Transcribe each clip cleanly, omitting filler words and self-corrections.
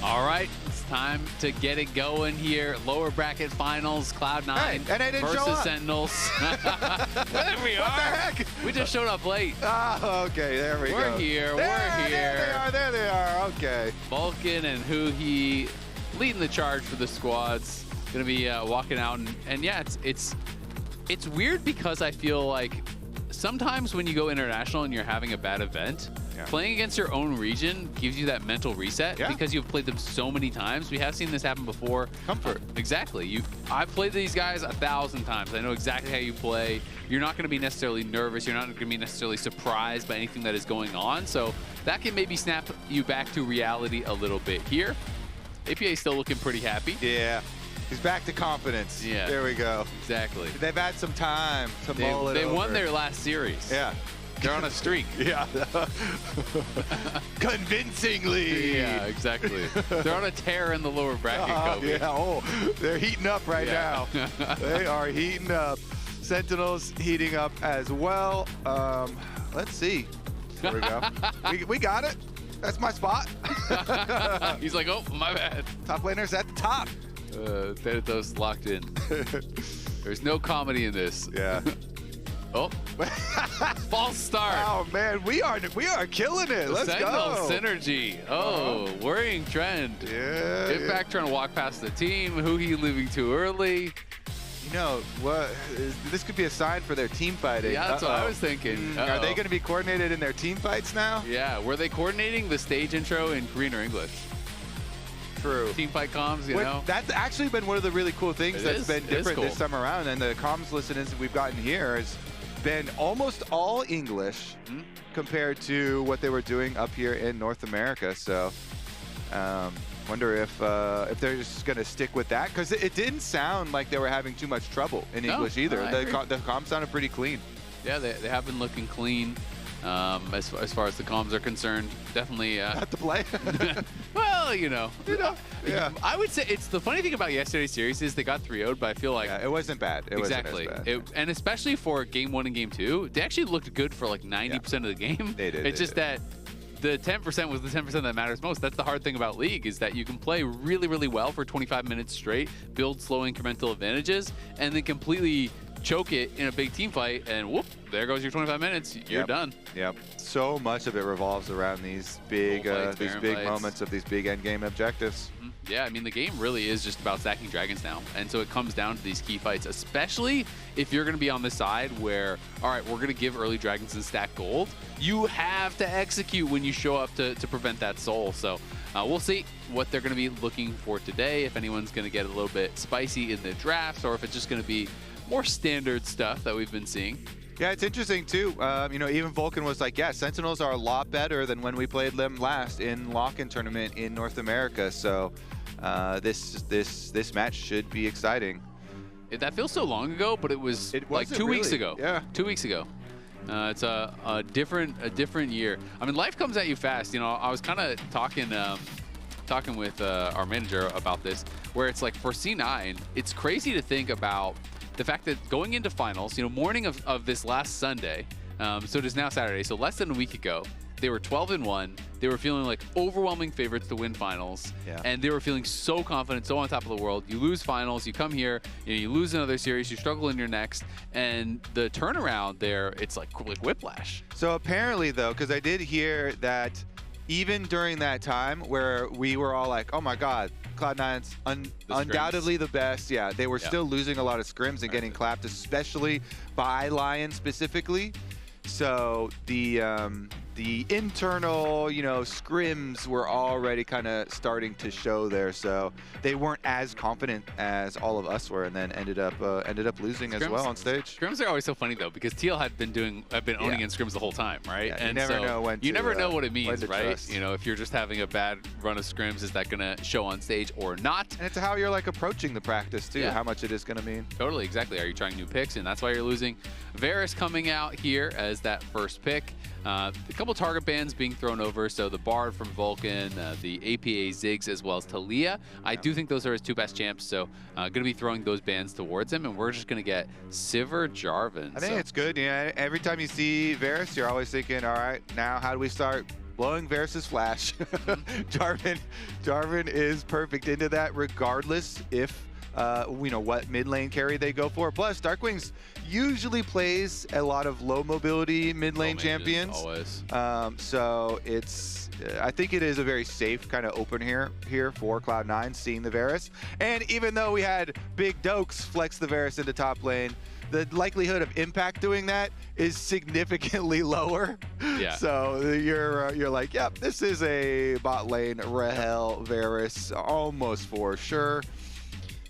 All right, it's time to get it going here. Lower bracket finals, Cloud9 versus Sentinels. There we are. What the heck? We just showed up late. Oh, okay, there we go. We're here, we're here. There they are, okay. Vulcan and Huhi leading the charge for the squads. Gonna be walking out, and yeah, it's weird because I feel like sometimes when you go international and you're having a bad event, playing against your own region gives you that mental reset because you've played them so many times. We have seen this happen before. Comfort. Exactly. I've played these guys 1,000 times. I know exactly how you play. You're not going to be necessarily nervous. You're not going to be necessarily surprised by anything that is going on. So that can maybe snap you back to reality a little bit here. APA is still looking pretty happy. Yeah. He's back to confidence. Yeah. There we go. Exactly. They've had some time to mull it over. They won their last series. Yeah. They're on a streak. Yeah. Convincingly. Yeah, exactly. They're on a tear in the lower bracket, Kobe. Yeah, oh, they're heating up right now. They are heating up. Sentinels heating up as well. Let's see. There we go. we got it. That's my spot. He's like, oh, my bad. Top laner's at the top. Thanatos locked in. There's no comedy in this. Yeah. Oh, false start. Oh man, we are killing it. Let's Sentinel go. synergy. Oh, worrying trend. Yeah. Impact trying to walk past the team. Huhi leaving too early. You know what? This could be a sign for their team fighting. Yeah, that's what I was thinking. Are they going to be coordinated in their team fights now? Yeah. Were they coordinating the stage intro in Korean or English? True. Team fight comms, you know? That's actually been one of the really cool things that's been different cool this time around. And the comms listeners that we've gotten here has been almost all English compared to what they were doing up here in North America. So wonder if they're just going to stick with that, because it didn't sound like they were having too much trouble in English either. The comms sounded pretty clean. Yeah, they have been looking clean. As far as the comms are concerned, definitely not to play. Well, you know, yeah. I would say it's the funny thing about yesterday's series is they got 3-0'd, but I feel like it wasn't bad. It exactly, wasn't as bad. And especially for game 1 and game 2, they actually looked good for like 90% of the game. They did. It's just that the 10% was the 10% that matters most. That's the hard thing about League, is that you can play really, really well for 25 minutes straight, build slow incremental advantages, and then completely choke it in a big team fight, and whoop, there goes your 25 minutes. You're done. Yep. So much of it revolves around these big moments of these big end game objectives. Yeah, I mean, the game really is just about stacking dragons now. And so it comes down to these key fights, especially if you're going to be on the side where, all right, we're going to give early dragons and stack gold. You have to execute when you show up to prevent that soul. So we'll see what they're going to be looking for today, if anyone's going to get a little bit spicy in the drafts, or if it's just going to be more standard stuff that we've been seeing. Yeah, it's interesting too. You know, even Vulcan was like, yeah, Sentinels are a lot better than when we played them last in lock-in tournament in North America. So this match should be exciting. That feels so long ago, but it was like 2 weeks ago. Yeah, 2 weeks ago. It's a different year. I mean, life comes at you fast. You know, I was kind of talking with our manager about this, where it's like for C9, it's crazy to think about the fact that going into finals, you know, morning of this last Sunday, so it is now Saturday, so less than a week ago, they were 12-1. They were feeling like overwhelming favorites to win finals, and they were feeling so confident, so on top of the world. You lose finals, you come here, you lose another series, you struggle in your next, and the turnaround there, it's like whiplash. So apparently, though, because I did hear that even during that time where we were all like, oh my God, Cloud9's undoubtedly the best. Yeah, they were still losing a lot of scrims and getting clapped, especially by Lion specifically. So the internal, you know, scrims were already kind of starting to show there. So they weren't as confident as all of us were, and then ended up losing as well on stage. Scrims are always so funny though, because TL had been owning in scrims the whole time, right? Yeah, and you never know when you never know what it means, right? Trust. You know, if you're just having a bad run of scrims, is that gonna show on stage or not? And it's how you're like approaching the practice too, how much it is gonna mean. Totally, exactly. Are you trying new picks, and that's why you're losing? Varus coming out here as that first pick. A couple target bans being thrown over, so the Bard from Vulcan, the APA Ziggs, as well as Talia. I do think those are his 2 best champs, so going to be throwing those bans towards him, and we're just going to get Sivir Jarvan. I think it's good. Yeah, every time you see Varus, you're always thinking, all right, now how do we start blowing Varus's flash. Jarvan is perfect into that, regardless if what mid lane carry they go for. Plus, Darkwings usually plays a lot of low mobility mid lane champions. Always. So I think it is a very safe kind of open here for Cloud9, seeing the Varus. And even though we had Big Dokes flex the Varus into top lane, the likelihood of Impact doing that is significantly lower. Yeah. So you're like, yep, this is a bot lane Rahel Varus almost for sure.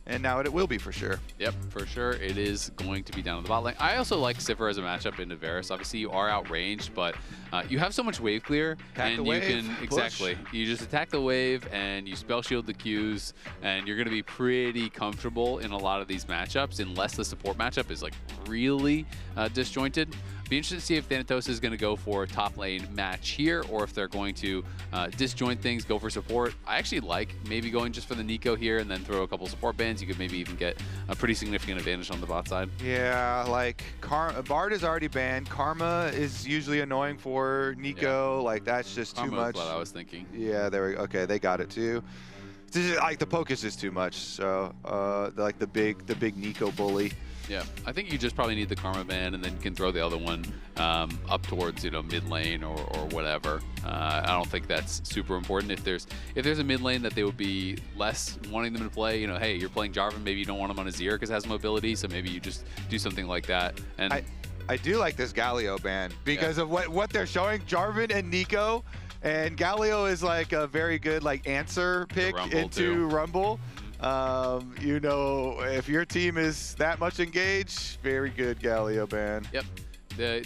And now it will be for sure. Yep, for sure. It is going to be down to the bot lane. I also like Sivir as a matchup into Varus. Obviously, you are outranged, but you have so much wave clear. Attack and the you wave, can push. exactly. You just attack the wave and you spell shield the Qs, and you're going to be pretty comfortable in a lot of these matchups, unless the support matchup is like really disjointed. Be interested to see if Thanatos is going to go for a top lane match here, or if they're going to disjoint things, go for support. I actually like maybe going just for the Nico here and then throw a couple support bans. You could maybe even get a pretty significant advantage on the bot side. Yeah, like Bard is already banned. Karma is usually annoying for Nico. Yeah. Like that's just Karma too much. What I was thinking. Yeah, there we go. Okay, they got it too. It's just, like the poke is just too much. So like the big Nico bully. Yeah, I think you just probably need the Karma ban, and then you can throw the other one up towards mid lane or whatever. I don't think that's super important. If there's a mid lane that they would be less wanting them to play, hey, you're playing Jarvan, maybe you don't want him on a Azir because it has mobility, so maybe you just do something like that. And I do like this Galio ban because of what they're showing. Jarvan and Nico, and Galio is like a very good answer pick into Rumble. If your team is that much engaged, very good Galio ban. Yep.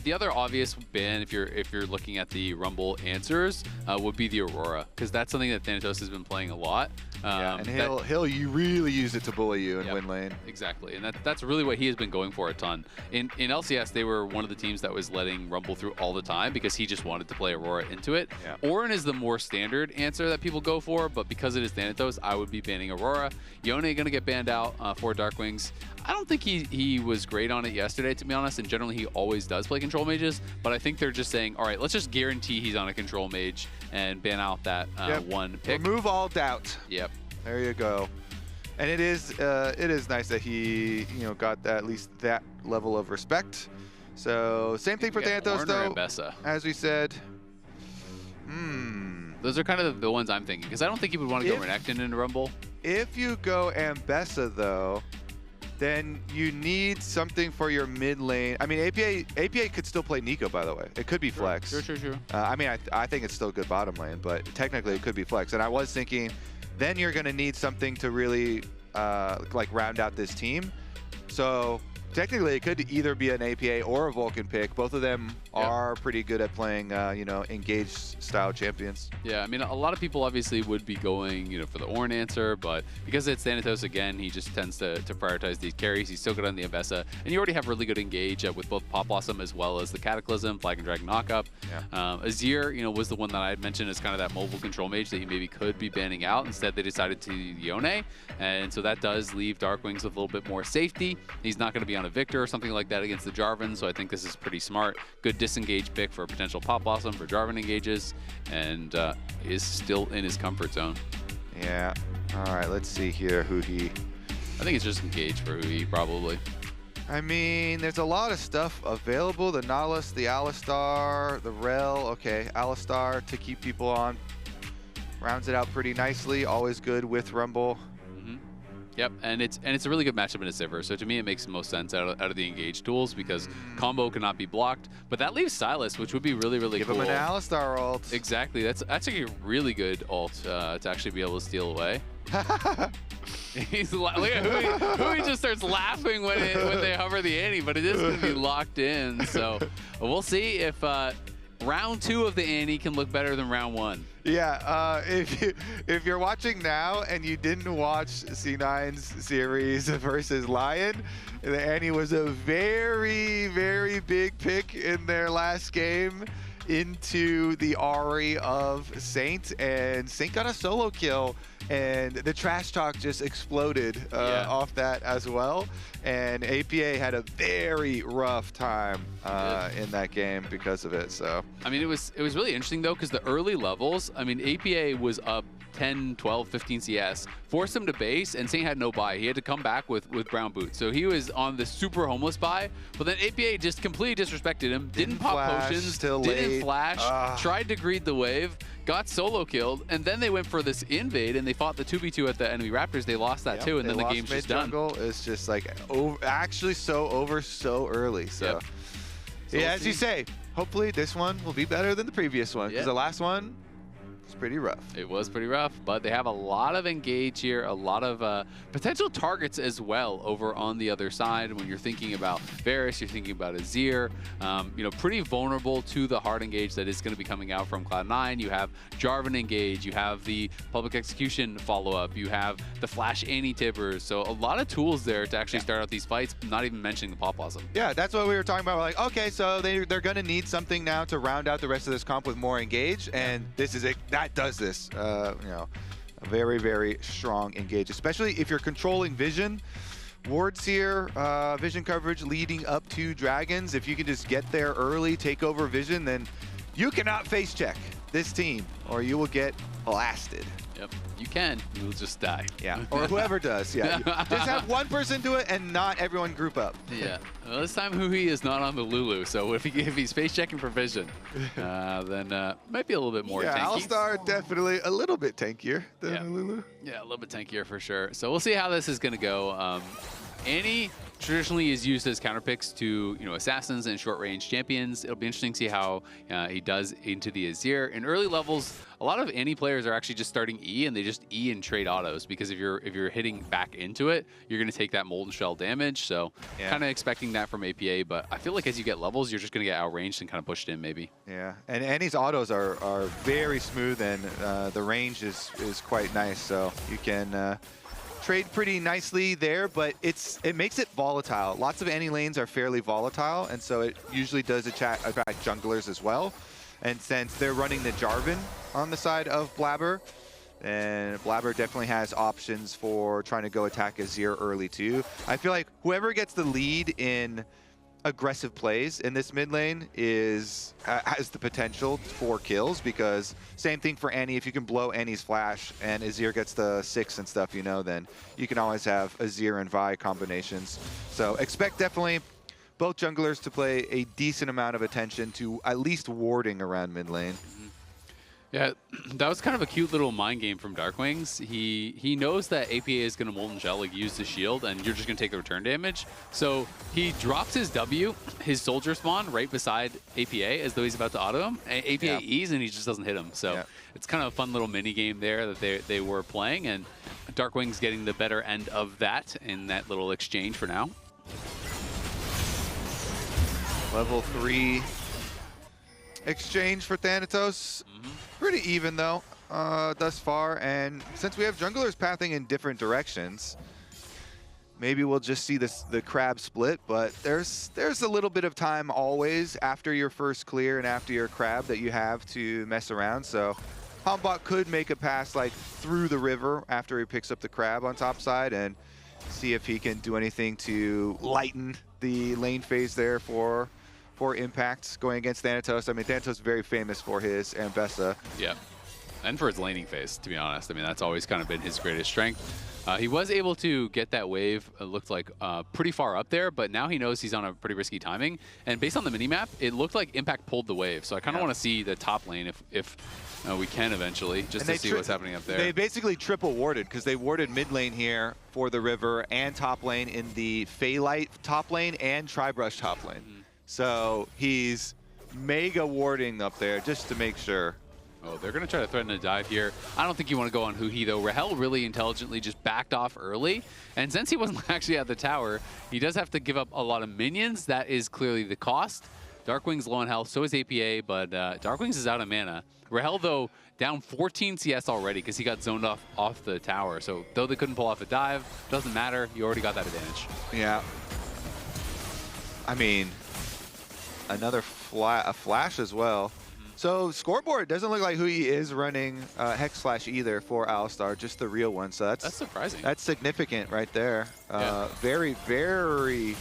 The other obvious ban, if you're looking at the Rumble answers, would be the Aurora, because that's something that Thanatos has been playing a lot. And he'll really use it to bully you in win lane. Exactly, and that's really what he has been going for a ton. In LCS, they were one of the teams that was letting Rumble through all the time because he just wanted to play Aurora into it. Yeah. Orin is the more standard answer that people go for, but because it is Thanatos, I would be banning Aurora. Yone going to get banned out for Darkwings. I don't think he was great on it yesterday, to be honest, and generally he always does play control mages, but I think they're just saying, all right, let's just guarantee he's on a control mage and ban out that one pick. Remove all doubt. Yep. There you go. And it is nice that he got at least that level of respect. So same thing for Thanatos though. As we said. Those are kind of the ones I'm thinking, because I don't think he would want to go Renekton into Rumble. If you go Ambessa though, then you need something for your mid lane. I mean, APA could still play Nico, by the way. It could be flex. Sure. I mean, I think it's still good bottom lane, but technically it could be flex. And I was thinking, then you're going to need something to really round out this team. So technically it could either be an APA or a Vulcan pick. Both of them are pretty good at playing, engaged style champions. Yeah, I mean, a lot of people obviously would be going, for the Ornn answer, but because it's Thanatos again, he just tends to prioritize these carries. He's still good on the Ambessa, and you already have really good engage with both Pop Blossom as well as the Cataclysm, Flag and Dragon Knockup. Yeah. Azir, was the one that I had mentioned as kind of that mobile control mage that he maybe could be banning out. Instead, they decided to Yone, and so that does leave Darkwings with a little bit more safety. He's not going to be on a Victor or something like that against the Jarvan, so I think this is pretty smart. Good disengage pick for a potential Pop Blossom for Jarvan engages, and is still in his comfort zone. Yeah. All right, let's see here who he... I think it's just engage for who he probably. I mean, there's a lot of stuff available. The Nautilus, the Alistar, the Rel. Okay, Alistar to keep people on. Rounds it out pretty nicely. Always good with Rumble. Yep, and it's a really good matchup in a Sivir. So to me, it makes the most sense out of the engage tools, because combo cannot be blocked. But that leaves Sylas, which would be really cool. Give him an Alistar ult. Exactly. That's actually a really good ult to actually be able to steal away. Look at who he just starts laughing when they hover the Annie, but it is going to be locked in. So we'll see if round 2 of the Annie can look better than round 1. Yeah, if you're watching now and you didn't watch C9's series versus Lion, the Annie was a very big pick in their last game, into the Ahri of Saint, and Saint got a solo kill, and the trash talk just exploded off that as well. And APA had a very rough time in that game because of it. So I mean, it was really interesting though, because the early levels, I mean, APA was up 10, 12, 15 CS, forced him to base, and Saint had no buy. He had to come back with brown boots. So he was on the super homeless buy, but then APA just completely disrespected him, didn't pop flash, potions, still didn't late. flash, tried to greed the wave, got solo killed, and then they went for this invade, and they fought the 2v2 at the enemy Raptors. They lost that too, and then the game's just done. It's just like actually so over so early. So, so yeah, as you say, hopefully this one will be better than the previous one, because the last one was pretty rough. It was pretty rough, but they have a lot of engage here, a lot of potential targets as well over on the other side. When you're thinking about Varus, you're thinking about Azir, you know, pretty vulnerable to the hard engage that is going to be coming out from Cloud9. You have Jarvan engage, you have the public execution follow-up, you have the flash anti-tibbers. So a lot of tools there to actually start out these fights, not even mentioning the Pop Blossom. Yeah, that's what we were talking about. We're like, okay, so they're going to need something now to round out the rest of this comp with more engage, and this is it. That does this. You know, a very, very strong engage, especially if you're controlling vision. Wards here, vision coverage leading up to dragons. If you can just get there early, take over vision, then you cannot face check this team, or you will get blasted. Yep, you can. You'll just die. Yeah, or whoever does. Yeah, just have one person do it and not everyone group up. Yeah. Well, this time Huhi is not on the Lulu, so if he's face checking for vision, then might be a little bit more tanky. Alistar definitely a little bit tankier than Lulu. Yeah, a little bit tankier for sure. So we'll see how this is going to go. Annie traditionally is used as counter picks to, you know, assassins and short range champions. It'll be interesting to see how he does into the Azir. In early levels, a lot of Annie players are actually just starting E, and they just E and trade autos, because if you're hitting back into it, you're going to take that Molten Shell damage. So kind of expecting that from APA, but I feel like as you get levels, you're just going to get outranged and kind of pushed in maybe. Yeah, and Annie's autos are very smooth, and the range is quite nice, so you can trade pretty nicely there, but it makes it volatile. Lots of Annie lanes are fairly volatile, and so it usually does attract junglers as well. And since they're running the Jarvan on the side of Blabber, and Blabber definitely has options for trying to go attack Azir early too. I feel like whoever gets the lead in aggressive plays in this mid lane has the potential for kills, because same thing for Annie. If you can blow Annie's flash and Azir gets the 6 and stuff, you know, then you can always have Azir and Vi combinations. So expect definitely both junglers to play a decent amount of attention to at least warding around mid lane. Yeah, that was kind of a cute little mind game from Darkwings. He knows that APA is going to Molten Shell, like use the shield, and you're just going to take the return damage. So he drops his W, his soldier spawn, right beside APA as though he's about to auto him. APA E's, and he just doesn't hit him. So it's kind of a fun little mini game there that they were playing, and Darkwings getting the better end of that in that little exchange for now. Level 3 exchange for Thanatos. Pretty even though thus far, and since we have junglers pathing in different directions, maybe we'll just see the crab split. But there's a little bit of time always after your first clear and after your crab that you have to mess around. So Hombot could make a pass like through the river after he picks up the crab on top side, and see if he can do anything to lighten the lane phase there for impacts going against Thanatos. I mean, Thanatos is very famous for his Ambessa. Yeah, and for his laning phase, to be honest. I mean, that's always kind of been his greatest strength. He was able to get that wave, it looked like pretty far up there, but now he knows he's on a pretty risky timing. And based on the minimap, it looked like Impact pulled the wave. So I kind of want to see the top lane if we can eventually, just to see what's happening up there. They basically triple warded, because they warded mid lane here for the river and top lane in the Phaelite top lane and Tribrush top lane. So he's mega warding up there just to make sure. Oh, they're going to try to threaten a dive here. I don't think you want to go on Huhi, though. Rahel really intelligently just backed off early. And since he wasn't actually at the tower, he does have to give up a lot of minions. That is clearly the cost. Darkwing's low on health, so is APA, but Darkwings is out of mana. Rahel, though, down 14 CS already because he got zoned off the tower. So though they couldn't pull off a dive, doesn't matter. You already got that advantage. Yeah. I mean, another flash as well. So scoreboard doesn't look like who he is running Hex Slash either for Alistar, just the real one. So that's surprising. That's significant right there. Very, very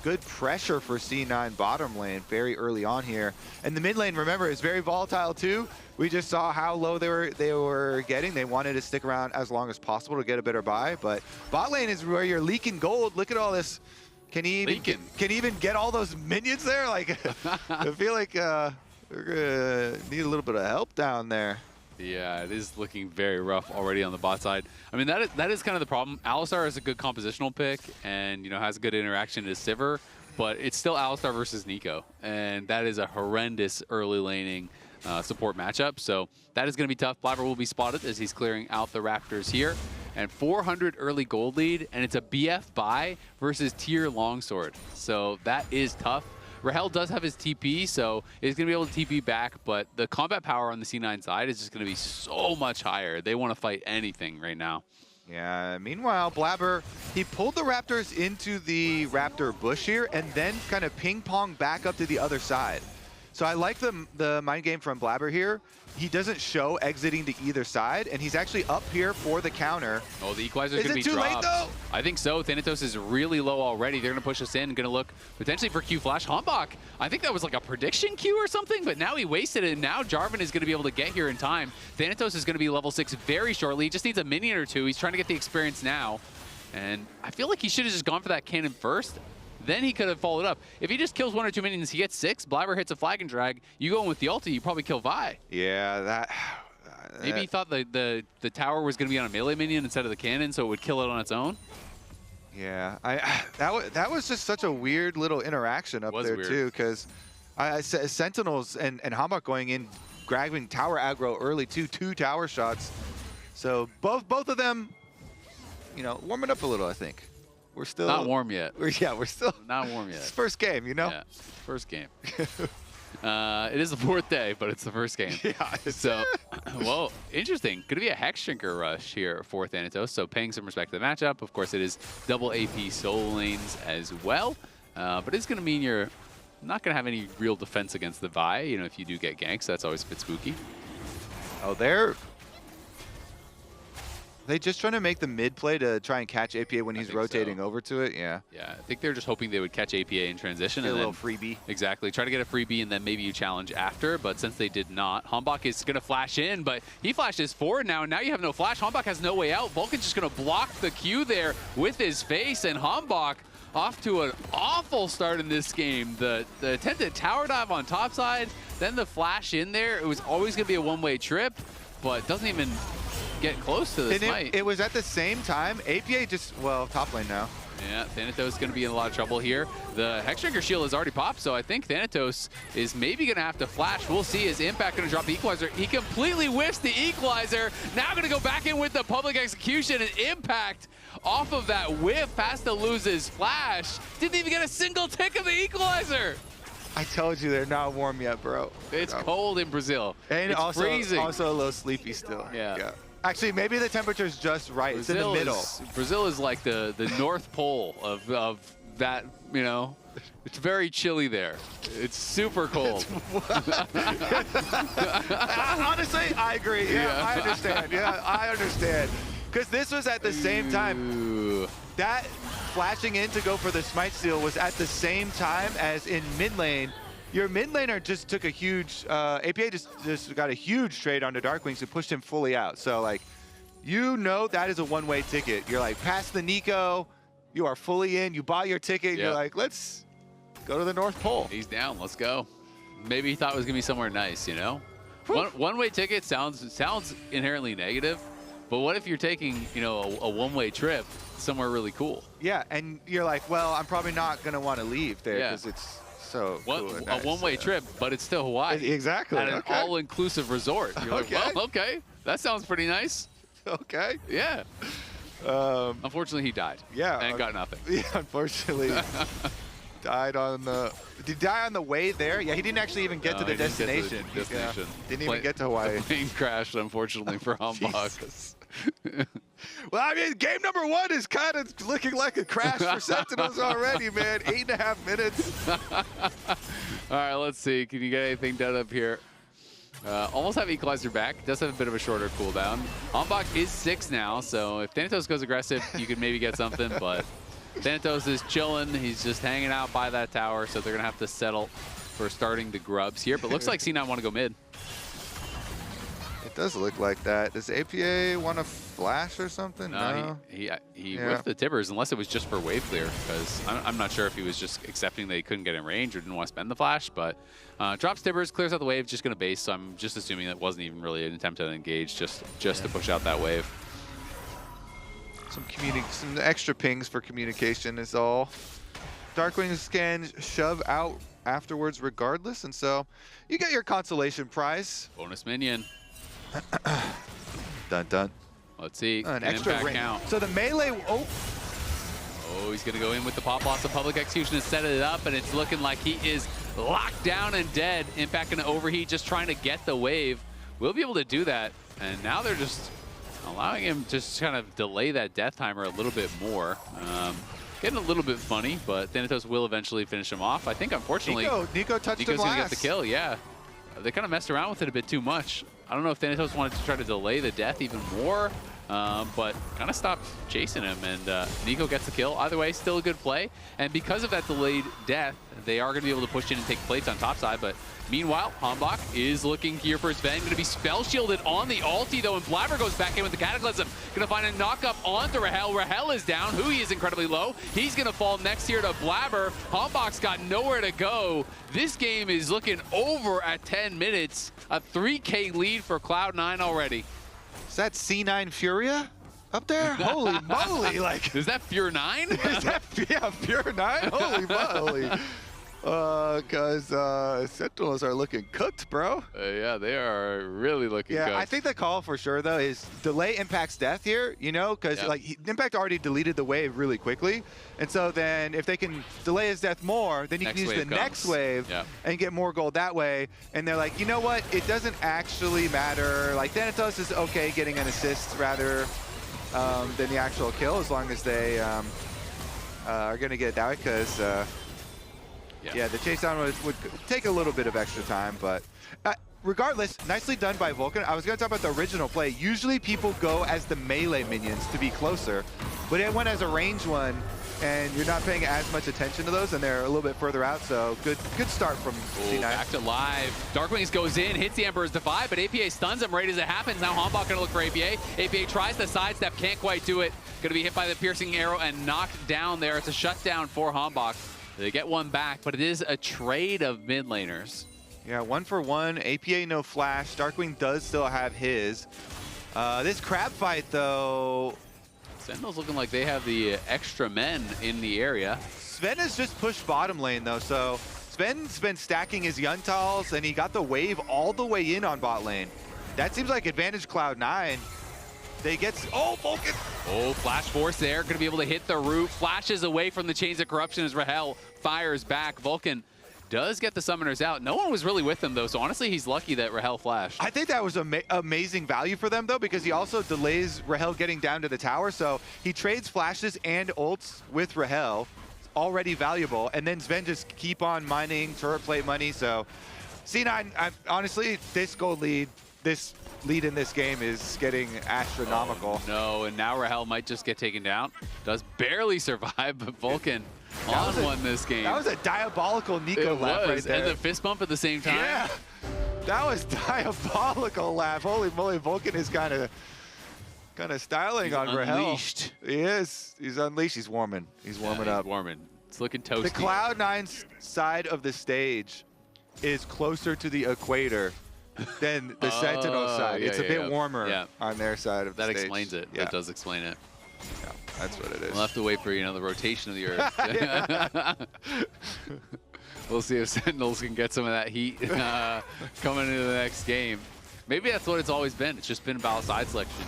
good pressure for C9 bottom lane very early on here. And the mid lane, remember, is very volatile too. We just saw how low they were getting. They wanted to stick around as long as possible to get a better buy. But bot lane is where you're leaking gold. Look at all this. Can he even get all those minions there? Like, I feel like we're gonna need a little bit of help down there. Yeah, it is looking very rough already on the bot side. I mean, that is kind of the problem. Alistar is a good compositional pick and, you know, has a good interaction to Sivir, but it's still Alistar versus Nico, and that is a horrendous early laning support matchup. So that is going to be tough. Blabber will be spotted as he's clearing out the Raptors here. And 400 early gold lead, and it's a BF buy versus tier longsword. So that is tough. Rahel does have his TP, so he's going to be able to TP back, but the combat power on the C9 side is just going to be so much higher. They want to fight anything right now. Yeah, meanwhile, Blabber, he pulled the Raptors into the Raptor bush here and then kind of ping-pong back up to the other side. So I like the mind game from Blabber here. He doesn't show exiting to either side, and he's actually up here for the counter. Oh, the equalizer is going to be too dropped. Late, though? I think so. Thanatos is really low already. They're going to push us in, going to look potentially for Q Flash. Hambach, I think that was like a prediction Q or something, but now he wasted it, and now Jarvan is going to be able to get here in time. Thanatos is going to be level 6 very shortly. He just needs a minion or two. He's trying to get the experience now, and I feel like he should have just gone for that cannon first. Then he could have followed up. If he just kills 1 or 2 minions, he gets 6. Blabber hits a flag and drag. You go in with the ulti, you probably kill Vi. Yeah, that... Maybe he thought the tower was going to be on a melee minion instead of the cannon, so it would kill it on its own. Yeah, that was just such a weird little interaction up there too, because Sentinels and Hambach going in, grabbing tower aggro early too, 2 tower shots. So both of them, you know, warming up a little, I think. We're still not warm yet. We're still not warm yet. It's first game, you know. Yeah, first game. It is the 4th day, but it's the first game. Yeah. So, well, interesting. Going to be a Hex Shrinker rush here for Thanatos. So paying some respect to the matchup. Of course, it is double AP solo lanes as well. But it's going to mean you're not going to have any real defense against the Vi. You know, if you do get ganks, that's always a bit spooky. Oh, they just trying to make the mid play to try and catch APA when he's rotating over to it? Yeah. Yeah, I think they're just hoping they would catch APA in transition. Get and a little freebie. Exactly. Try to get a freebie, and then maybe you challenge after. But since they did not, Hambach is going to flash in, but he flashes forward now, and now you have no flash. Hambach has no way out. Vulcan's just going to block the Q there with his face, and Hambach off to an awful start in this game. The attempted tower dive on top side, then the flash in there. It was always going to be a one-way trip, but doesn't even get close to the smite. It was at the same time. APA just, well, top lane now. Yeah, Thanatos is going to be in a lot of trouble here. The Hexdrinker shield has already popped, so I think Thanatos is maybe going to have to flash. We'll see. Is Impact going to drop the equalizer? He completely whiffs the equalizer. Now going to go back in with the public execution, and Impact off of that whiff has to lose his flash. Didn't even get a single tick of the equalizer. I told you they're not warm yet, bro. It's cold in Brazil. And it's also freezing. Also a little sleepy still. Yeah. Actually, maybe the temperature's just right. Brazil it's in the middle. Brazil is like the North Pole of that, you know. It's very chilly there. It's super cold. Honestly, I agree. Yeah, I understand. Yeah, I understand. Because this was at the same time. That flashing in to go for the smite steal was at the same time as in mid lane. Your mid laner just took a huge, APA just got a huge trade onto Darkwings and pushed him fully out. So like, you know that is a one-way ticket. You're like, past the Nico, you are fully in, you buy your ticket, and you're like, let's go to the North Pole. He's down, let's go. Maybe he thought it was gonna be somewhere nice, you know? One-way ticket sounds inherently negative, but what if you're taking, you know, a one-way trip somewhere really cool? Yeah, and you're like, well, I'm probably not gonna want to leave there because it's so cool and nice. A one-way trip, but it's still Hawaii. Exactly. At an all-inclusive resort. You're like, well, okay, that sounds pretty nice. Okay. Yeah. Unfortunately, he died. Yeah. And got nothing. Yeah, unfortunately. Died on the... Did he die on the way there? Yeah, he didn't actually even get to the destination. Didn't even get to Hawaii. The plane crashed, unfortunately, for Hambach. Well, I mean, game number 1 is kind of looking like a crash for Sentinels already, man. 8.5 minutes. All right, let's see. Can you get anything done up here? Almost have Equalizer back. Does have a bit of a shorter cooldown. Hanbok is 6 now, so if Thanatos goes aggressive, you could maybe get something, but Thanatos is chilling. He's just hanging out by that tower, so they're going to have to settle for starting the grubs here. But looks like C9 want to go mid. It does look like that. Does APA want to flash or something? No. He whiffed the Tibbers, unless it was just for wave clear, because I'm not sure if he was just accepting that he couldn't get in range or didn't want to spend the flash, but drops Tibbers, clears out the wave, just going to base, so I'm just assuming that wasn't even really an attempt to engage, just to push out that wave. Some extra pings for communication is all. Darkwings can shove out afterwards regardless, and so you get your consolation prize. Bonus minion. Dun dun. Let's see. An extra ring. Count. So the melee. Oh, he's gonna go in with the pop loss of public execution and set it up, and it's looking like he is locked down and dead. Impact gonna overheat, just trying to get the wave. We'll be able to do that, and now they're just allowing him to just kind of delay that death timer a little bit more. Getting a little bit funny, but Thanatos will eventually finish him off. I think, unfortunately, Nico touched Nico's him gonna get the kill. Yeah, they kind of messed around with it a bit too much. I don't know if Thanatos wanted to try to delay the death even more, but kind of stopped chasing him, and Nico gets the kill. Either way, still a good play. And because of that delayed death, they are going to be able to push in and take plates on top side. But meanwhile, Hanbok is looking here for Sven. Going to be spell shielded on the ulti, though, and Blabber goes back in with the Cataclysm. Going to find a knock-up onto Rahel. Rahel is down. Hui is incredibly low. He's going to fall next here to Blabber. Hanbok's got nowhere to go. This game is looking over at 10 minutes. A 3K lead for Cloud9 already. Is that C9 Furia up there? Holy moly! Like, is that Fur 9? Is that Fur 9? Holy moly! Because Sentinels are looking cooked, bro. Yeah, they are really looking cooked. I think the call for sure, though, is delay Impact's death here, you know, because like Impact already deleted the wave really quickly. And so then if they can delay his death more, then you can use the next wave and get more gold that way. And they're like, you know what? It doesn't actually matter. Like, Thanatos is okay getting an assist rather than the actual kill, as long as they are going to get it that way, because yeah, the chase down would take a little bit of extra time, but regardless, nicely done by Vulcan. I was going to talk about the original play. Usually people go as the melee minions to be closer, but it went as a range one, and you're not paying as much attention to those, and they're a little bit further out, so good start from C9. Back to live. Darkwings goes in, hits the Emperor's Defy, but APA stuns him right as it happens. Now Hanbok gonna look for APA. APA tries the sidestep, can't quite do it. Gonna be hit by the piercing arrow and knocked down there. It's a shutdown for Hanbok. They get one back, but it is a trade of mid laners. Yeah, 1-for-1. APA no flash. Darkwing does still have his. This crab fight, though. Sentinels looking like they have the extra men in the area. Sven has just pushed bottom lane, though, so Sven's been stacking his Yuntals, and he got the wave all the way in on bot lane. That seems like advantage Cloud9. They get, Vulcan. Flash force there, gonna be able to hit the root. Flashes away from the chains of corruption as Rahel fires back. Vulcan does get the summoners out. No one was really with him, though, so honestly, he's lucky that Rahel flashed. I think that was amazing value for them, though, because he also delays Rahel getting down to the tower, so he trades flashes and ults with Rahel. It's already valuable, and then Sven just keep on mining turret plate money, so C9, honestly, this gold lead, this lead in this game is getting astronomical. No, and now Rahel might just get taken down. Does barely survive, but Vulcan won this game. That was a diabolical Nico laugh right there. And the fist bump at the same time. Yeah, that was diabolical laugh. Holy moly, Vulcan is kind of styling on Rahel. Unleashed. He is. He's unleashed. He's warming. He's warming up. He's warming. It's looking toasty. The Cloud9 side of the stage is closer to the equator than the Sentinel side. It's a bit warmer on their side of the stage. That explains it. That does explain it. Yeah, that's what it is. We'll have to wait for, the rotation of the Earth. We'll see if Sentinels can get some of that heat coming into the next game. Maybe that's what it's always been. It's just been about side selection,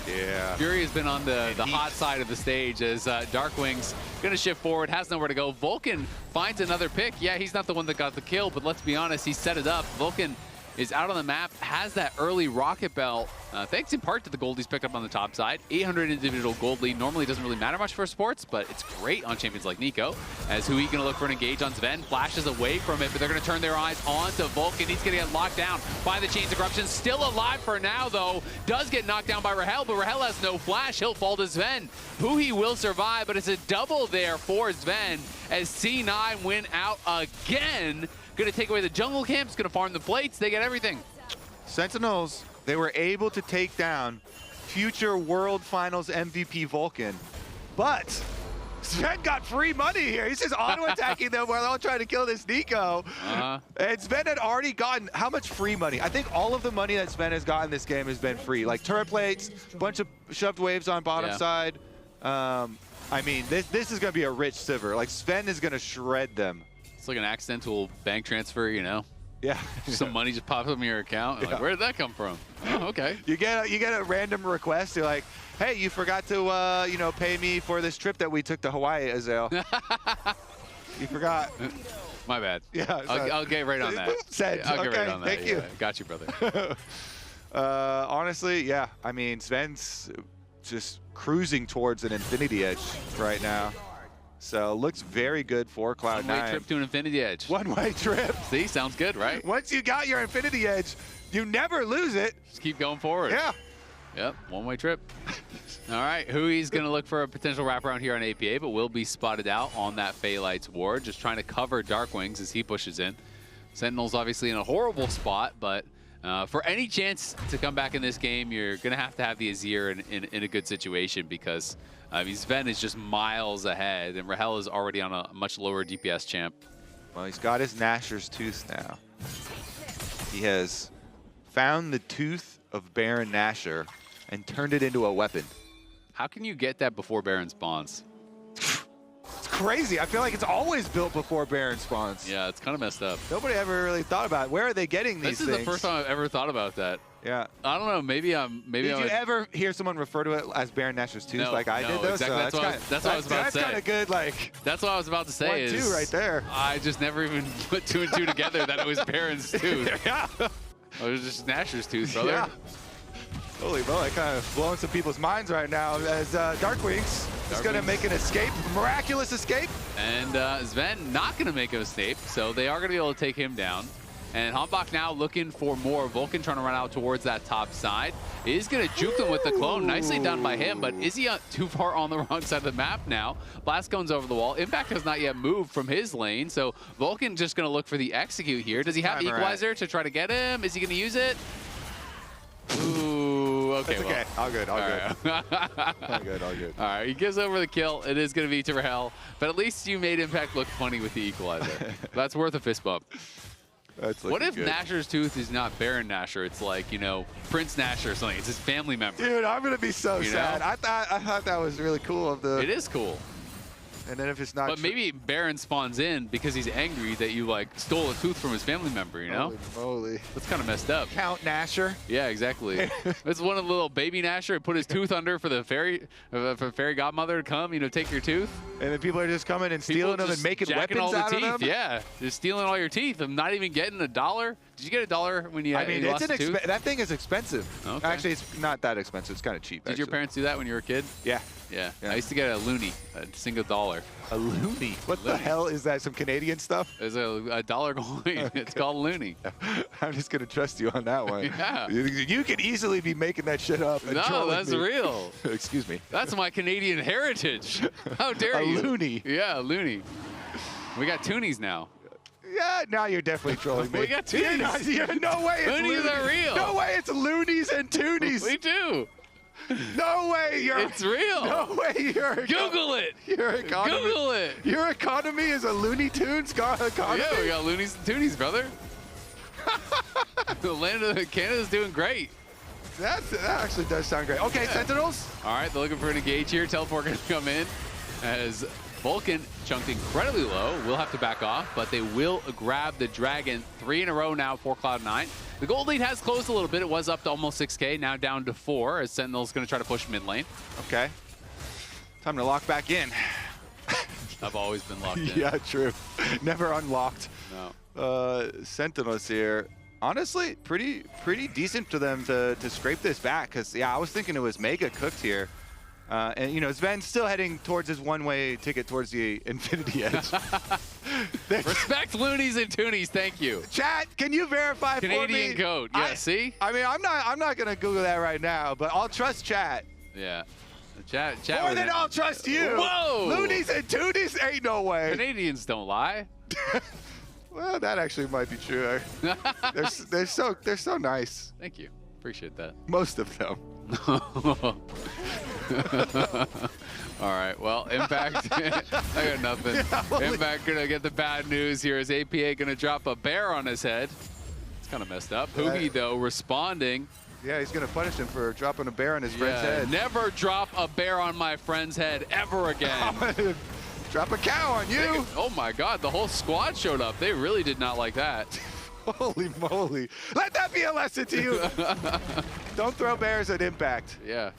Yeah. Fury has been on the hot side of the stage as Darkwing's going to shift forward, has nowhere to go. Vulcan finds another pick. Yeah, he's not the one that got the kill, but let's be honest, he set it up. Vulcan is out on the map, has that early rocket belt, thanks in part to the gold he's picked up on the top side. 800 individual gold lead. Normally doesn't really matter much for sports, but it's great on champions like Nico. As Hui going to look for an engage on Sven, flashes away from it, but they're going to turn their eyes onto Vulcan. He's going to get locked down by the Chains of Corruption. Still alive for now, though. Does get knocked down by Rahel, but Rahel has no flash. He'll fall to Sven. Hui will survive, but it's a double there for Sven as C9 win out again. Going to take away the jungle camps, going to farm the plates. They get everything. Sentinels, they were able to take down future World Finals MVP Vulcan, but Sven got free money here. He's just auto-attacking them while they're all trying to kill this Nico. And Sven had already gotten how much free money? I think all of the money that Sven has gotten this game has been free. Like turret plates, a bunch of shoved waves on bottom side. I mean, this is going to be a rich silver. Like Sven is going to shred them. It's like an accidental bank transfer, you know? Yeah. Some money just pops up in your account. Like, where did that come from? Oh, okay. You get a random request. You're like, hey, you forgot to you know, pay me for this trip that we took to Hawaii, Azael. You forgot. My bad. Yeah. I'll get right on that. Sent. I'll get right on that. Thank you. Got you, brother. Honestly, yeah. I mean, Sven's just cruising towards an Infinity Edge right now. So looks very good for Cloud9. One-way trip to an Infinity Edge. One-way trip. See, sounds good, right? Once you got your Infinity Edge, you never lose it. Just keep going forward. Yeah. Yep, one-way trip. All right, Hui's going to look for a potential wraparound here on APA, but will be spotted out on that Phalight's ward, just trying to cover Darkwings as he pushes in. Sentinel's obviously in a horrible spot, but for any chance to come back in this game, you're going to have the Azir in a good situation because I mean, Sven is just miles ahead, and Rahel is already on a much lower DPS champ. Well, he's got his Nashor's Tooth now. He has found the tooth of Baron Nashor and turned it into a weapon. How can you get that before Baron spawns? It's crazy. I feel like it's always built before Baron spawns. Yeah, it's kind of messed up. Nobody ever really thought about it. Where are they getting these things? This is the first time I've ever thought about that. Yeah. I don't know. Maybe Did you ever hear someone refer to it as Baron Nashor's Tooth like I did? Though? Exactly. So that's what I was about to say. That's kind of good. Like. That's what I was about to say. 1, 2 right there. I just never even put 2 and 2 together that it was Baron's tooth. Yeah. Oh, it was just Nashor's tooth, brother. Yeah. Holy moly, kind of blowing some people's minds right now as Darkwings is going to make an escape, miraculous escape. And Sven not going to make an escape, so they are going to be able to take him down. And Hambach now looking for more. Vulcan trying to run out towards that top side. Is going to juke him with the clone. Nicely done by him, but is he too far on the wrong side of the map now? Blast Cone's over the wall. Impact has not yet moved from his lane, so Vulcan just going to look for the execute here. Does he have Equalizer to try to get him? Is he going to use it? Ooh, okay. That's okay. All good, all good. Right. All good, all good. All right, he gives over the kill. It is going to be to Rahel, but at least you made Impact look funny with the Equalizer. That's worth a fist bump. What if Nashor's Tooth is not Baron Nashor? It's like, you know, Prince Nashor or something. It's his family member. Dude, I'm gonna be so sad. I thought that was really cool. It is cool. And then if it's not, but maybe Baron spawns in because he's angry that you like stole a tooth from his family member. You know? Holy moly. That's kind of messed up. Count Nashor. Yeah, exactly. It's one of the little baby Nashor put his tooth under for the fairy godmother to come, you know, take your tooth. And then people are just coming and stealing them and making weapons out of them. Yeah, just stealing all your teeth. I'm not even getting $1. Did you get $1 when you? I mean, lost a tooth? That thing is expensive. Okay. Actually, it's not that expensive. It's kind of cheap. Did your parents do that when you were a kid? Yeah. Yeah. I used to get a loonie, a single $1. A loonie? What the hell is that? Some Canadian stuff? It's a $1 coin. It's called a loonie. I'm just gonna trust you on that one. Yeah. You could easily be making that shit up. And no, that's me. real. Excuse me. That's my Canadian heritage. How dare you? A loonie. Yeah, a loonie. We got toonies now. Yeah, now you're definitely trolling me. We got toonies. No way it's Toonies are real. No way it's loonies and toonies. We do. No way you're. It's real. No way you're. Google it. Your economy. Google it. Your economy is a Looney Tunes economy. Yeah, we got loonies and toonies, brother. The land of Canada's doing great. That actually does sound great. Okay, yeah. Sentinels. All right, they're looking for an engage here. Teleport going to come in as Vulcan chunked incredibly low. Will have to back off, but they will grab the Dragon. 3 in a row now for Cloud9. The gold lead has closed a little bit. It was up to almost 6K, now down to 4 as Sentinel's going to try to push mid lane. Okay. Time to lock back in. I've always been locked in. Yeah, true. Never unlocked. No. Sentinels here. honestly, pretty decent to them to scrape this back. Because, yeah, I was thinking it was mega cooked here. And, you know, Sven's still heading towards his one-way ticket towards the Infinity Edge. Respect loonies and toonies, thank you. Chat, can you verify for me? Canadian code, yeah, see? I mean, I'm not going to Google that right now, but I'll trust chat. Yeah. Chat More than I'll trust you. Whoa! Loonies and toonies, ain't no way. Canadians don't lie. Well, that actually might be true. They're so nice. Thank you. Appreciate that. Most of them. All right, well, Impact, I got nothing. Yeah, Impact gonna get the bad news here as APA gonna drop a bear on his head. It's kind of messed up. Hugi, though, responding. Yeah, he's gonna punish him for dropping a bear on his friend's head. Never drop a bear on my friend's head ever again. Drop a cow on you. Oh my God, the whole squad showed up. They really did not like that. Holy moly. Let that be a lesson to you. Don't throw bears at Impact. Yeah.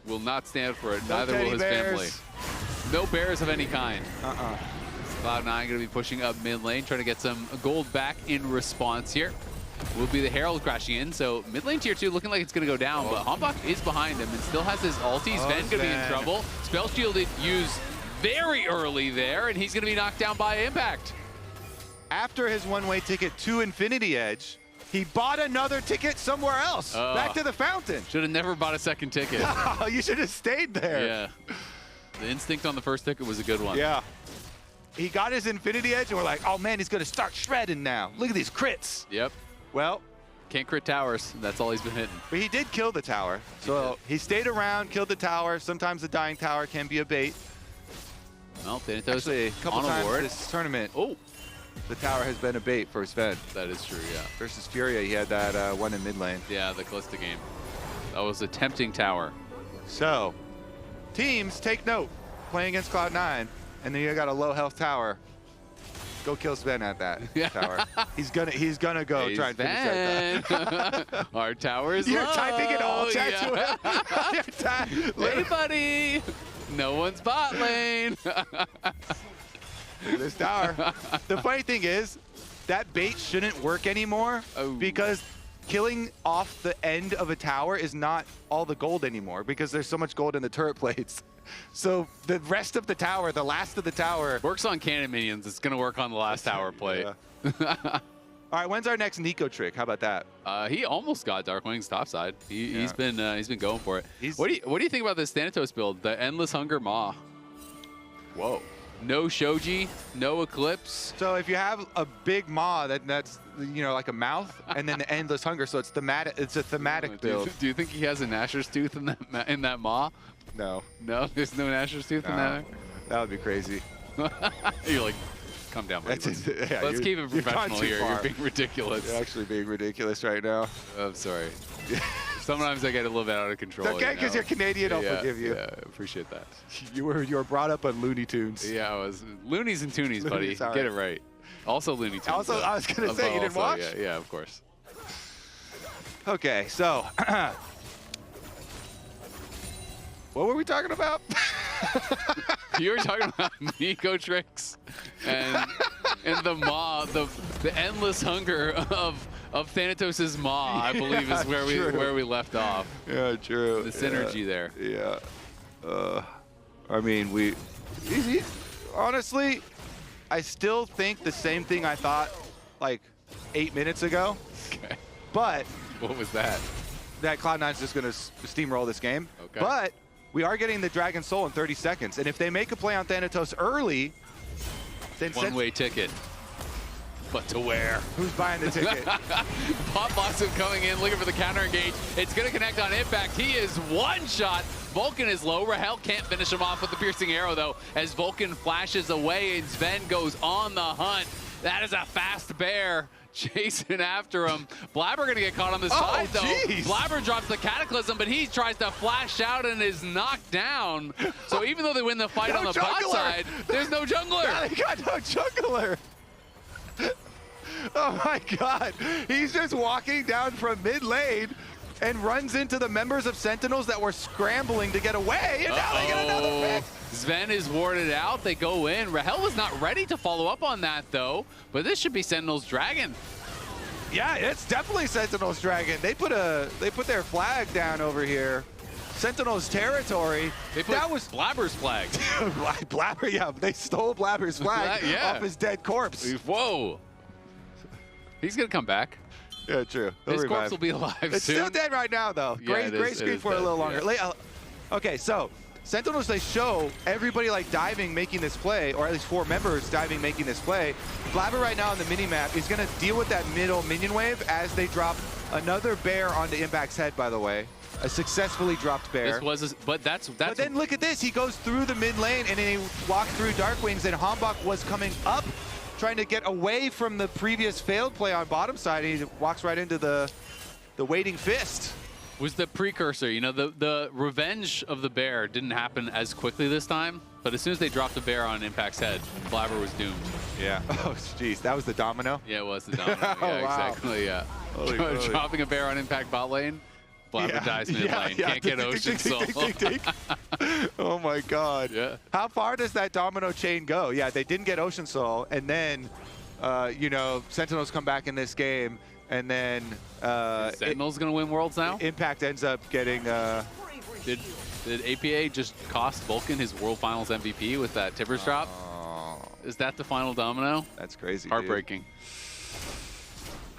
Will not stand for it. No Neither will his bears. family. No bears of any kind. Cloud9 going to be pushing up mid lane, trying to get some gold back in response here. Will be the Herald crashing in, so mid lane tier 2 looking like it's going to go down, but Hombach is behind him and still has his ulti. Sven going to be in trouble. Spell shielded used very early there, and he's going to be knocked down by Impact. After his one-way ticket to Infinity Edge, he bought another ticket somewhere else, back to the fountain. Should have never bought a second ticket. No, you should have stayed there. Yeah. The instinct on the first ticket was a good one. Yeah. He got his Infinity Edge, and we're like, oh man, he's going to start shredding now. Look at these crits. Yep. Well, can't crit towers. That's all he's been hitting. But he did kill the tower. So he stayed around, killed the tower. Sometimes the dying tower can be a bait. Well, Thanatos actually, a couple times this tournament, the tower has been a bait for Sven. That is true, yeah. Versus Furia, he had that one in mid lane. Yeah, the Calista game. That was a tempting tower. So, teams, take note. Playing against Cloud9, and then you got a low health tower. Go kill Sven at that tower. He's gonna go try and finish that. Our tower is You're low. typing it all chat to him. Hey, buddy. No one's bot lane. This tower. The funny thing is, that bait shouldn't work anymore because killing off the end of a tower is not all the gold anymore because there's so much gold in the turret plates. So the rest of the tower, the last of the tower... Works on cannon minions. It's going to work on the last tower plate. Yeah. All right, when's our next Nico trick? How about that? He almost got Darkwing's topside. He's been going for it. What do you think about this Thanatos build? The Endless Hunger Maw. Whoa. No Shoji, no Eclipse. So if you have a big Maw, that's like a mouth, and then the Endless Hunger, so it's thematic. It's a thematic build. Do you think he has a Gnasher's Tooth in that Maw? No. No, there's no Gnasher's Tooth in that. That would be crazy. You're like, calm down, buddy. Let's keep it professional here. You're being ridiculous. You're actually being ridiculous right now. I'm sorry. Sometimes I get a little bit out of control. It's okay, because you're Canadian. I'll forgive you. Yeah, appreciate that. You were brought up on Looney Tunes. Yeah, I was. Loonies and Toonies, buddy. Get it right. Also Looney Tunes. Also, I was going to say, you didn't watch? Yeah, of course. Okay, so... What were we talking about? You were talking about Nico tricks and the Maw, the endless hunger of Thanatos' Maw, I believe is where we left off. Yeah, true. The synergy there. Yeah. I mean, honestly, I still think the same thing I thought like 8 minutes ago. Okay. But what was that? That Cloud9's just gonna steamroll this game. Okay. But we are getting the Dragon Soul in 30 seconds. And if they make a play on Thanatos early, then one-way ticket. But to where? Who's buying the ticket? Pop Blossom coming in, looking for the counter engage. It's going to connect on Impact. He is one shot. Vulcan is low. Rahel can't finish him off with the piercing arrow, though, as Vulcan flashes away and Sven goes on the hunt. That is a fast bear chasing after him. Blabber going to get caught on the side, though. Geez. Blabber drops the Cataclysm, but he tries to flash out and is knocked down. So even though they win the fight on the bot side, there's no jungler. They got no jungler. Oh my God. He's just walking down from mid lane and runs into the members of Sentinels that were scrambling to get away, and now they get another pick. Sven is warded out. They go in. Rahel was not ready to follow up on that, though. But this should be Sentinel's Dragon. Yeah, it's definitely Sentinels Dragon. They put their flag down over here. Sentinels territory. That was Blabber's flag. Blabber, yeah, they stole Blabber's flag off his dead corpse. Whoa. He's gonna come back. Yeah, true. His corpse will be alive It's soon. still dead right now, though. Yeah, Gray screen for a little longer. Yeah. Okay, so Sentinels, they show everybody like diving, making this play, or at least 4 members diving, making this play. Blabber right now on the mini-map is going to deal with that middle minion wave as they drop another bear onto Impact's head, by the way. A successfully dropped bear. But then look at this. He goes through the mid lane, and then he walked through Darkwings, and Hambach was coming up, trying to get away from the previous failed play on bottom side. He walks right into the waiting fist. Was the precursor. You know, the revenge of the bear didn't happen as quickly this time, but as soon as they dropped the bear on Impact's head, Blabber was doomed. Yeah. Oh, jeez. That was the domino? Yeah, it was the domino. Yeah, wow. Exactly. Yeah. Dropping a bear on Impact bot lane, Blabber dies mid lane. Can't get Ocean Soul. Oh, my God. Yeah. How far does that domino chain go? Yeah, they didn't get Ocean Soul, and then, you know, Sentinels come back in this game, and then Sentinel's gonna win Worlds now. Impact ends up getting. Did APA just cost Vulcan his World Finals MVP with that Tibbers drop? Is that the final domino? That's crazy. Heartbreaking. Dude.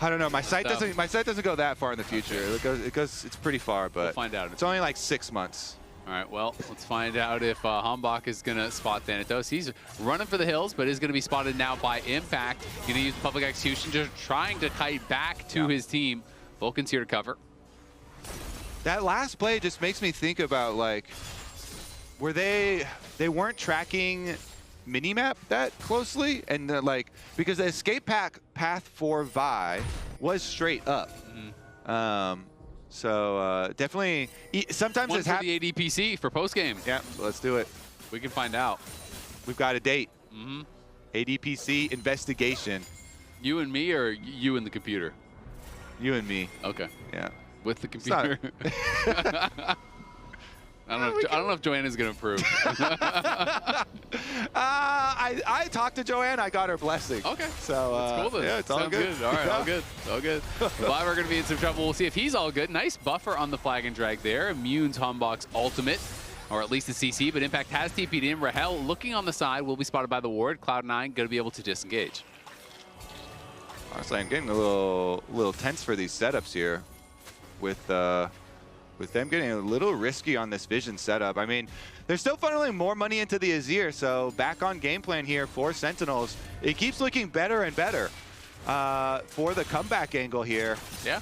I don't know. My site doesn't go that far in the future. Okay. It's pretty far, but we'll find out. It's only like 6 months. All right, well, let's find out if Hambach is going to spot Thanatos. He's running for the hills, but is going to be spotted now by Impact. Going to use public execution, just trying to kite back to his team. Vulcan's here to cover. That last play just makes me think about, like, were they weren't tracking minimap that closely, and like, because the escape path for Vi was straight up. So definitely, sometimes One it's for the ADPC for postgame. Yeah, let's do it. We can find out. We've got a date. ADPC investigation. You and me, or you and the computer? You and me. Okay. Yeah. With the computer. I don't know if Joanna's gonna approve. I talked to Joanne. I got her blessing. Okay. So that's cool then. yeah, it's all good. All right, all good. All good. Blabber gonna be in some trouble. We'll see if he's all good. Nice buffer on the flag and drag there. Immunes Hambach's ultimate, or at least the CC. But Impact has TP'd in. Rahel looking on the side will be spotted by the ward. Cloud9 gonna be able to disengage. Honestly, I'm getting a little tense for these setups here, with them getting a little risky on this vision setup. I mean, they're still funneling more money into the Azir, so back on game plan here for Sentinels. It keeps looking better and better for the comeback angle here. Yeah.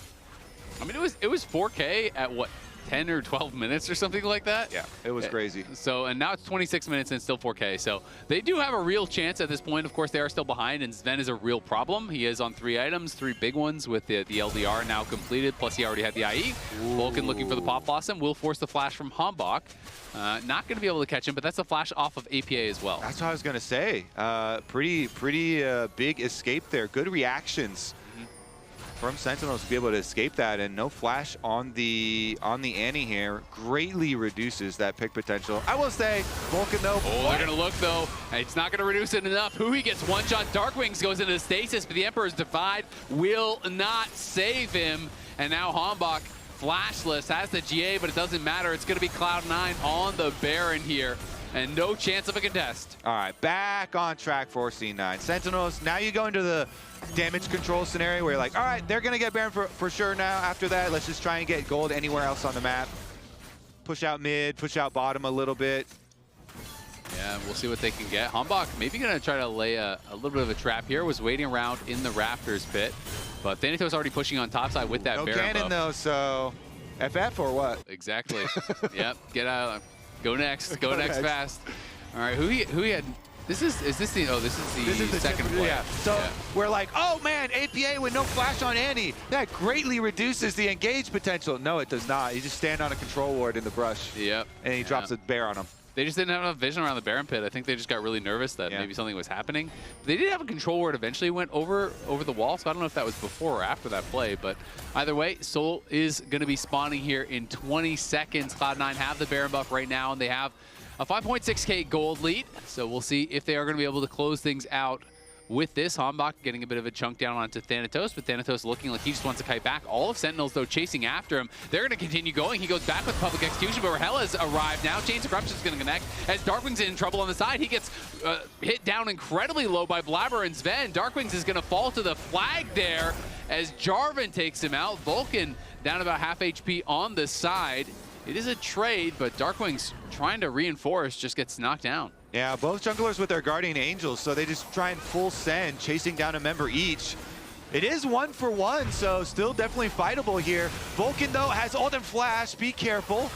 I mean, it was 4K at what, 10 or 12 minutes or something like that? Yeah, it was crazy. So, and now it's 26 minutes and still 4K. So they do have a real chance at this point. Of course, they are still behind, and Sven is a real problem. He is on 3 items, 3 big ones with the LDR now completed, plus he already had the IE. Ooh. Vulcan looking for the Pop Blossom will force the flash from Hambach. Not going to be able to catch him, but that's a flash off of APA as well. That's what I was going to say. Pretty big escape there. Good reactions from Sentinels to be able to escape that, and no flash on the Annie here greatly reduces that pick potential. I will say, Vulcan though. Oh, they're gonna look though. It's not gonna reduce it enough. Hui gets one shot. Darkwings goes into stasis, but the Emperor's Divide will not save him. And now Hambach, flashless, has the GA, but it doesn't matter. It's gonna be Cloud9 on the Baron here, and no chance of a contest. All right, back on track for C9. Sentinels, now you go into the damage control scenario where you're like, all right, they're gonna get Baron for sure now. After that, let's just try and get gold anywhere else on the map. Push out mid, push out bottom a little bit. Yeah, we'll see what they can get. Hambach maybe gonna try to lay a little bit of a trap here. Was waiting around in the Raptors pit, but Thanatos already pushing on top side with that Baron cannon though, so FF or what? Exactly. Yep, get out. Go next. Go next fast. All right, who he had? This is the second play. Yeah. So we're like, oh man, APA with no flash on Annie. That greatly reduces the engage potential. No, it does not. You just stand on a control ward in the brush. Yep. And he drops a bear on him. They just didn't have enough vision around the Baron pit. I think they just got really nervous that maybe something was happening. They did have a control ward eventually went over the wall, so I don't know if that was before or after that play, but either way, Soul is going to be spawning here in 20 seconds. Cloud9 have the Baron buff right now, and they have a 5.6K gold lead, so we'll see if they are going to be able to close things out with this. Hambach getting a bit of a chunk down onto Thanatos, but Thanatos looking like he just wants to kite back. All of Sentinels, though, chasing after him. They're going to continue going. He goes back with Public Execution, but Rahel has arrived now. Chains of Corruption is going to connect as Darkwing's in trouble on the side. He gets hit down incredibly low by Blabber and Sven. Darkwings is going to fall to the flag there as Jarvan takes him out. Vulcan down about half HP on the side. It is a trade, but Darkwing's trying to reinforce, just gets knocked down. Yeah, both junglers with their Guardian Angels, so they just try and full send, chasing down a member each. It is 1-for-1, so still definitely fightable here. Vulcan, though, has ult and flash. Be careful.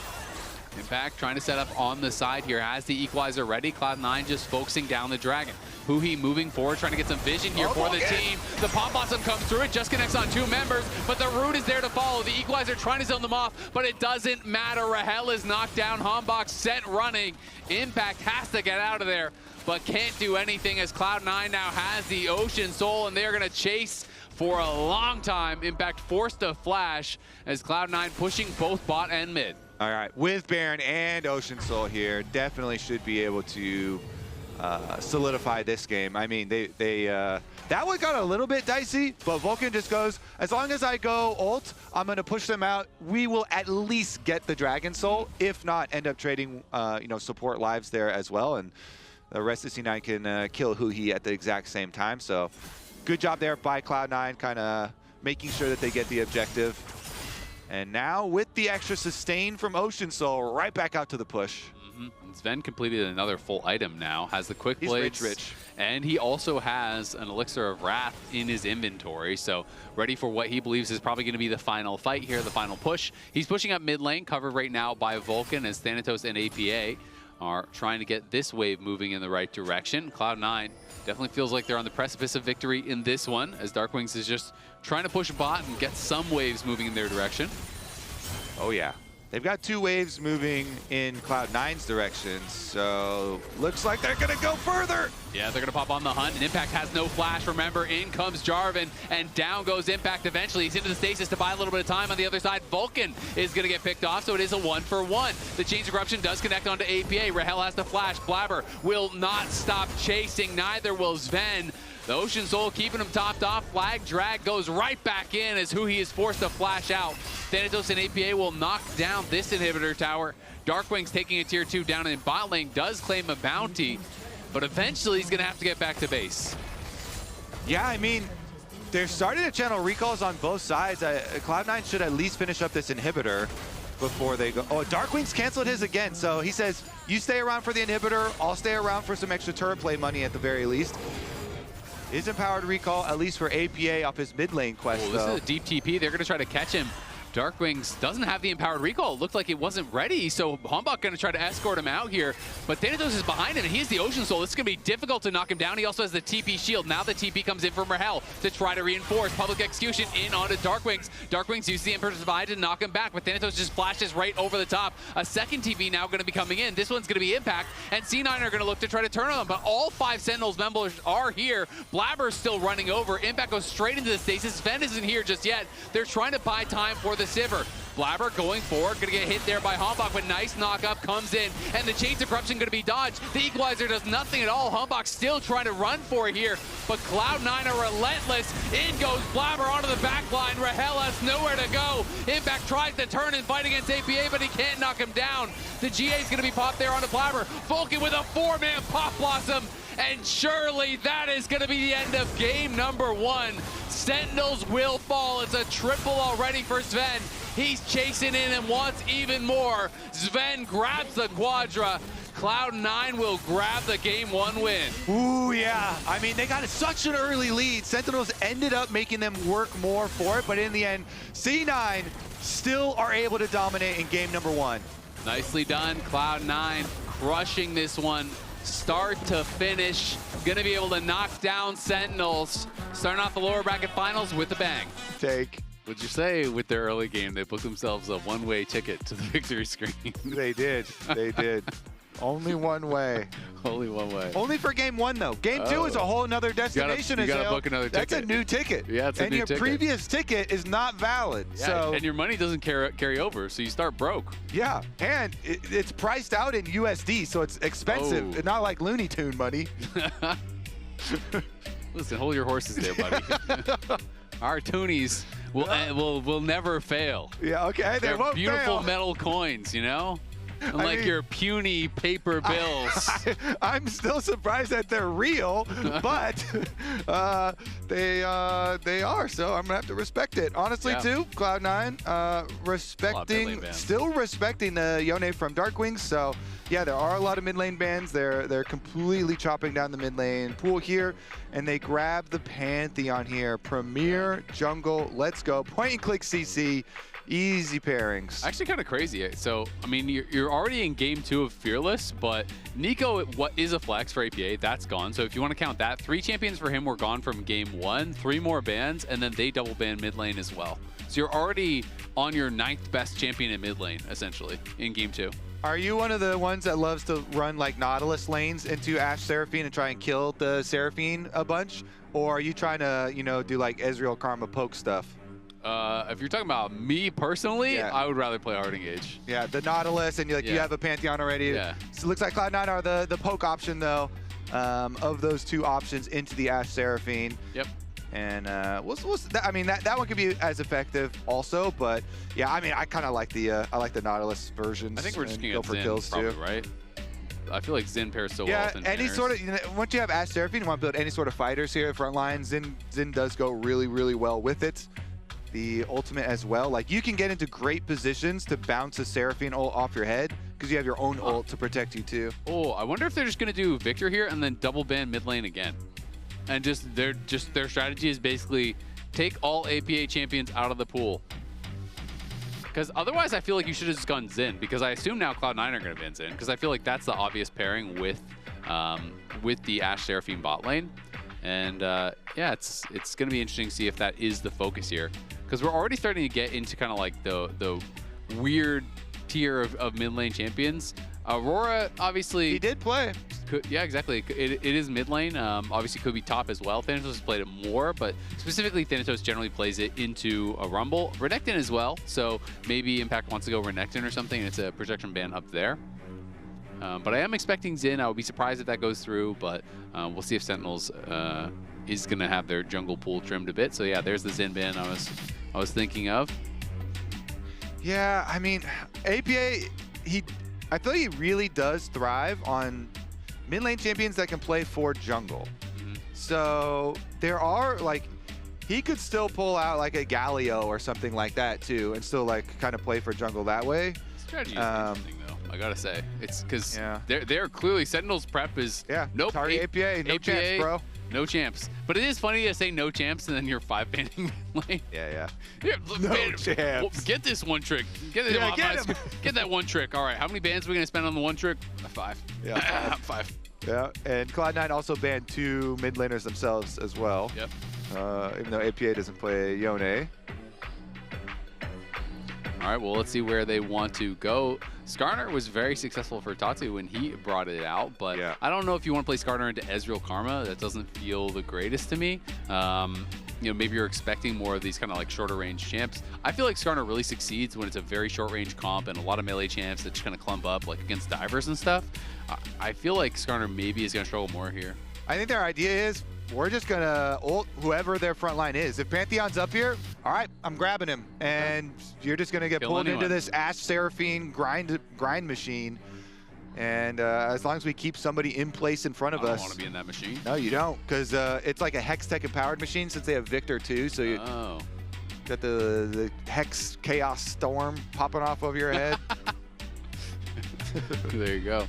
Impact trying to set up on the side here, has the equalizer ready. Cloud9 just focusing down the dragon. Huhi moving forward, trying to get some vision here for the team. The Pop Blossom comes through, it just connects on 2 members, but the root is there to follow. The equalizer trying to zone them off, but it doesn't matter. Rahel is knocked down, Hambach sent running. Impact has to get out of there, but can't do anything as Cloud9 now has the Ocean Soul, and they're gonna chase for a long time. Impact forced to flash as Cloud9 pushing both bot and mid. All right, with Baron and Ocean Soul here, definitely should be able to solidify this game. I mean, that one got a little bit dicey, but Vulcan just goes, as long as I go ult, I'm going to push them out. We will at least get the Dragon Soul, if not end up trading, you know, support lives there as well, and the rest of C9 can kill Huhi at the exact same time. So good job there by Cloud9, kind of making sure that they get the objective. And now with the extra sustain from Ocean Soul, right back out to the push. Sven completed another full item now, has the quick blades, rich. And he also has an Elixir of Wrath in his inventory, so ready for what he believes is probably going to be the final fight here, the final push. He's pushing up mid lane, covered right now by Vulcan, as Thanatos and APA are trying to get this wave moving in the right direction. Cloud9 definitely feels like they're on the precipice of victory in this one, as Darkwings is just trying to push bot and get some waves moving in their direction. Oh yeah. They've got 2 waves moving in Cloud9's direction, so looks like they're gonna go further. Yeah, they're gonna pop on the hunt, and Impact has no flash. Remember, in comes Jarvan, and down goes Impact eventually. He's into the stasis to buy a little bit of time. On the other side, Vulcan is gonna get picked off, so it is a 1-for-1. The Chains of Corruption does connect onto APA. Rahel has the flash. Blabber will not stop chasing, neither will Sven. The Ocean Soul keeping him topped off. Flag drag goes right back in as Huhi is forced to flash out. Thanatos and APA will knock down this inhibitor tower. Darkwing's taking a tier 2 down in bot lane, does claim a bounty, but eventually he's gonna have to get back to base. Yeah, I mean, they're starting to channel recalls on both sides. Cloud9 should at least finish up this inhibitor before they go. Oh, Darkwing's canceled his again, so he says, you stay around for the inhibitor, I'll stay around for some extra turret play money at the very least. Is empowered recall, at least for APA off his mid lane quest, This is a deep TP. They're going to try to catch him. Darkwings doesn't have the empowered recall. It looked like it wasn't ready, so Hambach going to try to escort him out here. But Thanatos is behind him, and he has the Ocean Soul. This is going to be difficult to knock him down. He also has the TP shield. Now the TP comes in from Rahel to try to reinforce. Public Execution in onto Darkwings. Darkwings uses the Emperor's Divide to knock him back, but Thanatos just flashes right over the top. A second TP now going to be coming in. This one's going to be Impact, and C9 are going to look to try to turn on them, but all 5 Sentinels members are here. Blabber's still running over. Impact goes straight into the stasis. Sven isn't here just yet. They're trying to buy time for the Sivir. Blabber going forward, gonna get hit there by Hambach, but nice knock-up comes in, and the Chains of Corruption gonna be dodged. The Equalizer does nothing at all. Hambach still trying to run for it here, but Cloud9 are relentless. In goes Blabber onto the back line. Rahel has nowhere to go. Impact tries to turn and fight against APA, but he can't knock him down. The GA's gonna be popped there onto Blabber. Vulcan with a 4-man Pop Blossom, and surely that is gonna be the end of game number 1. Sentinels will fall. It's a triple already for Sven. He's chasing in and wants even more. Sven grabs the Quadra. Cloud9 will grab the game 1 win. Ooh, yeah. I mean, they got such an early lead. Sentinels ended up making them work more for it, but in the end, C9 still are able to dominate in game number 1. Nicely done. Cloud9 crushing this one. Start to finish. Gonna be able to knock down Sentinels. Starting off the lower bracket finals with a bang. Take. Would you say with their early game, they booked themselves a one-way ticket to the victory screen? They did. They did. Only one way. Only one way. Only for game 1, though. Game 2 is a whole nother destination. You gotta book another ticket. That's a new ticket. Yeah, it's a new ticket. And your previous ticket is not valid. Yeah, so, and your money doesn't carry over, so you start broke. Yeah, and it's priced out in USD, so it's expensive. Oh. Not like Looney Tune money. Listen, hold your horses there, buddy. Our toonies will never fail. Yeah, okay, they won't beautiful fail. metal coins, you know? Unlike your puny paper bills. I'm still surprised that they're real, but they are. So I'm gonna have to respect it. Honestly, too, Cloud9 still respecting Yone from Darkwings. So yeah, there are a lot of mid lane bans. They're completely chopping down the mid lane pool here, and they grab the Pantheon here. Premier jungle, let's go. Point and click CC. Easy pairings. Actually kind of crazy. So, I mean, you're already in game 2 of Fearless, but Nico, what is a flex for APA, that's gone. So if you want to count that, 3 champions for him were gone from game 1, 3 more bans, and then they double ban mid lane as well. So you're already on your 9th best champion in mid lane, essentially, in game 2. Are you one of the ones that loves to run like Nautilus lanes into Ashe Seraphine and try and kill the Seraphine a bunch? Or are you trying to, you know, do like Ezreal Karma poke stuff? If you're talking about me personally, I would rather play Hard Engage. Yeah, the Nautilus, and you have a Pantheon already. Yeah. So it looks like Cloud9 are the poke option, though, of those 2 options into the Ashe Seraphine. Yep. And I mean, that one could be as effective also, but yeah, I mean, I kind of like the Nautilus versions. I think we're just going to go for Zen, kills probably, too, right? I feel like Zen pairs so well with any sort of, once you have Ashe Seraphine, you want to build any sort of fighters here at front line. Zen does go really, really well with it. The ultimate as well. Like, you can get into great positions to bounce a Seraphine ult off your head because you have your own ult to protect you too. Oh, I wonder if they're just going to do Victor here and then double ban mid lane again. And their strategy is basically take all APA champions out of the pool. Because otherwise I feel like you should have just gone Zen, because I assume now Cloud9 are going to ban Zen, because I feel like that's the obvious pairing with the Ashe Seraphine bot lane. And yeah, it's going to be interesting to see if that is the focus here. Because we're already starting to get into kind of like the weird tier of mid lane champions. Aurora, obviously... He did play. Yeah, exactly. It is mid lane. Obviously could be top as well. Thanatos has played it more, but specifically Thanatos generally plays it into a Rumble. Renekton as well, so maybe Impact wants to go Renekton or something, and it's a projection ban up there. But I am expecting Zen. I would be surprised if that goes through, but we'll see if Sentinels is going to have their jungle pool trimmed a bit. So yeah, there's the Zen ban I was thinking of. Yeah, I mean, APA, I feel he really does thrive on mid lane champions that can play for jungle. So there are, like, he could still pull out like a Galio or something like that too, and still like kind of play for jungle that way. Strategy is interesting though, I gotta say. It's because they're clearly Sentinels prep is nope. Target APA, no champs, bro. No champs. But it is funny to say no champs and then you're 5-banning mid lane. Yeah. No champs. Get this one trick. Get that one trick. All right, how many bans are we gonna spend on the one trick? 5. Yeah, 5. Yeah, and Cloud9 also banned 2 mid laners themselves as well. Yep. Even though APA doesn't play Yone. All right, well, let's see where they want to go. Skarner was very successful for Tatsu when he brought it out, but I don't know if you want to play Skarner into Ezreal Karma. That doesn't feel the greatest to me. You know, maybe you're expecting more of these kind of like shorter range champs. I feel like Skarner really succeeds when it's a very short range comp and a lot of melee champs that just kind of clump up like against divers and stuff. I feel like Skarner maybe is going to struggle more here. I think their idea is we're just going to ult whoever their front line is. If Pantheon's up here, all right, I'm grabbing him. And you're just going to get pulled into this Ashe Seraphine grind machine. And as long as we keep somebody in place in front of us. I don't want to be in that machine. No, you don't, because it's like a Hex Tech empowered machine since they have Victor too. So you got the Hex Chaos Storm popping off over your head. There you go.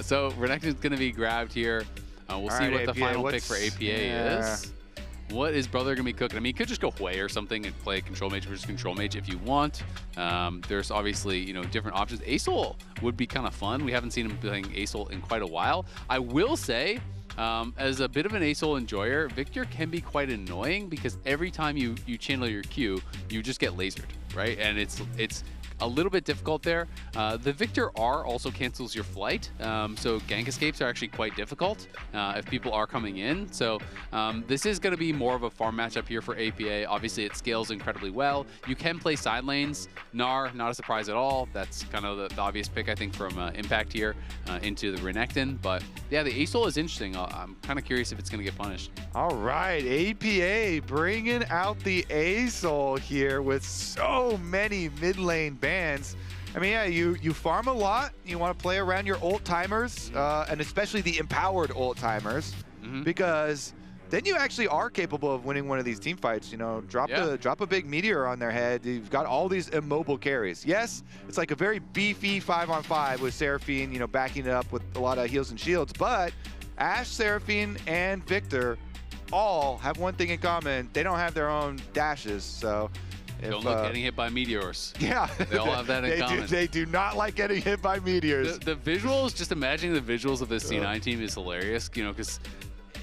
So Renekton's going to be grabbed here. We'll see what the final pick for APA is. What is Brother going to be cooking? I mean, you could just go Hui or something and play Control Mage versus Control Mage if you want. There's obviously, you know, different options. Aesol would be kind of fun. We haven't seen him playing Aesol in quite a while. I will say, as a bit of an Aesol enjoyer, Victor can be quite annoying because every time you channel your Q, you just get lasered, right? And it's a little bit difficult there. The Victor R also cancels your flight, so gank escapes are actually quite difficult if people are coming in. So this is going to be more of a farm matchup here for APA. Obviously, it scales incredibly well. You can play side lanes. Gnar, not a surprise at all. That's kind of the obvious pick, I think, from Impact here into the Renekton. But yeah, the Asol is interesting. I'm kind of curious if it's going to get punished. All right, APA bringing out the Asol here with so many mid lane bans. I mean, yeah, you farm a lot. You want to play around your ult timers, and especially the empowered ult timers, because then you actually are capable of winning one of these team fights. You know, drop a big meteor on their head. You've got all these immobile carries. Yes, it's like a very beefy 5-on-5 with Seraphine, you know, backing it up with a lot of heals and shields. But Ashe, Seraphine, and Victor all have one thing in common. They don't have their own dashes, so don't look getting hit by meteors. Yeah. They all have that in common. They do not like getting hit by meteors. The visuals, just imagining the visuals of this C9 team is hilarious, you know, because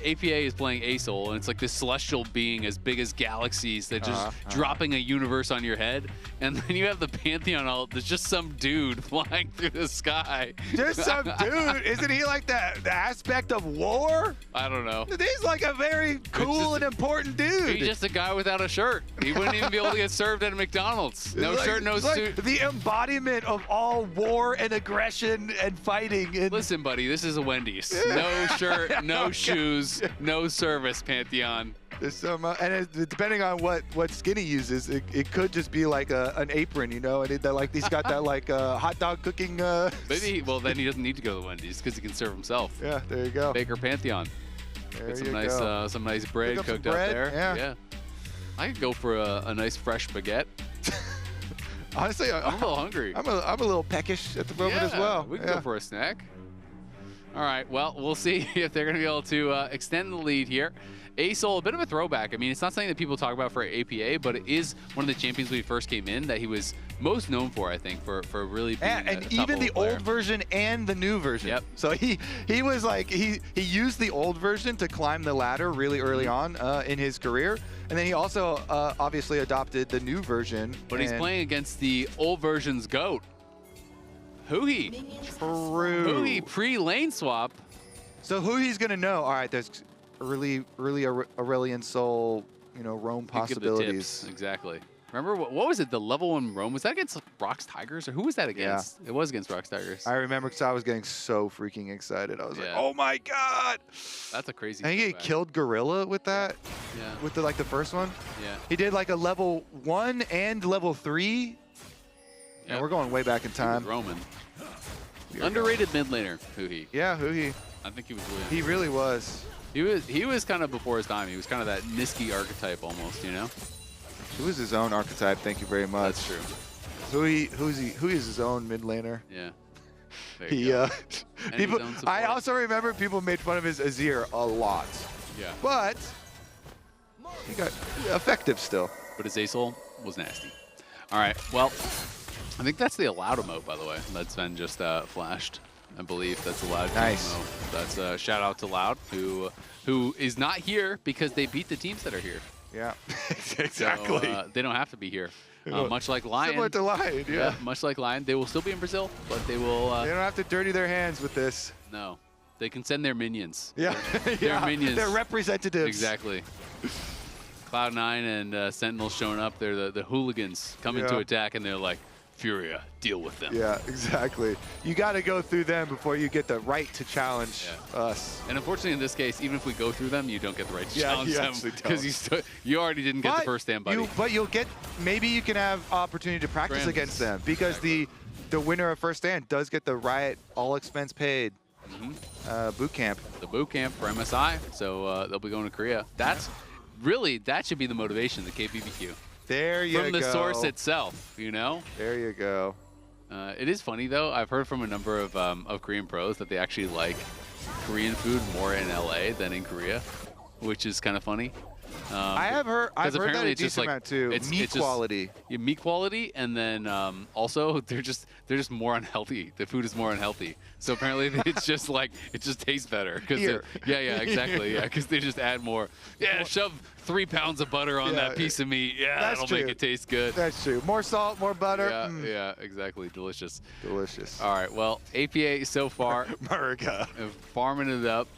APA is playing Asol, and it's like this celestial being as big as galaxies that just dropping a universe on your head. And then you have the Pantheon ult. There's just some dude flying through the sky. Just some dude? Isn't he like the aspect of war? I don't know. He's like a very cool and important dude. He's just a guy without a shirt. He wouldn't even be able to get served at a McDonald's. No shirt, no suit. Like the embodiment of all war and aggression and fighting. And listen, buddy, this is a Wendy's. No shirt, no shoes, no service, Pantheon. There's some, and depending on what skin he uses, it could just be like an apron, you know, and he's got that like hot dog cooking. Maybe, well, then he doesn't need to go to the Wendy's because he can serve himself. Yeah, there you go. Baker Pantheon. Get some nice bread cooked up there. Yeah. I could go for a nice fresh baguette. Honestly, I'm a little hungry. I'm a little peckish at the moment as well. We can go for a snack. All right, well, we'll see if they're going to be able to extend the lead here. Asol, a bit of a throwback. I mean, it's not something that people talk about for APA, but it is one of the champions when he first came in that he was most known for, I think, for really being and even the old version and the new version. Yep. So he was like, he used the old version to climb the ladder really early on in his career. And then he also obviously adopted the new version. But he's playing against the old version's GOAT. Huhi. True. Huhi pre-lane swap. So Huhi's going to know, all right, there's really Aurelion Soul, you know, roam possibilities. Exactly. Remember, what was it, the level 1 roam? Was that against Rox Tigers, or who was that against? Yeah. It was against Rox Tigers. I remember because I was getting so freaking excited. I was like, oh my God. That's a crazy I think he killed Gorilla with that. Yeah. With the first one. Yeah. He did like a level 1 and level 3. Yeah, we're going way back in time. Roman. Underrated mid laner, Huhi. Yeah, Huhi. I think he was really. He really was. He was kind of before his time. He was kind of that Niski archetype almost, you know? He was his own archetype, thank you very much. That's true. Huhi is his own mid laner. Yeah. People, I also remember people made fun of his Azir a lot. Yeah. But he got effective still. But his Asol was nasty. All right, well, I think that's the allowed emote, by the way. That's been just flashed. I believe that's allowed. Nice. Emote. That's a shout out to Loud, who is not here because they beat the teams that are here. Yeah, exactly. So, they don't have to be here. Much like Lion. Similar to Lion, yeah. Much like Lion, they will still be in Brazil, but they will. They don't have to dirty their hands with this. No, they can send their minions. Yeah, their minions. Their representatives. Exactly. Cloud9 and Sentinels showing up. They're the hooligans coming to attack, and they're like, Furia, deal with them. Yeah, exactly. You got to go through them before you get the right to challenge us. And unfortunately, in this case, even if we go through them, you don't get the right to challenge them because you you already didn't get the first stand, buddy. But you'll get, maybe you can have opportunity to practice against them because the winner of first stand does get the Riot all expense paid boot camp. The boot camp for MSI, so they'll be going to Korea. That's really, that should be the motivation, the KPBQ. There you go. From the source itself, you know? There you go. It is funny, though. I've heard from a number of Korean pros that they actually like Korean food more in LA than in Korea, which is kind of funny. I've heard that a decent amount too. Meat quality. Yeah, meat quality, and then also they're just more unhealthy. The food is more unhealthy. So apparently it's just like it just tastes better. Yeah, exactly. Yeah, because they just add more. Yeah, shove 3 pounds of butter on that piece of meat. Yeah, that'll make it taste good. That's true. More salt, more butter. Yeah, yeah, exactly. Delicious. Delicious. All right. Well, APA so far, America, farming it up.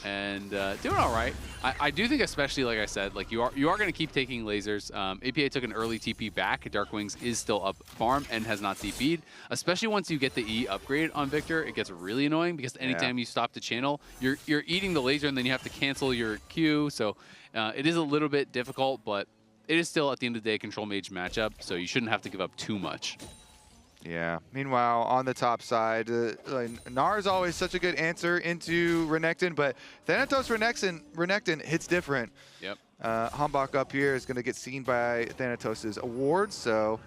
And doing all right. I do think, especially like I said, like you are going to keep taking lasers. APA took an early TP back. Dark Wings is still up farm and has not TP'd. Especially once you get the E upgrade on Victor, it gets really annoying because anytime you stop the channel, you're eating the laser and then you have to cancel your Q. So it is a little bit difficult, but it is still at the end of the day a control mage matchup. So you shouldn't have to give up too much. Yeah. Meanwhile, on the top side, Gnar is always such a good answer into Renekton, but Thanatos Renekton hits different. Yep. Hambach up here is going to get seen by Thanatos' awards, so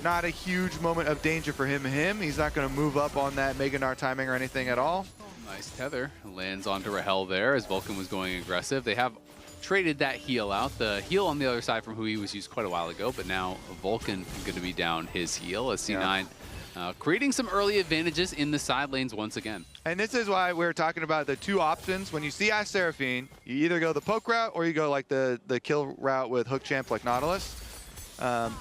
not a huge moment of danger for him. He's not going to move up on that Mega Gnar timing or anything at all. Nice tether. Lands onto Rahel there as Vulcan was going aggressive. They have traded that heal out. The heal on the other side from Hui was used quite a while ago, but now Vulcan is going to be down his heal as C9 creating some early advantages in the side lanes once again. And this is why we're talking about the 2 options. When you see Ash Seraphine, you either go the poke route or you go like the kill route with hook champ like Nautilus.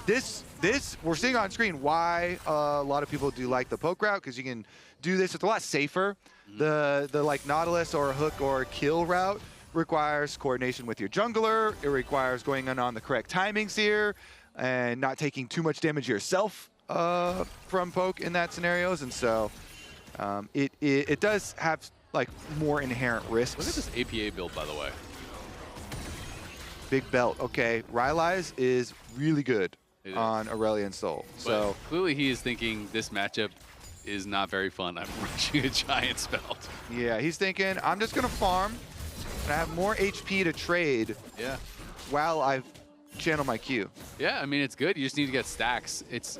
This we're seeing on screen why a lot of people do like the poke route, because you can do this. It's a lot safer. The like Nautilus or hook or kill route requires coordination with your jungler. It requires going on the correct timings here and not taking too much damage yourself from poke in that scenarios. And so it does have like more inherent risks. Look at this APA build, by the way. Big belt. Okay, Rylai's is really good on Aurelion Soul. But so clearly he is thinking this matchup is not very fun. I'm rushing a Giants belt. Yeah, he's thinking, I'm just going to farm. And I have more HP to trade while I channel my Q. Yeah, I mean, it's good. You just need to get stacks. It's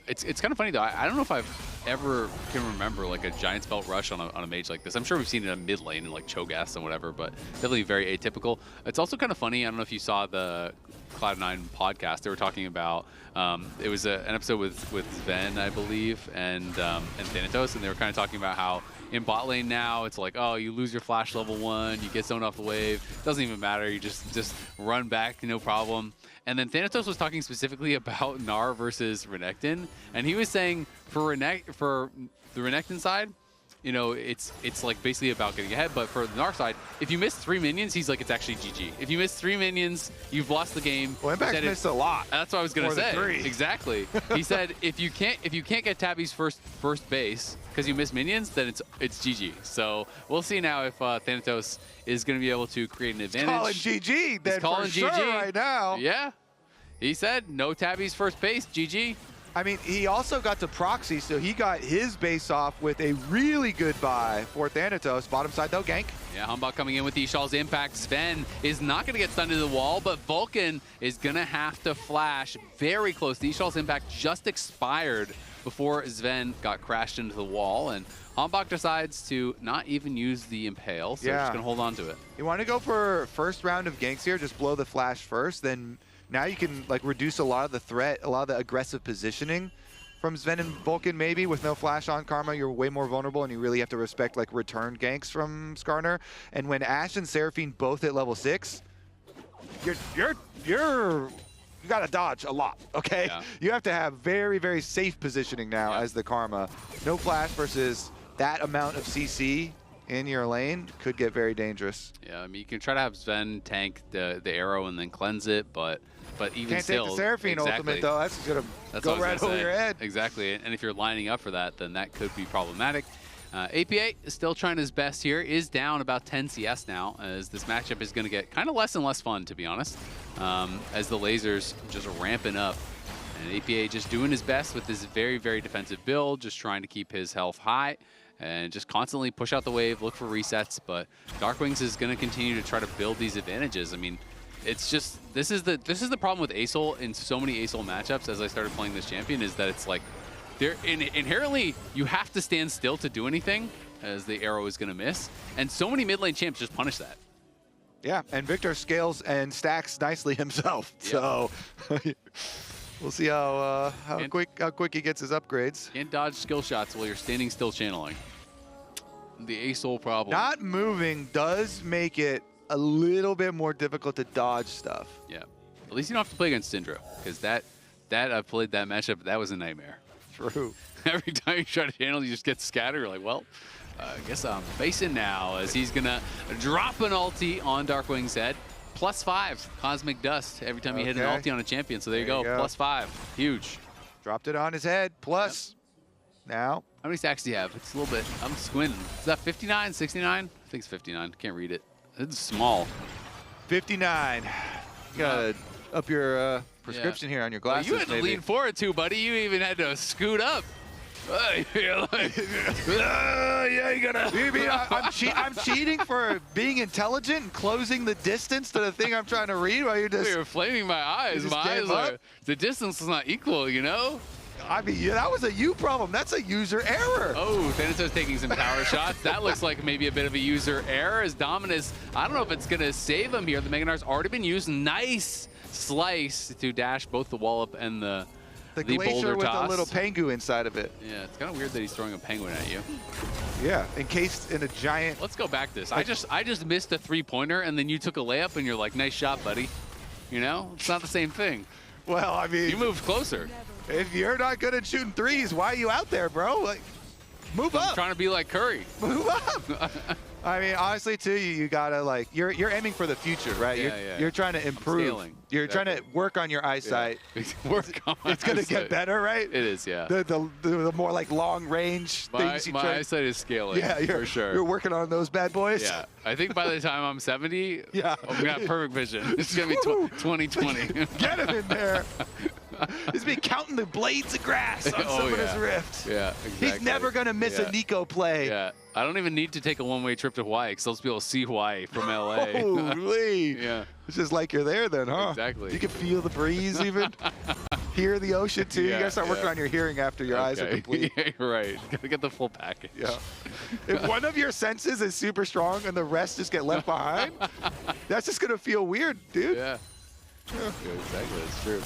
it's kind of funny, though. I don't know if I've ever can remember like a Giants belt rush on a mage like this. I'm sure we've seen it in mid lane and like Cho'Gath and whatever, but definitely very atypical. It's also kind of funny. I don't know if you saw the Cloud9 podcast. They were talking about it was an episode with Sven, I believe, and Thanatos, and they were kind of talking about how in bot lane now it's like, oh, you lose your flash level 1, you get zoned off the wave, doesn't even matter, you just run back, no problem. And then Thanatos was talking specifically about Gnar versus Renekton, and he was saying for the Renekton side, you know, it's like basically about getting ahead, but for the Gnar side, if you miss 3 minions, he's like, it's actually GG. If you miss 3 minions, you've lost the game. Well, Impact missed a lot. That's what I was gonna say. 3. Exactly. He said if you can't get Tabby's first base because you miss minions, then it's GG. So we'll see now if Thanatos is gonna be able to create an advantage. Calling GG then for sure right now. Yeah. He said no Tabby's first base, GG. I mean, he also got to proxy, so he got his base off with a really good buy for Thanatos. Bottom side, though, gank. Yeah, Hambach coming in with Ishal's impact. Sven is not going to get stunned to the wall, but Vulcan is going to have to flash very close. The Ishal's impact just expired before Sven got crashed into the wall, and Hambach decides to not even use the Impale, so just going to hold on to it. You want to go for first round of ganks here, just blow the flash first, then now you can like reduce a lot of the threat, a lot of the aggressive positioning from Sven and Vulcan. Maybe with no flash on Karma, you're way more vulnerable, and you really have to respect like return ganks from Skarner. And when Ashe and Seraphine both hit level 6, you gotta dodge a lot. Okay, you have to have very, very safe positioning now as the Karma. No flash versus that amount of CC in your lane could get very dangerous. Yeah, I mean, you can try to have Sven tank the arrow and then cleanse it, but even can't still, take the Seraphine ultimate though. That's gonna go right over your head. Exactly, and if you're lining up for that, then that could be problematic. APA is still trying his best here. Is down about 10 CS now, as this matchup is going to get kind of less and less fun, to be honest, as the lasers just ramping up. And APA just doing his best with this very, very defensive build, just trying to keep his health high and just constantly push out the wave, look for resets. But Dark Wings is going to continue to try to build these advantages. I mean, it's just this is the problem with Acel in so many Acel matchups. As I started playing this champion, is that it's like inherently you have to stand still to do anything, as the arrow is going to miss, and so many mid lane champs just punish that. Yeah, and Victor scales and stacks nicely himself. Yep. So we'll see how quick he gets his upgrades. Can't dodge skill shots while you're standing still channeling. The ace-hole problem. Not moving does make it a little bit more difficult to dodge stuff. Yeah. At least you don't have to play against Syndra, because that I've played that matchup. That was a nightmare. True. Every time you try to channel, you just get scattered. You're like, well, I guess I'm facing now, as he's gonna drop an ulti on Darkwing's head. +5 Cosmic Dust every time you hit an ulti on a champion. So there you go. +5. Huge. Dropped it on his head. Plus. Yep. Now. How many stacks do you have? It's a little bit. I'm squinting. Is that 59, 69? I think it's 59. Can't read it. It's small. 59. You gotta up your prescription here on your glasses. Well, you had to lean forward too, buddy. You even had to scoot up. You're like, yeah, you gotta. I'm cheating for being intelligent and closing the distance to the thing I'm trying to read while you're just. You're flaming my eyes. My eyes are. The distance is not equal, you know. I mean, yeah, that was a you problem. That's a user error. Oh, Thanato's taking some power shots. That looks like maybe a bit of a user error, as Dominus, I don't know if it's going to save him here. The Mega Knar's already been used. Nice slice to dash both the wallop and the glacier with toss. a little pengu inside of it. Yeah, it's kind of weird that he's throwing a penguin at you. Yeah, encased in a giant. Let's go back this. I just missed a 3-pointer, and then you took a layup, and you're like, nice shot, buddy. You know, it's not the same thing. Well, I mean, you moved closer. If you're not good at shooting threes, why are you out there, bro? Like, move up. I'm trying to be like Curry. Move up. I mean, honestly, too, you gotta like you're aiming for the future, right? Yeah, you're trying to improve. You're trying to work on your eyesight. Yeah. Work on. It's gonna get better, right? It is, yeah. The more like long range things you try. My eyesight is scaling. Yeah, for sure. You're working on those bad boys. Yeah, I think by the time I'm 70, yeah, I'm gonna have perfect vision. It's gonna be 2020. Get him in there. He's been counting the blades of grass on Summoner's Rift. Yeah, exactly. He's never going to miss a Nico play. Yeah, I don't even need to take a one-way trip to Hawaii, because I'll just be able to see Hawaii from LA. Holy. Yeah. It's just like you're there then, huh? Exactly. You can feel the breeze even. Hear the ocean too. You got to start working on your hearing after your eyes are complete. Yeah, right. Got to get the full package. Yeah. If one of your senses is super strong and the rest just get left behind, that's just going to feel weird, dude. Yeah. Exactly. That's true.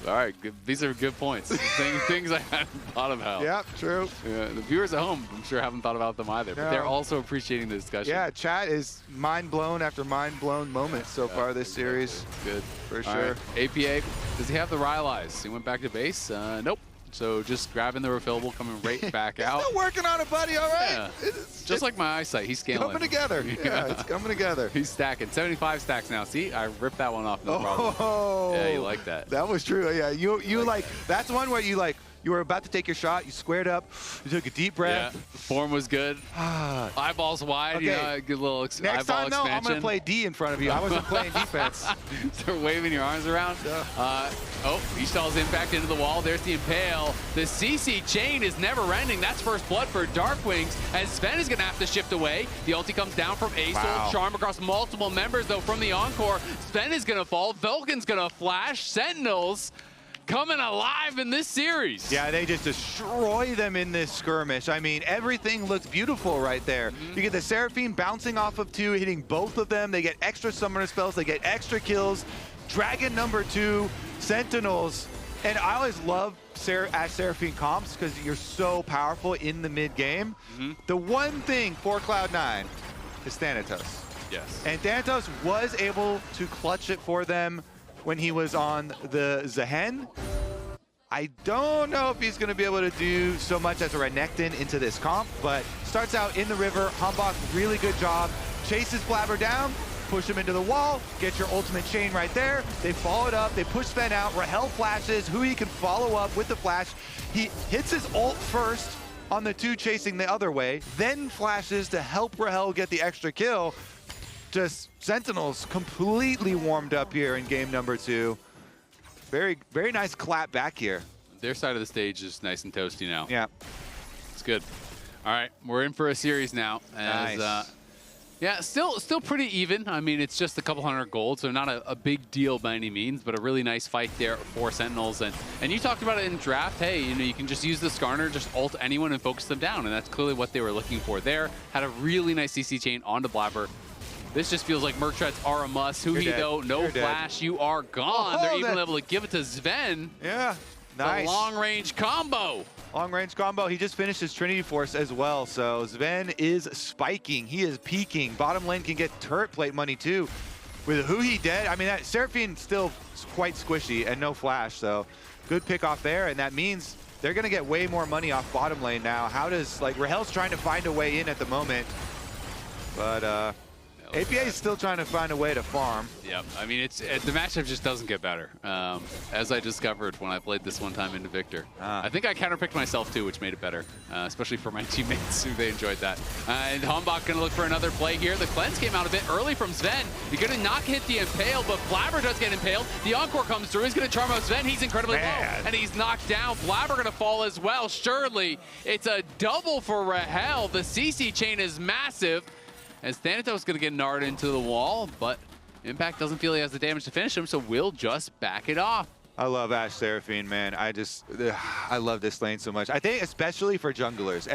All right, these are good points. Things I hadn't thought about. Yeah, true. Yeah, the viewers at home, I'm sure, haven't thought about them either, but they're also appreciating the discussion. Yeah, chat is mind blown after mind blown moments so far this series. Good. For sure. Right. APA, does he have the Rylai's? He went back to base? Nope. So just grabbing the refillable, coming right back out. Still working on it, buddy, all right? Yeah. Just like my eyesight, he's scaling. Coming together. Yeah, it's coming together. He's stacking. 75 stacks now. See, I ripped that one off, no problem. Yeah, you like that. That was true. Yeah, you like that's one where you like, you were about to take your shot, you squared up, you took a deep breath. Yeah, form was good. Eyeballs wide, okay. You know, good little Next eyeball time, though, expansion. I'm going to play D in front of you. I wasn't playing defense. Start waving your arms around. Yeah. Ishtal's impact into the wall. There's the Impale. The CC chain is never ending. That's first blood for Darkwings, as Sven is going to have to shift away. The ulti comes down from Ace. Wow. Charm across multiple members, though, from the Encore. Sven is going to fall. Vulcan's going to flash. Sentinels coming alive in this series. Yeah, they just destroy them in this skirmish. I mean, everything looks beautiful right there. You get the Seraphine bouncing off of 2, hitting both of them. They get extra summoner spells. They get extra kills. Dragon number 2, Sentinels. And I always love Seraphine comps because you're so powerful in the mid game. The one thing for Cloud9 is Thanatos. Yes. And Thanatos was able to clutch it for them when he was on the Zehen. I don't know if he's going to be able to do so much as a Renekton into this comp, but starts out in the river. Hambach, really good job. Chases Blabber down, push him into the wall, get your ultimate chain right there. They follow it up, they push Sven out. Rahel flashes, who he can follow up with the flash. He hits his ult first on the 2 chasing the other way, then flashes to help Rahel get the extra kill. Just Sentinels completely warmed up here in game number 2. Very, very nice clap back here. Their side of the stage is nice and toasty now. Yeah. It's good. All right, we're in for a series now. As, nice. Yeah, still pretty even. I mean, it's just a couple hundred gold, so not a big deal by any means, but a really nice fight there for Sentinels. And you talked about it in draft. Hey, you know, you can just use the Skarner, just ult anyone and focus them down, and that's clearly what they were looking for there. Had a really nice CC chain onto Blabber. This just feels like Merc Treads are a must. Huhi, though, no flash. You are gone. They're even able to give it to Sven. Yeah, nice. The long-range combo. Long-range combo. He just finished his Trinity Force as well. So Sven is spiking. He is peaking. Bottom lane can get turret plate money, too. With Huhi dead, I mean, that Seraphine still quite squishy and no flash. So good pick off there. And that means they're going to get way more money off bottom lane now. How does, like, Rahel's trying to find a way in at the moment. But APA is still trying to find a way to farm. Yep, I mean, the matchup just doesn't get better. As I discovered when I played this one time into Victor. I think I counterpicked myself too, which made it better, especially for my teammates who they enjoyed that. And Hombach gonna look for another play here. The cleanse came out a bit early from Sven. You're gonna not hit the impale, but Blabber does get impaled. The encore comes through. He's gonna charm out Sven. He's incredibly low, and he's knocked down. Blabber gonna fall as well. Surely it's a double for Rahel. The CC chain is massive. As Thanatos going to get gnarred into the wall, but Impact doesn't feel he has the damage to finish him, so will just back it off. I love Ashe Seraphine, man. I love this lane so much. I think especially for junglers,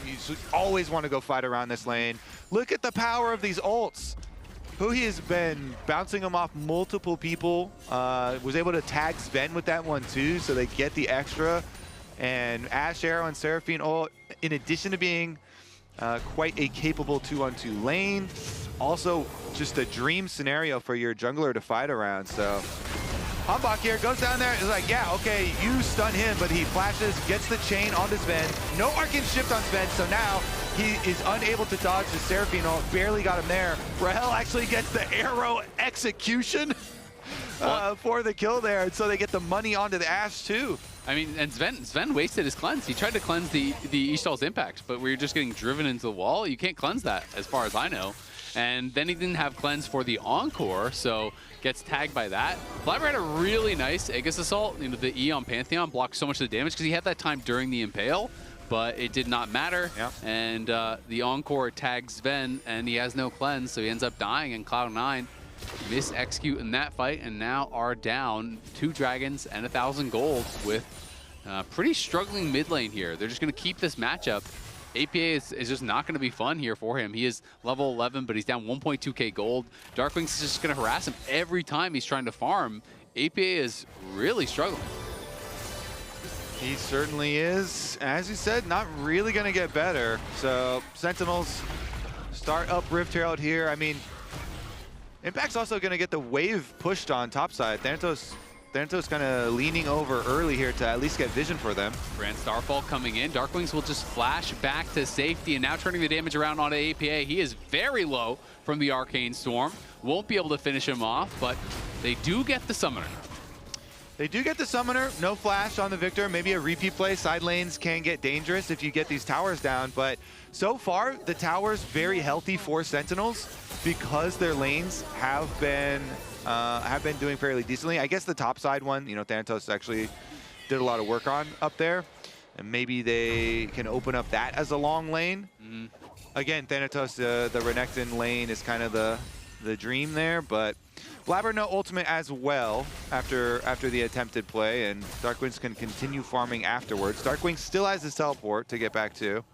you always want to go fight around this lane. Look at the power of these ults. Huhi has been bouncing them off multiple people. Was able to tag Sven with that one too, so they get the extra. And Ashe Arrow and Seraphine ult, in addition to being quite a capable 2-on-2 lane. Also, just a dream scenario for your jungler to fight around. So, Hombach here goes down there. Is like, yeah, okay, you stun him, but he flashes, gets the chain onto Sven. No arcane shift on Sven, so now he is unable to dodge the Seraphine ult. Barely got him there. Rahel actually gets the arrow execution for the kill there, and so they get the money onto the Ashe too. I mean, and Sven wasted his cleanse. He tried to cleanse the Ishtal's impact, but we were just getting driven into the wall. You can't cleanse that, as far as I know. And then he didn't have cleanse for the encore, so gets tagged by that. Blabber had a really nice Aegis Assault. You know, the E on Pantheon blocked so much of the damage because he had that time during the impale, but it did not matter. Yep. And the encore tags Sven, and he has no cleanse, so he ends up dying, and Cloud9 mis-execute in that fight, and now are down 2 dragons and 1,000 gold with pretty struggling mid lane here. They're just going to keep this matchup. APA is just not going to be fun here for him. He is level 11, but he's down 1.2k gold. Darkwings is just going to harass him every time he's trying to farm. APA is really struggling. He certainly is. As you said, not really going to get better. So Sentinels start up Rift Herald here. I mean, Impact's also going to get the wave pushed on topside. Thanatos kind of leaning over early here to at least get vision for them. Grand Starfall coming in. Darkwings will just flash back to safety, and now turning the damage around onto APA. He is very low from the Arcane Storm. Won't be able to finish him off, but they do get the Summoner. They do get the Summoner. No flash on the Victor. Maybe a repeat play. Side lanes can get dangerous if you get these towers down, but so far the towers very healthy for Sentinels because their lanes have been doing fairly decently. I guess the top side one, you know, Thanatos actually did a lot of work on up there, and maybe they can open up that as a long lane. Again, Thanatos, the Renekton lane is kind of the dream there, but Blabber no ultimate as well after the attempted play, and Darkwings can continue farming afterwards. Darkwings still has his teleport to get back to.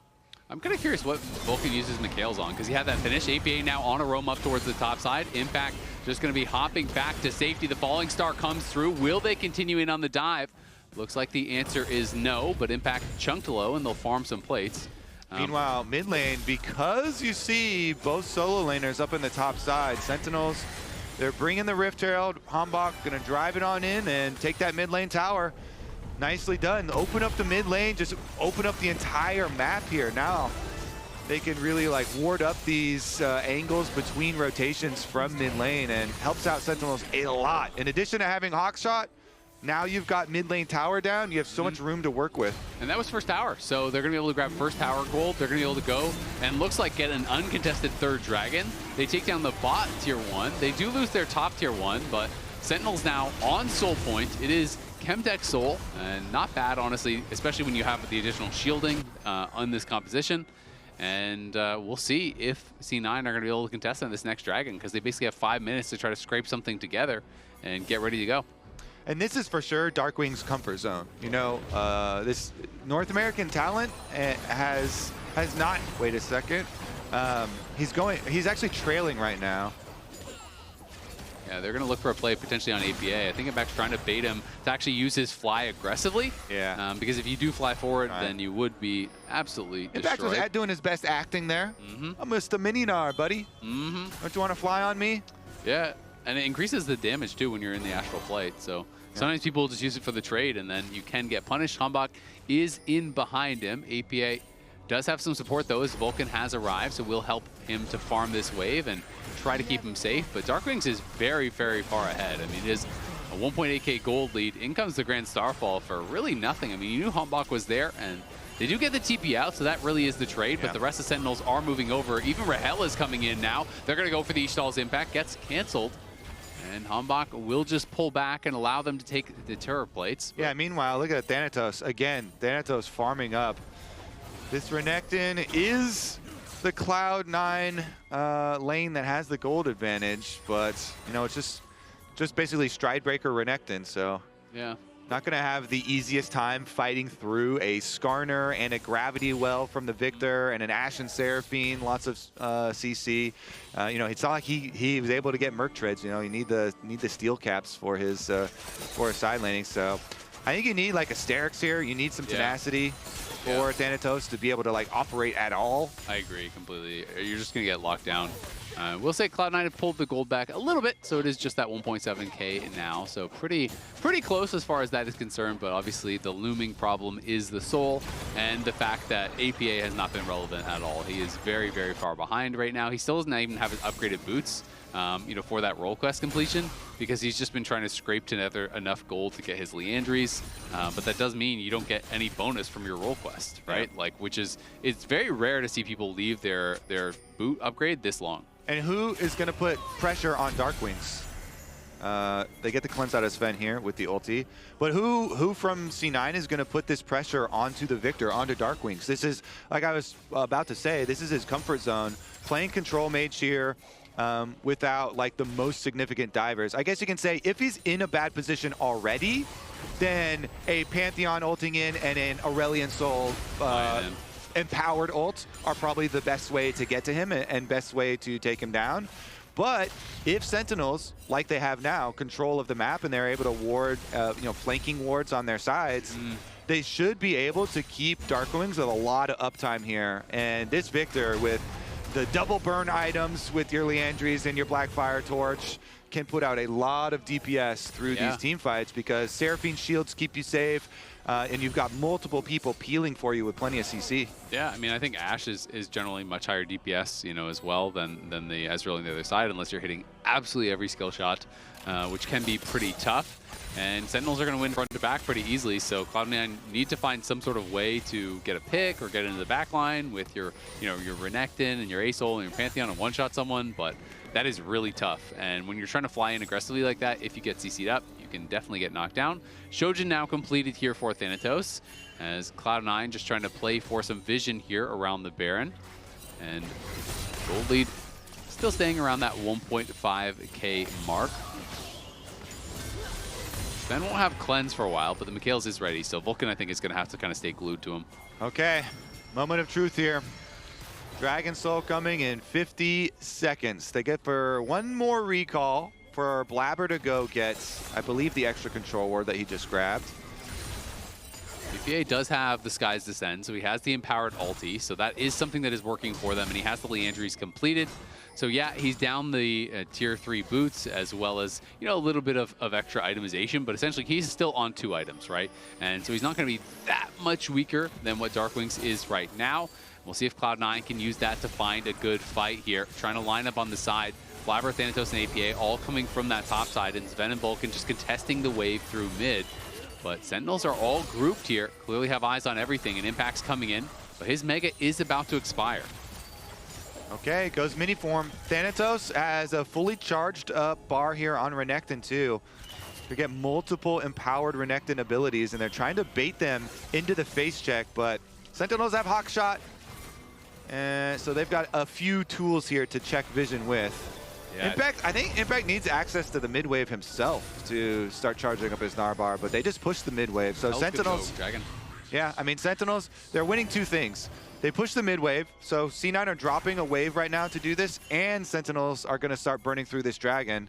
I'm kind of curious what Vulcan uses Mikhail's on, because he had that finish. APA now on a roam up towards the top side. Impact just going to be hopping back to safety. The Falling Star comes through. Will they continue in on the dive? Looks like the answer is no, but Impact chunked low, and they'll farm some plates. Meanwhile, mid lane, because you see both solo laners up in the top side, Sentinels, they're bringing the Rift Herald. Hombach going to drive it on in and take that mid lane tower. Nicely done. Open up the mid lane, just open up the entire map here. Now they can really like ward up these angles between rotations from mid lane, and helps out Sentinels a lot. In addition to having Hawkshot, now you've got mid lane tower down. You have so much room to work with. And that was first tower, so they're going to be able to grab first tower gold. They're going to be able to go and looks like get an uncontested third dragon. They take down the bot tier 1. They do lose their top tier 1, but Sentinels now on soul point. It is Chemtech Soul, and not bad, honestly, especially when you have the additional shielding on this composition. And we'll see if C9 are going to be able to contest on this next dragon, because they basically have 5 minutes to try to scrape something together and get ready to go. And this is for sure Darkwing's comfort zone. You know, this North American talent has not, wait a second, He's actually trailing right now. Yeah, they're going to look for a play potentially on APA. I think Impact's trying to bait him to actually use his fly aggressively. Yeah. Because if you do fly forward, then you would be absolutely Impact destroyed. was doing his best acting there. I'm Mr. Mininar, buddy. Don't you want to fly on me? Yeah, and it increases the damage too when you're in the astral flight. So sometimes people just use it for the trade, and then you can get punished. Hambach is in behind him. APA does have some support though, as Vulcan has arrived, so we'll help him to farm this wave and try to keep him safe. But Darkwings is very, very far ahead. I mean, it is a 1.8k gold lead. In comes the Grand Starfall for really nothing. I mean, you knew Hambach was there, and they do get the TP out, so that really is the trade. But the rest of Sentinels are moving over. Even Rahel is coming in now. They're going to go for the Ishtal's impact. Gets canceled. And Hambach will just pull back and allow them to take the terror plates. Yeah, meanwhile, look at Thanatos. Again, Thanatos farming up. This Renekton is the Cloud9 lane that has the gold advantage, but, you know, it's just basically Stridebreaker Renekton, so yeah, not going to have the easiest time fighting through a Skarner and a Gravity Well from the Victor and an Ashen Seraphine, lots of CC. You know, it's not like he was able to get Merc Treads. You know, you need the steel caps for his side laning. So I think you need like a Sterix here. You need some tenacity for Thanatos to be able to like operate at all. I agree completely. You're just going to get locked down. We'll say Cloud9 have pulled the gold back a little bit, so it is just that 1.7k now. So pretty close as far as that is concerned, but obviously the looming problem is the soul and the fact that APA has not been relevant at all. He is very, very far behind right now. He still doesn't even have his upgraded boots, you know, for that role quest completion, because he's just been trying to scrape together enough gold to get his Leandries. But that does mean you don't get any bonus from your role quest, right? Yeah. Like, it's very rare to see people leave their boot upgrade this long. And who is going to put pressure on Darkwings? They get the cleanse out of Sven here with the ulti. But who from C9 is going to put this pressure onto the Victor, onto Darkwings? This is, like I was about to say, this is his comfort zone. Playing control mage here without like the most significant divers. I guess you can say if he's in a bad position already, then a Pantheon ulting in and an Aurelion Soul empowered ult are probably the best way to get to him and best way to take him down. But if Sentinels, like they have now, control of the map and they're able to ward, you know, flanking wards on their sides, they should be able to keep Darkwings with a lot of uptime here. And this Victor with the double burn items with your Leandries and your Blackfire Torch can put out a lot of DPS through these team fights, because Seraphine shields keep you safe, and you've got multiple people peeling for you with plenty of CC. Yeah, I mean, I think Ashe is generally much higher DPS, you know, as well than the Ezreal on the other side, unless you're hitting absolutely every skill shot, which can be pretty tough. And Sentinels are going to win front to back pretty easily, so Cloud9 need to find some sort of way to get a pick or get into the back line with your, you know, your Renekton and your Asol and your Pantheon and one-shot someone, but that is really tough. And when you're trying to fly in aggressively like that, if you get CC'd up, you can definitely get knocked down. Shojin now completed here for Thanatos, as Cloud9 just trying to play for some vision here around the Baron. And gold lead still staying around that 1.5k mark. Sven won't have cleanse for a while, but the Mikhails is ready, so Vulcan, I think, is going to have to kind of stay glued to him. Okay, moment of truth here. Dragon Soul coming in 50 seconds. They get for one more recall for Blabber to go get, I believe, the extra control ward that he just grabbed. UPA does have the Sky's Descent, so he has the empowered ulti, so that is something that is working for them, and he has the Leandries completed. So yeah, he's down the tier 3 boots, as well as, you know, a little bit of extra itemization, but essentially he's still on 2 items, right? And so he's not going to be that much weaker than what Darkwings is right now. We'll see if Cloud9 can use that to find a good fight here, trying to line up on the side. Blabber, Thanatos, and APA all coming from that top side, and Sven and Vulcan just contesting the wave through mid. But Sentinels are all grouped here, clearly have eyes on everything, and Impact's coming in, but his Mega is about to expire. Okay, goes mini form. Thanatos has a fully charged up bar here on Renekton too. You get multiple empowered Renekton abilities, and they're trying to bait them into the face check, but Sentinels have Hawk Shot, and so they've got a few tools here to check vision with. Yeah. Impact, I think Impact needs access to the mid wave himself to start charging up his Narbar, but they just push the mid wave. So Sentinels, Yeah, I mean, Sentinels, they're winning two things. They push the mid wave, so C9 are dropping a wave right now to do this, and Sentinels are going to start burning through this Dragon.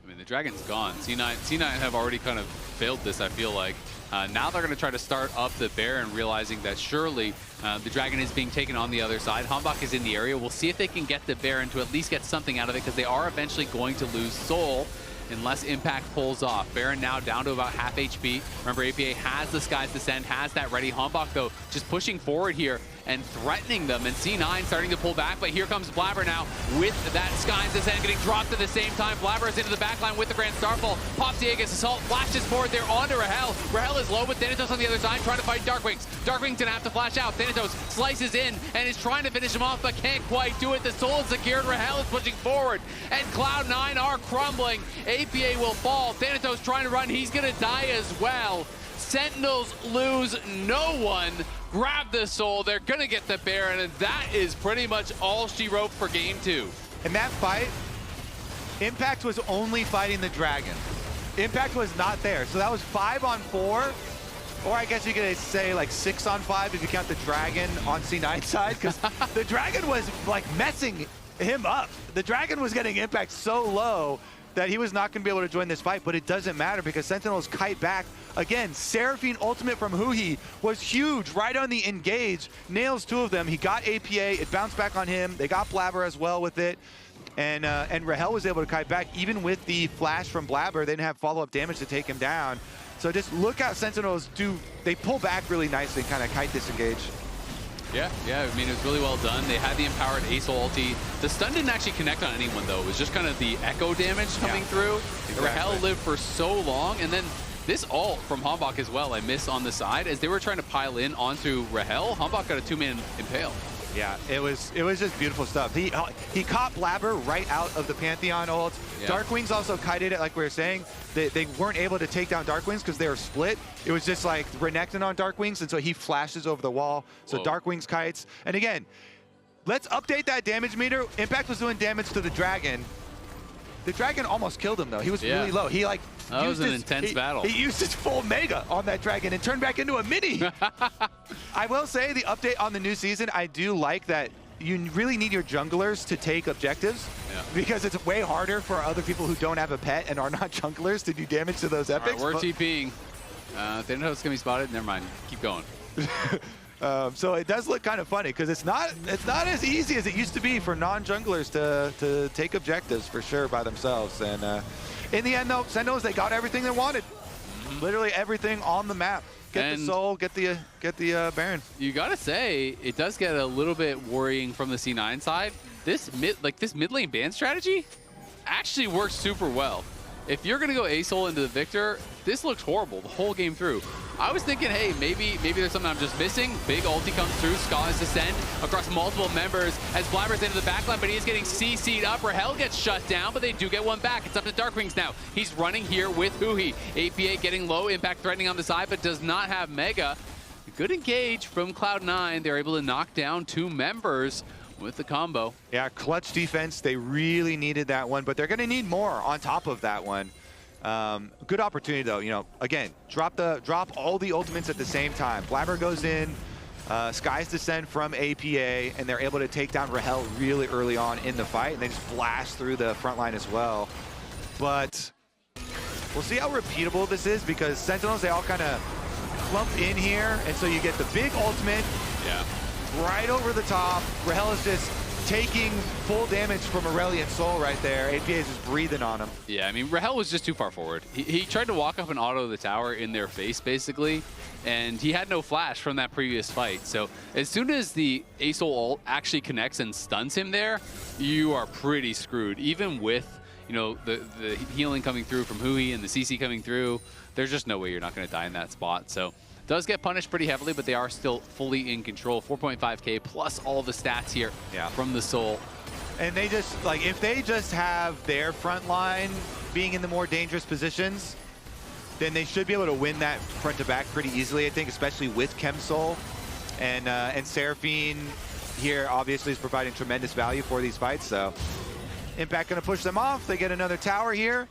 I mean, the Dragon's gone. C9 have already kind of failed this, I feel like. Now they're going to try to start up the Baron, realizing that surely the Dragon is being taken on the other side. Hanbok is in the area. We'll see if they can get the Baron to at least get something out of it, because they are eventually going to lose Soul unless Impact pulls off. Baron now down to about half HP. Remember, APA has the Skies Descent, has that ready. Hanbok, though, just pushing forward here and threatening them, and C9 starting to pull back, but here comes Blabber now with that Skies Descent getting dropped at the same time. Blabber is into the backline with the Grand Starfall. Pops the Aegis Assault, flashes forward there onto Rahel. Rahel is low, but Thanatos on the other side trying to fight Darkwings. Darkwings gonna have to flash out. Thanatos slices in and is trying to finish him off, but can't quite do it. The Soul is secured. Rahel is pushing forward, and Cloud9 are crumbling. APA will fall. Thanatos trying to run. He's gonna die as well. Sentinels lose no one. Grab the Soul. They're going to get the Baron, and that is pretty much all she wrote for game 2. In that fight, Impact was only fighting the Dragon. Impact was not there. So that was 5 on 4, or I guess you could say like 6 on 5 if you count the Dragon on C9 side, because the Dragon was like messing him up. The Dragon was getting Impact so low that he was not going to be able to join this fight, but it doesn't matter because Sentinels kite back. Again, Seraphine ultimate from Huhi was huge right on the engage. Nails 2 of them. He got APA. It bounced back on him. They got Blabber as well with it. And Rahel was able to kite back. Even with the flash from Blabber, they didn't have follow-up damage to take him down. So just look how Sentinels do. They pull back really nicely and kind of kite disengage. Yeah, I mean, it was really well done. They had the empowered Ace ulti. The stun didn't actually connect on anyone, though. It was just kind of the echo damage coming through. Exactly. Rahel lived for so long, and then this ult from Hanbok as well, I missed on the side. As they were trying to pile in onto Rahel, Hanbok got a 2-man impale. Yeah, it was just beautiful stuff. He caught Blabber right out of the Pantheon ult. Yeah. Darkwings also kited it, like we were saying. They weren't able to take down Darkwings because they were split. It was just like Renekton on Darkwings, and so he flashes over the wall. So Darkwings kites. And again, let's update that damage meter. Impact was doing damage to the Dragon. The Dragon almost killed him, though. He was really low. He like that was an intense battle. He used his full Mega on that Dragon and turned back into a mini. I will say the update on the new season, I do like that you really need your junglers to take objectives because it's way harder for other people who don't have a pet and are not junglers to do damage to those epics. All right, we're TPing. They know it's going to be spotted. Never mind. Keep going. So it does look kind of funny because it's not as easy as it used to be for non-junglers to take objectives for sure by themselves. And in the end, though, Sentinels, they got everything they wanted. Literally everything on the map. Get the Soul, get the Baron. You gotta say, it does get a little bit worrying from the C9 side. This mid lane ban strategy actually works super well. If you're gonna go A-Soul into the Victor, this looks horrible the whole game through. I was thinking, hey, maybe there's something I'm just missing. Big ulti comes through, Skies Descent across multiple members as Blabber's into the backline, but he is getting CC'd up. Rahel gets shut down, but they do get one back. It's up to Darkwings now. He's running here with Huhi. APA getting low, Impact threatening on the side, but does not have Mega. Good engage from Cloud9. They're able to knock down 2 members with the combo. Yeah, clutch defense. They really needed that one, but they're going to need more on top of that one. Good opportunity, though. You know, again, drop all the ultimates at the same time. Blabber goes in, Skies Descent from APA, and they're able to take down Rahel really early on in the fight, and they just blast through the front line as well. But we'll see how repeatable this is because Sentinels, they all kind of clump in here, and so you get the big ultimate. Yeah. Right over the top. Rahel is just taking full damage from Aurelion Soul right there. APA is just breathing on him. Yeah, I mean, Rahel was just too far forward. He tried to walk up and auto the tower in their face, basically, and he had no flash from that previous fight. So as soon as the A-Soul ult actually connects and stuns him there, you are pretty screwed. Even with, you know, the healing coming through from Huhi and the CC coming through, there's just no way you're not going to die in that spot. So does get punished pretty heavily, but they are still fully in control. 4.5K plus all the stats here from the Soul. And they just, like, if they just have their front line being in the more dangerous positions, then they should be able to win that front to back pretty easily, I think, especially with Chem Soul. And Seraphine here obviously is providing tremendous value for these fights, so Impact gonna push them off. They get another tower here.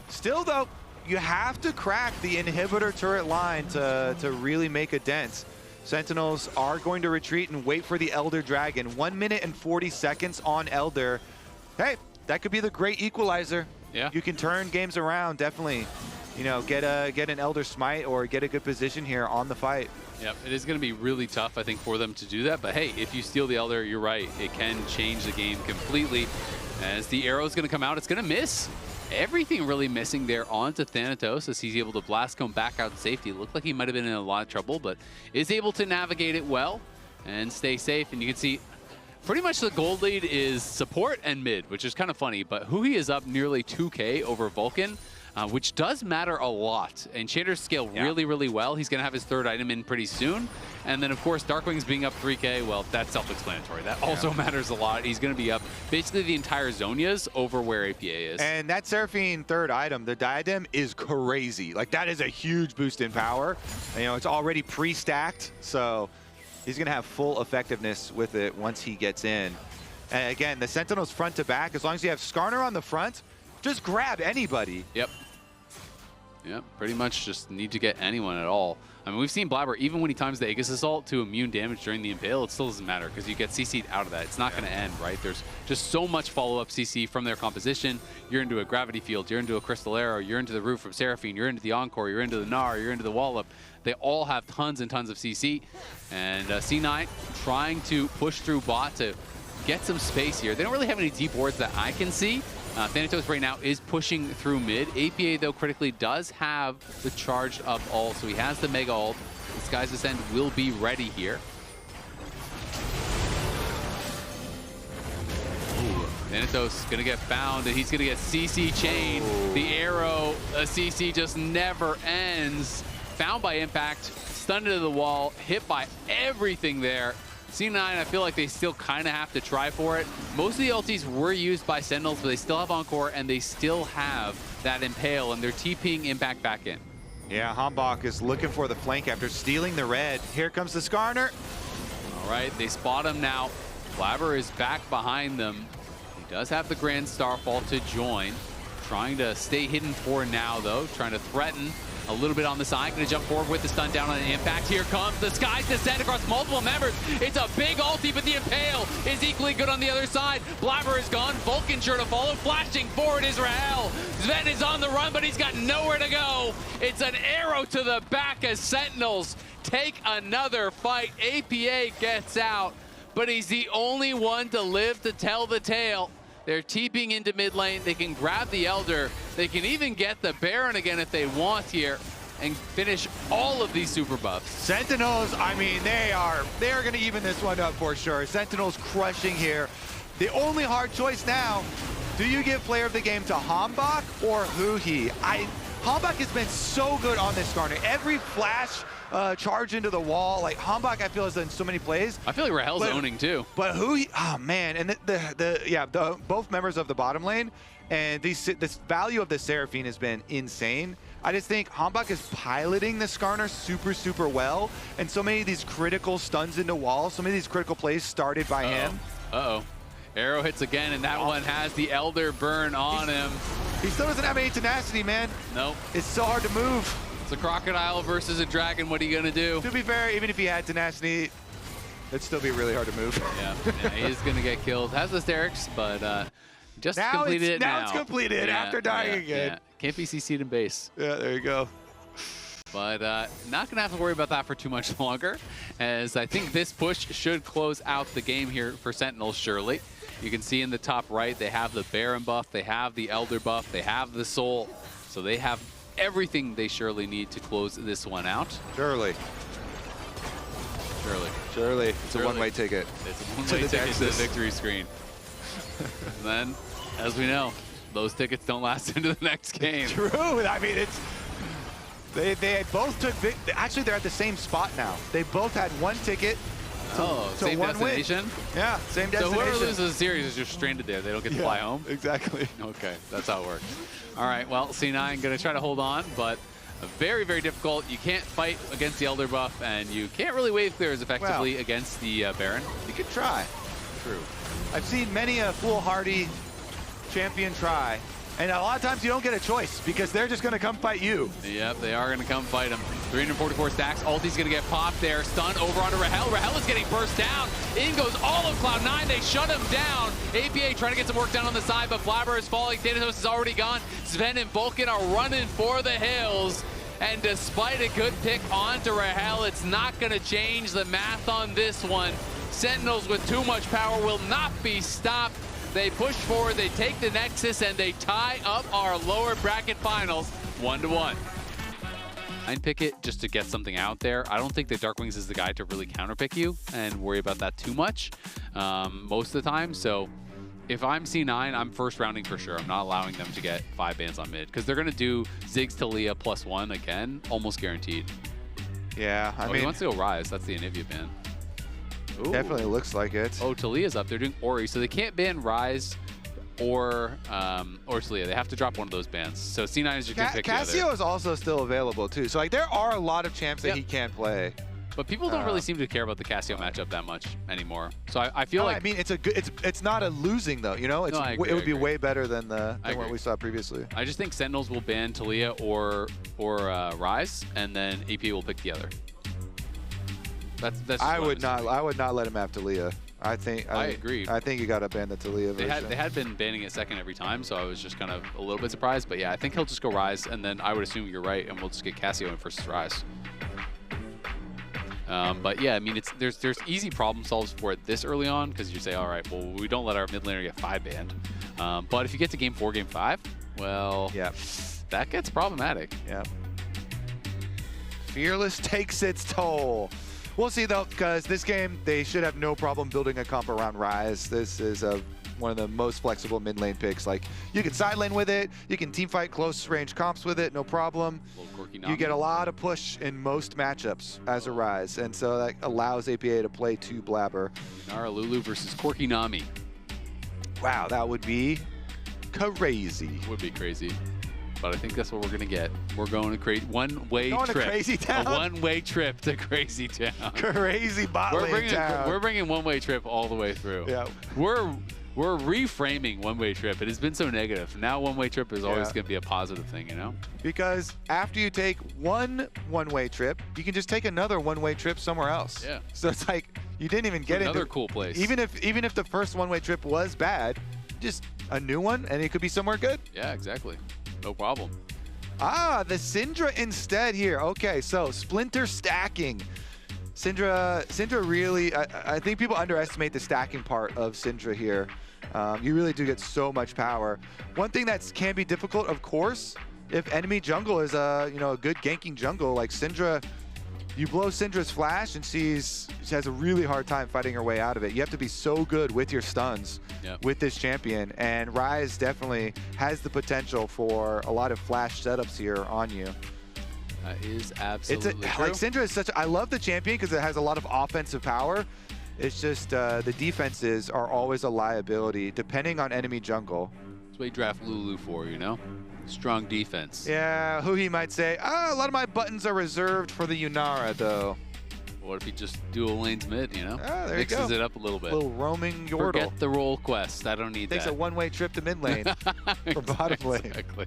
Still, though, you have to crack the inhibitor turret line to really make a dent. Sentinels are going to retreat and wait for the Elder Dragon. 1 minute and 40 seconds on Elder. Hey, that could be the great equalizer. Yeah. You can turn games around, definitely. You know, get an Elder Smite or get a good position here on the fight. Yep, it is going to be really tough, I think, for them to do that. But hey, if you steal the Elder, you're right. It can change the game completely. As the arrow is going to come out, it's going to miss. Everything really missing there onto Thanatos as he's able to blast come back out to safety. Looked like he might have been in a lot of trouble, but is able to navigate it well and stay safe. And you can see pretty much the gold lead is support and mid, which is kind of funny. But who he is up nearly 2K over Vulcan, which does matter a lot. And Shaders scale really, really well. He's going to have his third item in pretty soon. And then, of course, Darkwing's being up 3K, well, that's self-explanatory. That also matters a lot. He's going to be up basically the entire Zonias over where APA is. And that Seraphine third item, the Diadem, is crazy. Like, that is a huge boost in power. You know, it's already pre-stacked, so he's going to have full effectiveness with it once he gets in. And again, the Sentinels front to back, as long as you have Skarner on the front, just grab anybody. Yep, pretty much just need to get anyone at all. I mean, we've seen Blabber, even when he times the Aegis Assault to immune damage during the Impale, it still doesn't matter because you get CC'd out of that. It's not going to end, right? There's just so much follow-up CC from their composition. You're into a Gravity Field, you're into a Crystal Arrow, you're into the Roof from Seraphine, you're into the Encore, you're into the Gnar, you're into the Wallop. They all have tons and tons of CC. And C9 trying to push through bot to get some space here. They don't really have any deep wards that I can see. Thanatos right now is pushing through mid. APA, though, critically does have the charged up ult, so he has the Mega ult. The Sky's Ascend will be ready here. Ooh, Thanatos gonna get found, and he's gonna get CC chained. The arrow, CC just never ends. Found by impact, stunned into the wall, hit by everything there. C9, I feel like they still kind of have to try for it. Most of the ultis were used by Sentinels, but they still have Encore, and they still have that Impale, and they're TPing Impact back in. Yeah, Hambach is looking for the flank after stealing the red. Here comes the Skarner. All right, they spot him now. Blabber is back behind them. He does have the Grand Starfall to join. Trying to stay hidden for now, though. Trying to threaten a little bit on the side. Going to jump forward with the stun down on the impact. Here comes the Sky's Descent across multiple members. It's a big ulti, but the Impale is equally good on the other side. Blabber is gone. Vulcan sure to follow. Flashing forward is Rahel. Sven is on the run, but he's got nowhere to go. It's an arrow to the back as Sentinels take another fight. APA gets out, but he's the only one to live to tell the tale. They're TPing into mid lane. They can grab the Elder. They can even get the Baron again if they want here and finish all of these super buffs. Sentinels, I mean, they are going to even this one up for sure. Sentinels crushing here. The only hard choice now, do you give player of the game to Hambach or Huhi? Hambach has been so good on this Skarner. Every flash charge into the wall, like Hambach, I feel has done so many plays. I feel like Rahel's owning too. But Huhi, oh man, and both members of the bottom lane, and this value of the Seraphine has been insane. I just think Hambach is piloting the Skarner super well, and so many of these critical stuns into walls, so many of these critical plays started by him. Arrow hits again, and that one has the Elder burn on him. He still doesn't have any tenacity, man. Nope. It's so hard to move. It's a crocodile versus a dragon. What are you gonna do? To be fair, even if he had tenacity, it'd still be really hard to move. Yeah, he's gonna get killed. Has the Sterix, but just completed it now. Now it's completed after dying again. Yeah. Can't be CC'd in base. Yeah, there you go. But not gonna have to worry about that for too much longer, as I think this push should close out the game here for Sentinels, surely. You can see in the top right, they have the Baron buff, they have the Elder buff, they have the Soul. So they have everything they surely need to close this one out. Surely. It's a one-way ticket. It's a one-way ticket to the victory screen. And then, as we know, those tickets don't last into the next game. True. I mean, it's they both took actually they're at the same spot now. They both had one ticket. Same destination? Win. Yeah, same destination. So whoever loses the series is just stranded there. They don't get to fly home? Exactly. Okay, that's how it works. All right, well, C9 going to try to hold on, but very, very difficult. You can't fight against the Elder buff, and you can't really wave clears effectively against the Baron. You could try. True. I've seen many a foolhardy champion try, and a lot of times you don't get a choice because they're just going to come fight you. Yep, they are going to come fight him. 344 stacks. Ulti's going to get popped there. Stun over onto Rahel. Rahel is getting burst down. In goes all of Cloud9. They shut him down. APA trying to get some work done on the side, but Flabber is falling. Thanatos is already gone. Sven and Vulcan are running for the hills. And despite a good pick onto Rahel, it's not going to change the math on this one. Sentinels with too much power will not be stopped. They push forward, they take the Nexus, and they tie up our lower bracket finals 1-1. I'd pick it just to get something out there. I don't think that Darkwings is the guy to really counterpick you and worry about that too much most of the time. So if I'm C9, I'm first rounding for sure. I'm not allowing them to get 5 bans on mid because they're going to do Ziggs Talia +1 again, almost guaranteed. Yeah, I mean, he wants to go Rise. That's the Anivia ban. Ooh. Definitely looks like it. Oh, Talia's up. They're doing Ori, so they can't ban Rise or Talia. They have to drop one of those bans. So C9 is your good pick. Cassio is also still available too. So like there are a lot of champs that he can't play. But people don't really seem to care about the Cassio matchup that much anymore. So I feel like I mean it's a good it's not a losing though, you know? It's I agree, it would be way better than what we saw previously. I just think Sentinels will ban Talia or Rise, and then AP will pick the other. That's I would not let him have Talia. I agree. I think you got to ban the Talia version. They had been banning it second every time, so I was just kind of a little bit surprised. But yeah, I think he'll just go Rise, and then I would assume you're right, and we'll just get Cassio in versus Rise. But yeah, I mean, there's easy problem solves for it this early on because you say, all right, well, we don't let our mid laner get 5 banned. But if you get to game 4, game 5, well, that gets problematic. Yeah. Fearless takes its toll. We'll see, though, because this game, they should have no problem building a comp around Rise. This is one of the most flexible mid lane picks. Like, you can side lane with it. You can team fight close range comps with it, no problem. You get a lot of push in most matchups as a Rise, and so that allows APA to play 2 Blabber. Nara Lulu versus Corky Nami. Wow, that would be crazy. Would be crazy. But I think that's what we're going to get. We're going to one-way trip. To Crazy Town? A one-way trip to Crazy Town. Crazy bot lane town. We're bringing one-way trip all the way through. Yeah. We're reframing one-way trip. It has been so negative. Now one-way trip is always going to be a positive thing, you know? Because after you take one-way trip, you can just take another one-way trip somewhere else. Yeah. So it's like you didn't even get another cool place. Even if the first one-way trip was bad, just a new one, and it could be somewhere good. Yeah, exactly. No problem. Ah, the Syndra instead here. Okay, so Splinter stacking. Syndra really, I think people underestimate the stacking part of Syndra here. You really do get so much power. One thing that can be difficult, of course, if enemy jungle is a good ganking jungle like Syndra, you blow Syndra's flash and she has a really hard time fighting her way out of it. You have to be so good with your stuns with this champion, and Rise definitely has the potential for a lot of flash setups here on you. That is absolutely true. Like Syndra is I love the champion because it has a lot of offensive power. It's just the defenses are always a liability depending on enemy jungle. That's what you draft Lulu for, you know? Strong defense. Yeah, he might say, a lot of my buttons are reserved for the Yunara, though. What if he just dual lanes mid, you know? There Mixes you go. it up a little bit. A little roaming Yordle. Forget the role quest. I don't need Takes that. a one-way trip to mid lane for bottom lane. Exactly.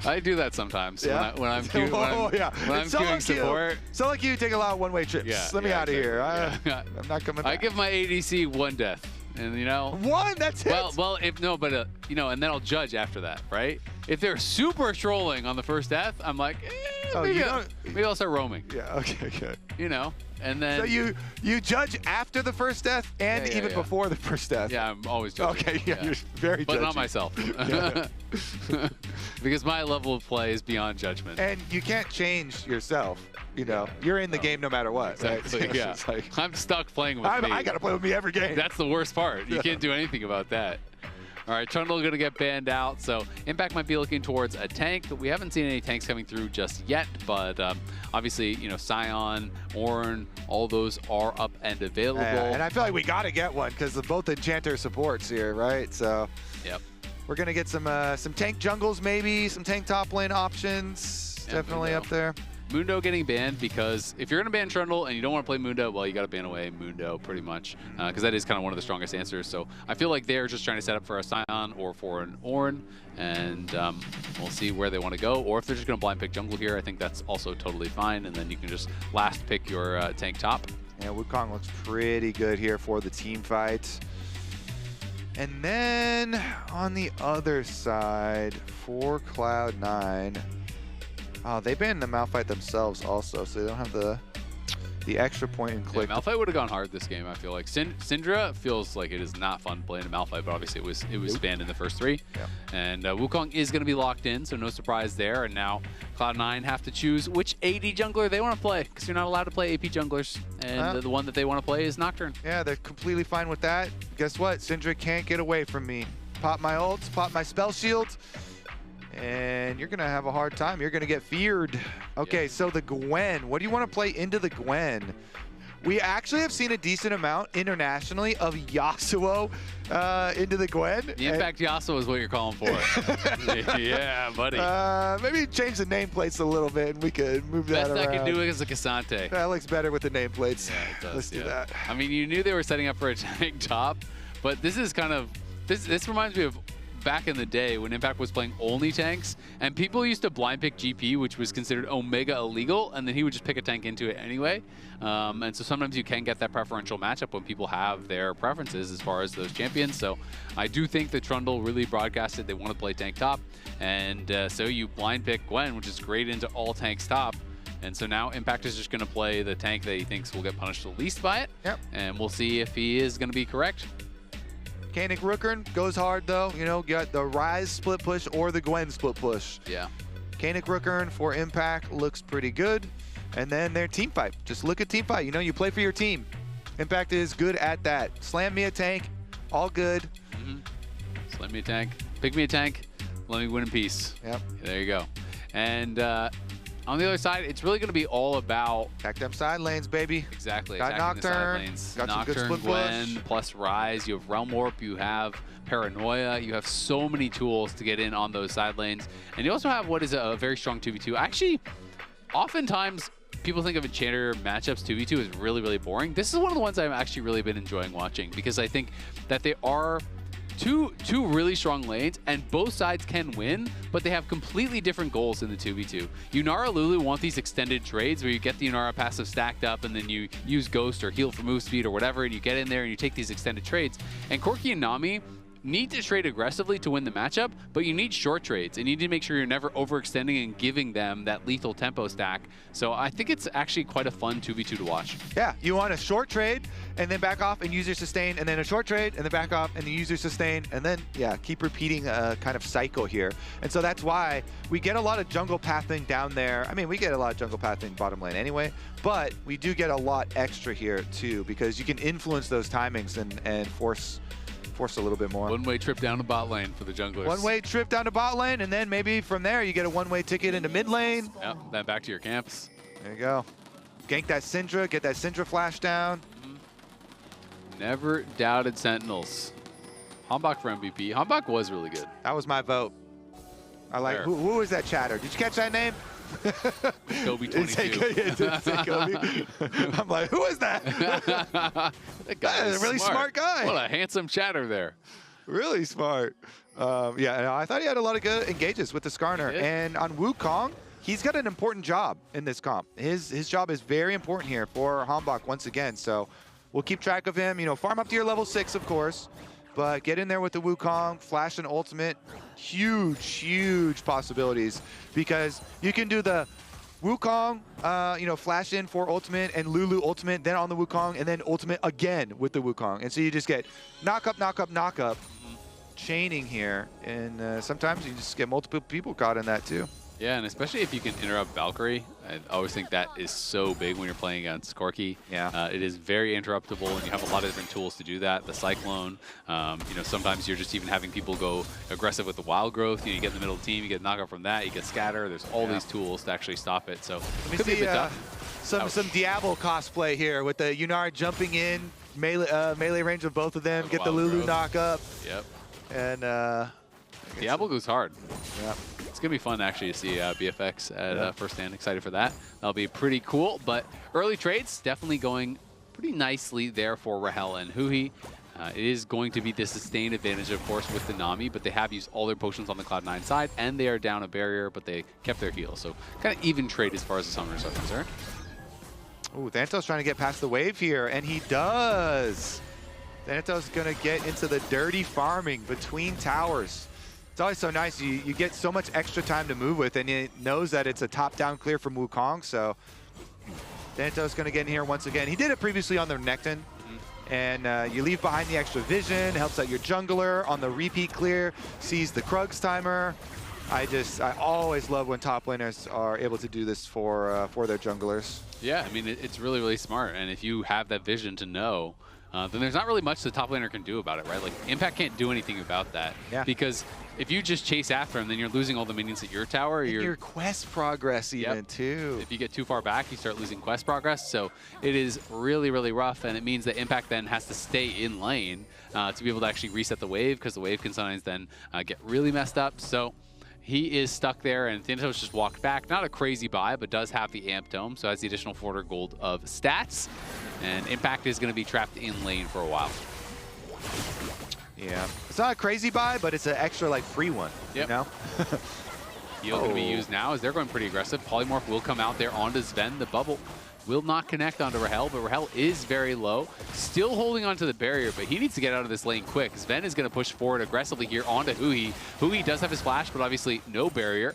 I do that sometimes when I'm queuing support. So like you take a lot of one-way trips. Yeah, Let me out of here. I'm not coming back. I give my ADC 1 death. And one, that's it. Well, and then I'll judge after that, right? If they're super trolling on the first death, I'm like, maybe I'll start roaming. Yeah, okay. And then so you judge after the first death and even before the first death. Yeah, I'm always judging. Okay, you're very but judgy. not myself. Because my level of play is beyond judgment. And you can't change yourself. You're in the game no matter what. Exactly. Right? Yeah. Like, I'm stuck playing with me. I gotta play with me every game. That's the worst part. You can't do anything about that. All right, Trundle going to get banned out, so Impact might be looking towards a tank. We haven't seen any tanks coming through just yet, but obviously, Sion, Ornn, all those are up and available. And I feel like we got to get one because both Enchanter supports here, right? So we're going to get some tank jungles maybe, some tank top lane options. Definitely up there. Mundo getting banned because if you're going to ban Trundle and you don't want to play Mundo, well, you got to ban away Mundo pretty much because that is kind of one of the strongest answers. So I feel like they're just trying to set up for a Scion or for an Ornn, and we'll see where they want to go. Or if they're just going to blind pick jungle here, I think that's also totally fine. And then you can just last pick your tank top. Yeah, Wukong looks pretty good here for the team fight. And then on the other side for Cloud9, oh, they banned the Malphite themselves also, so they don't have the extra point and click. Yeah, Malphite would have gone hard this game, I feel like. Syndra feels like it is not fun playing a Malphite, but obviously it was banned in the first 3. Yeah. And Wukong is going to be locked in, so no surprise there. And now Cloud9 have to choose which AD jungler they want to play, because you're not allowed to play AP junglers. And the one that they want to play is Nocturne. Yeah, they're completely fine with that. Guess what? Syndra can't get away from me. Pop my ults, pop my spell shield, and you're going to have a hard time. You're going to get feared. Okay, so the Gwen. What do you want to play into the Gwen? We actually have seen a decent amount internationally of Yasuo into the Gwen. The Impact Yasuo is what you're calling for. Yeah, buddy. Maybe change the nameplates a little bit and we could move that around. Best I can do is a Cassante. That looks better with the nameplates. Yeah, it does. Let's do that. I mean, you knew they were setting up for a tank top, but this is kind of, this reminds me of back in the day when Impact was playing only tanks, and people used to blind pick GP, which was considered omega illegal, and then he would just pick a tank into it anyway. And so sometimes you can get that preferential matchup when people have their preferences as far as those champions. So I do think that Trundle really broadcasted they want to play tank top, and so you blind pick Gwen, which is great into all tanks top. And so now Impact is just going to play the tank that he thinks will get punished the least by it. Yep. And we'll see if he is going to be correct. Kanik Rookern goes hard though, you know, got the Ryze split push or the Gwen split push. Yeah. Kanik Rookern for Impact looks pretty good. And then their team fight. Just look at team fight. You know, you play for your team. Impact is good at that. Slam me a tank, all good. Slam me a tank, pick me a tank, let me win in peace. Yep. There you go. And on the other side, it's really going to be all about attack them side lanes, baby. Exactly. Got attacking Nocturne. The side lanes. Got Nocturne, some good split Gwen, push. plus Ryze. You have Realm Warp. You have Paranoia. You have so many tools to get in on those side lanes. And you also have what is a very strong 2v2. Actually, oftentimes people think of Enchanter matchups 2v2 as really, really boring. This is one of the ones I've actually really been enjoying watching because I think that they are two really strong lanes, and both sides can win, but they have completely different goals in the 2v2. Yunara Lulu want these extended trades where you get the Yunara passive stacked up and then you use Ghost or heal for move speed or whatever, and you get in there and you take these extended trades. And Corki and Nami need to trade aggressively to win the matchup, but you need short trades and you need to make sure you're never overextending and giving them that lethal tempo stack. So I think it's actually quite a fun 2v2 to watch. Yeah, you want a short trade and then back off and use your sustain, and then a short trade and then back off and then use your sustain, and then yeah, keep repeating a kind of cycle here. And so that's why we get a lot of jungle pathing down there. I mean, we get a lot of jungle pathing bottom lane anyway, but we do get a lot extra here too, because you can influence those timings and force a little bit more. One-way trip down to bot lane for the junglers. One-way trip down to bot lane, and then maybe from there you get a one-way ticket into mid lane. Yep, then back to your camps. There you go. Gank that Syndra, get that Syndra flash down. Never doubted Sentinels. Hambach for MVP. Hambach was really good. That was my vote. I like, who was that chatter? Did you catch that name? Kobe 22. I'm like, who is that? That guy is a really smart guy. What a handsome chatter there. Really smart. Yeah, I thought he had a lot of good engages with the Skarner. And on Wukong, he's got an important job in this comp. His job is very important here for Hambach once again. So we'll keep track of him. You know, farm up to your level 6, of course. But get in there with the Wukong, flash and ultimate. Huge, huge possibilities, because you can do the Wukong, you know, flash in for ultimate and Lulu ultimate, then on the Wukong, and then ultimate again with the Wukong. And so you just get knock up, knock up, knock up, chaining here. And sometimes you just get multiple people caught in that too. Yeah, and especially if you can interrupt Valkyrie. I always think that is so big when you're playing against Corki. Yeah. It is very interruptible, and you have a lot of different tools to do that. The Cyclone, you know, sometimes you're just even having people go aggressive with the Wild Growth. You get in the middle of the team, you get knockout from that, you get Scatter. There's all these tools to actually stop it. So let me see some Diablo cosplay here with the Yunara jumping in, melee range of both of them, get the Lulu knock up. Yep. And Diablo goes hard. Yep. It's going to be fun actually to see BFX at first hand. Excited for that. That'll be pretty cool. But early trades definitely going pretty nicely there for Rahel and Huhi. It is going to be the sustained advantage, of course, with the Nami, but they have used all their potions on the Cloud9 side, and they are down a barrier, but they kept their heal. So kind of even trade as far as the summoners are concerned. Ooh, Thanatos trying to get past the wave here, and he does. Thanatos going to get into the dirty farming between towers. It's always so nice. You get so much extra time to move with, and it knows that it's a top-down clear from Wukong, so Thanatos going to get in here once again. He did it previously on their Necton, and you leave behind the extra vision, helps out your jungler on the repeat clear, sees the Krugs timer. I always love when top laners are able to do this for their junglers. Yeah, I mean, it's really, really smart, and if you have that vision to know, then there's not really much the top laner can do about it, right? Like, Impact can't do anything about that. Yeah. Because if you just chase after him, then you're losing all the minions at your tower. And your quest progress even, too. If you get too far back, you start losing quest progress. So it is really, really rough, and it means that Impact then has to stay in lane to be able to actually reset the wave, because the wave can sometimes then get really messed up. So he is stuck there, and Thanatos just walked back. Not a crazy buy, but does have the Amp Dome, so has the additional 400 gold of stats. And Impact is going to be trapped in lane for a while. Yeah. It's not a crazy buy, but it's an extra, like, free one, you know? Heal going to be used now as they're going pretty aggressive. Polymorph will come out there onto Sven. The bubble will not connect onto Rahel, but Rahel is very low. Still holding onto the barrier, but he needs to get out of this lane quick. Sven is going to push forward aggressively here onto Huhi. Huhi does have his flash, but obviously no barrier.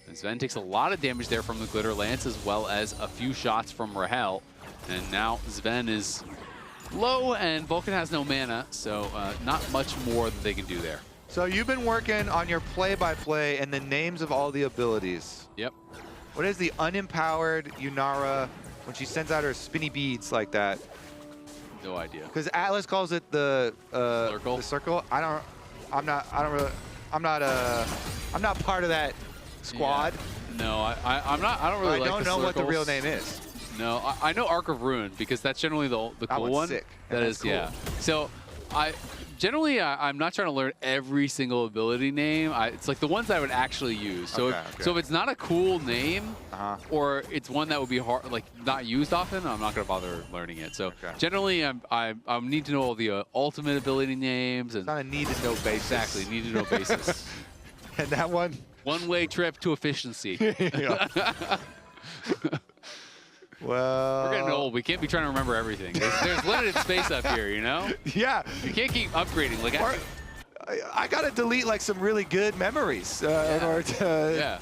And Sven takes a lot of damage there from the Glitter Lance, as well as a few shots from Rahel. And now Sven is low, and Vulcan has no mana, so not much more that they can do there. So you've been working on your play-by-play and the names of all the abilities. Yep. What is the unempowered Yunara when she sends out her spinny beads like that? No idea. Because Atlas calls it the circle. The circle. I'm not part of that squad. Yeah. No, I don't really like the circles. I don't know what the real name is. No, I know Arc of Ruin, because that's generally the cool one. Sick. That is, cool. Yeah. So I'm not trying to learn every single ability name. It's like the ones I would actually use. So so if it's not a cool name, or it's one that would be hard, like not used often, I'm not going to bother learning it. So generally, I need to know all the ultimate ability names. And it's not a need to know basis. Exactly, need to know basis. And that one? One-way trip to efficiency. Well, we're getting old. We can't be trying to remember everything. There's limited space up here, you know? Yeah. You can't keep upgrading. Like I got to delete like some really good memories in order to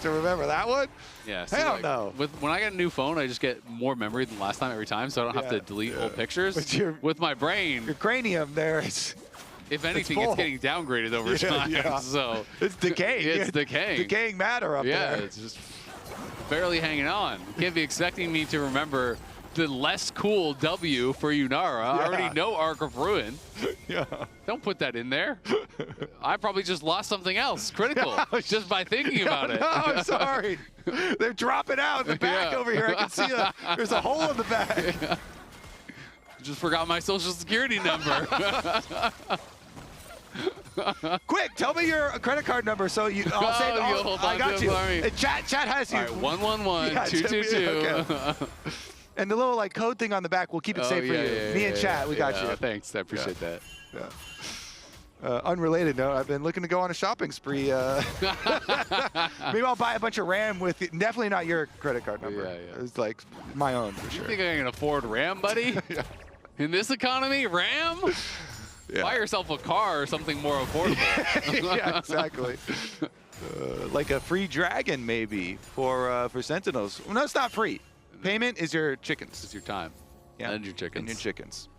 remember that one. Yeah. So Hell no. When I get a new phone, I just get more memory than last time every time, so I don't have to delete old pictures. With my brain. Your cranium there is... If anything, it's getting downgraded over time. Yeah. So it's decaying. It's decaying. Decaying matter up there. Yeah, it's just barely hanging on. You can't be expecting me to remember the less cool W for Yunara. I already know Arc of Ruin. Yeah. Don't put that in there. I probably just lost something else critical just by thinking about it. No, I'm sorry. They're dropping out in the back over here. I can see there's a hole in the back. Yeah. Just forgot my social security number. Quick, tell me your credit card number so I'll say I got you. Chat has you. All right, 111-222. Okay. And the little like code thing on the back, we'll keep it safe for you. Me and chat, we got you. Thanks, I appreciate that. Yeah. Unrelated note, I've been looking to go on a shopping spree. Maybe I'll buy a bunch of RAM with definitely not your credit card number. Yeah. It's like my own for sure. You think I can afford RAM, buddy? In this economy, RAM? Buy yourself a car or something more affordable. Yeah, exactly. Like a free dragon, maybe, for Sentinels. Well, no, it's not free. Payment is your chickens. It's your time. Yeah. And your chickens. And your chickens.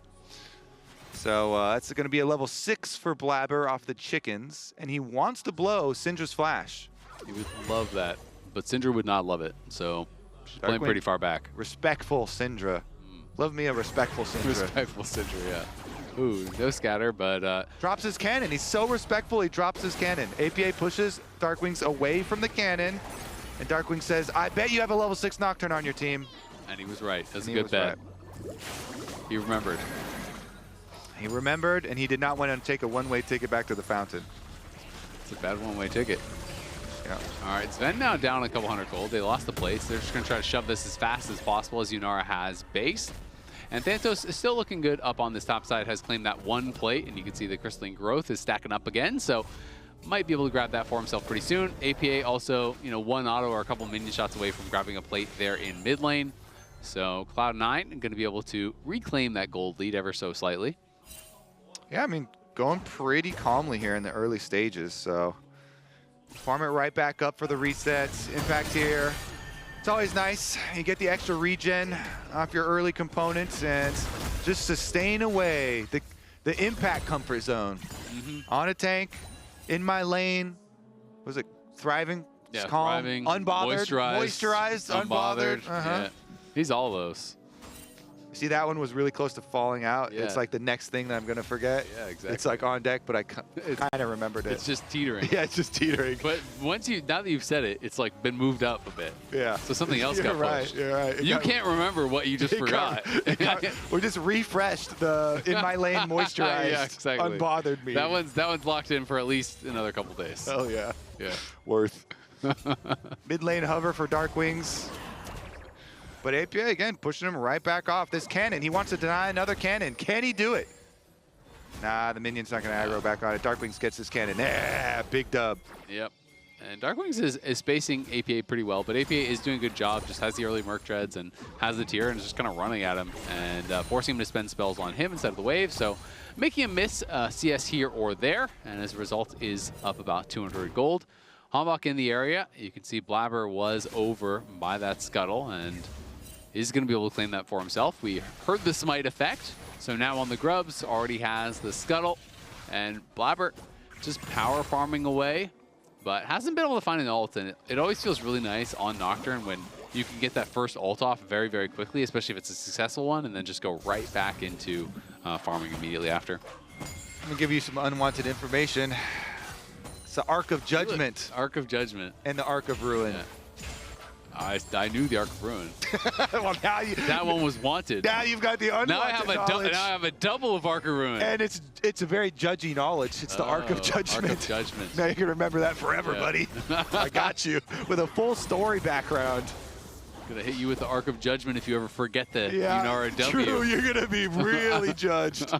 So that's going to be a level 6 for Blabber off the chickens. And he wants to blow Syndra's flash. He would love that. But Syndra would not love it. So she's playing pretty far back. Respectful Syndra. Love me a respectful Syndra. Respectful Syndra, yeah. Ooh, no scatter, but... drops his cannon. He's so respectful, he drops his cannon. APA pushes Darkwings away from the cannon. And Darkwing says, I bet you have a level 6 Nocturne on your team. And he was right. That's a good bet. Right. He remembered. He remembered, and he did not want to take a one-way ticket back to the fountain. It's a bad one-way ticket. Yeah. All right, Sven now down a couple hundred gold. They lost the place. They're just going to try to shove this as fast as possible as Yunara has base. And Thantos is still looking good up on this top side, has claimed that one plate, and you can see the crystalline growth is stacking up again, so might be able to grab that for himself pretty soon. APA also, you know, one auto or a couple minion shots away from grabbing a plate there in mid lane. So Cloud9 going to be able to reclaim that gold lead ever so slightly. Yeah, I mean, going pretty calmly here in the early stages, so farm it right back up for the resets. Impact here. It's always nice. You get the extra regen off your early components and just sustain away the impact comfort zone. On a tank, in my lane. Was it thriving? Yeah, it's calm, thriving, unbothered, moisturized, unbothered. Yeah. He's all those. See, that one was really close to falling out. Yeah. It's like the next thing that I'm going to forget. Yeah, exactly. It's like on deck, but I kind of remembered it. It's just teetering. Yeah, it's just teetering. But now that you've said it, it's like been moved up a bit. Yeah. So something else got pushed. You're right. You can't remember what you just forgot. We just refreshed the in my lane moisturized, yeah, exactly. unbothered me. That one's locked in for at least another couple days. Oh yeah. Yeah. Worth. Mid lane hover for Dark Wings. But APA, again, pushing him right back off. This cannon, he wants to deny another cannon. Can he do it? Nah, the minion's not going to aggro back on it. Darkwings gets this cannon. Yeah, big dub. Yep. And Darkwings is spacing APA pretty well, but APA is doing a good job, just has the early Merc Dreads and has the tier and is just kind of running at him and forcing him to spend spells on him instead of the wave. So making him miss CS here or there, and as a result is up about 200 gold. Hambach in the area. You can see Blabber was over by that scuttle and is going to be able to claim that for himself. We heard the smite effect, so now on the grubs already has the scuttle, and Blabber just power farming away, but hasn't been able to find an ult, and it always feels really nice on Nocturne when you can get that first ult off very, very quickly, especially if it's a successful one, and then just go right back into farming immediately after. I'm going to give you some unwanted information. It's the Arc of Judgment. Arc of Judgment. And the Arc of Ruin. Yeah. I knew the Arc of Ruin. Well, now that one was wanted. Now you've got the unwanted knowledge. Now I have a double of Arc of Ruin. And it's a very judgy knowledge. It's the Arc of Judgment. Arc of Judgment. Now you can remember that forever, buddy. I got you with a full story background. Gonna hit you with the Arc of Judgment if you ever forget the Yunara W. True, you're gonna be really judged.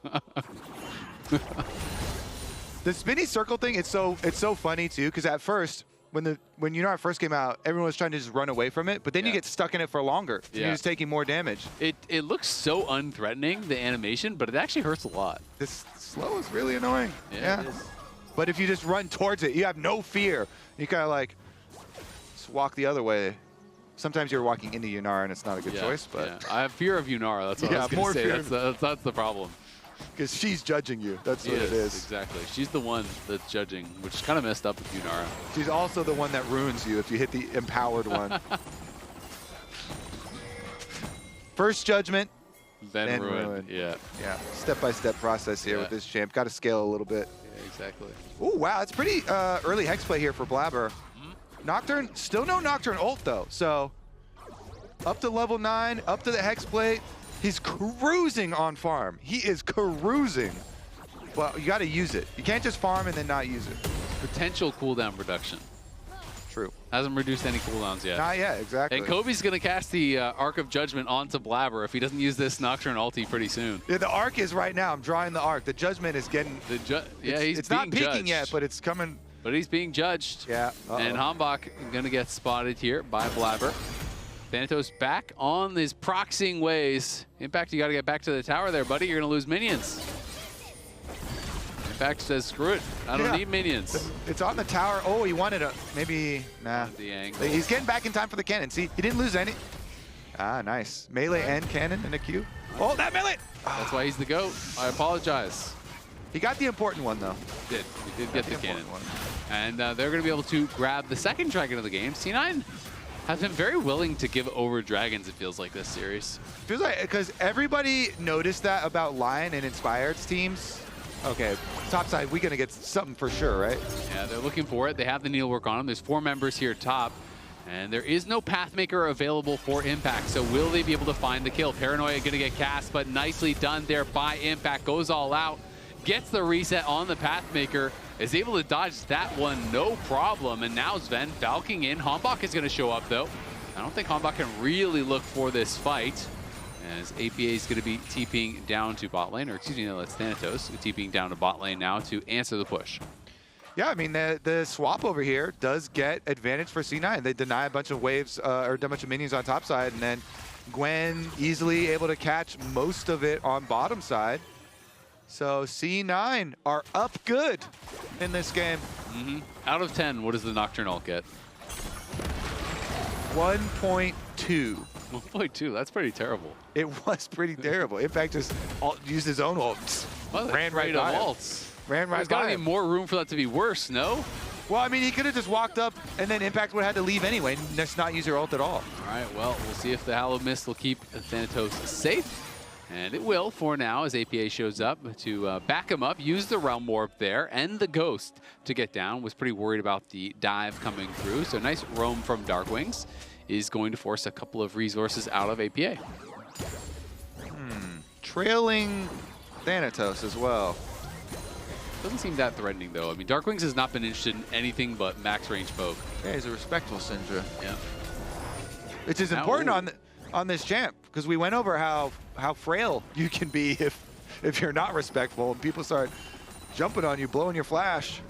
The spinny circle thing, it's so funny too, because at first, when Yunara first came out, everyone was trying to just run away from it, but then you get stuck in it for longer. You're just taking more damage. It looks so unthreatening, the animation, but it actually hurts a lot. This slow is really annoying. Yeah. It is. But if you just run towards it, you have no fear. You kind of like just walk the other way. Sometimes you're walking into Yunara and it's not a good choice, but I have fear of Yunara. That's what I was going to say. That's the problem. Because she's judging you. That's what it is. Exactly. She's the one that's judging, which is kind of messed up with Yunara. She's also the one that ruins you if you hit the empowered one. First judgment, then ruin. Yeah. Yeah. Step-by-step process here with this champ. Got to scale a little bit. Yeah, exactly. Oh, wow. It's pretty early hex play here for Blabber. Nocturne, still no Nocturne ult, though. So up to level 9, up to the hex plate. He's cruising on farm. He is cruising. Well, you got to use it. You can't just farm and then not use it. Potential cooldown reduction. True. Hasn't reduced any cooldowns yet. Not yet, exactly. And Kobe's going to cast the Arc of Judgment onto Blabber if he doesn't use this Nocturne ulti pretty soon. Yeah, the Arc is right now. I'm drawing the Arc. The Judgment is getting... It's not peaking judged yet, but it's coming... But he's being judged. Yeah. And Hambach going to get spotted here by Blabber. Thanatos back on his proxying ways. Impact, you got to get back to the tower there, buddy. You're going to lose minions. Impact says, screw it. I don't need minions. It's on the tower. Oh, he wanted a... Maybe... Nah. The angle. He's getting back in time for the cannon. See, he didn't lose any. Ah, nice. Melee and cannon in a queue. Oh, that melee! That's why he's the GOAT. I apologize. He got the important one, though. He did get the cannon. And they're going to be able to grab the second dragon of the game. C9 has been very willing to give over dragons, it feels like, this series. Feels like, because everybody noticed that about Lion and Inspired's teams. Okay, top side, we're going to get something for sure, right? Yeah, they're looking for it. They have the needlework on them. There's 4 members here top. And there is no Pathmaker available for Impact. So will they be able to find the kill? Paranoia going to get cast, but nicely done there by Impact. Goes all out. gets the reset on the Pathmaker, is able to dodge that one no problem, and now Sven falcing in. Hombach is going to show up, though. I don't think Hombach can really look for this fight, as APA is going to be TPing down to bot lane, or excuse me, no, that's Thanatos TPing down to bot lane now to answer the push. Yeah, I mean, the swap over here does get advantage for C9. They deny a bunch of waves, or a bunch of minions on top side, and then Gwen easily able to catch most of it on bottom side. So C9 are up good in this game. Out of 10, what does the Nocturne ult get? 1.2. 1.2, that's pretty terrible. It was pretty terrible. Impact just used his own ult. Well, ran right by him. Ran right There's by got to be him. more room for that to be worse, no? Well, I mean, he could have just walked up, and then Impact would have had to leave anyway, and just not use their ult at all. All right, well, we'll see if the Hallowed Mist will keep Thanatos safe. And it will for now, as APA shows up to back him up, use the Realm Warp there, and the Ghost to get down. Was pretty worried about the dive coming through. So nice roam from Darkwings is going to force a couple of resources out of APA. Trailing Thanatos as well. Doesn't seem that threatening, though. I mean, Darkwings has not been interested in anything but max range poke. Yeah, he's a respectful Syndra. Yeah. Which is important on this champ, because we went over how frail you can be if you're not respectful, and people start jumping on you, blowing your flash.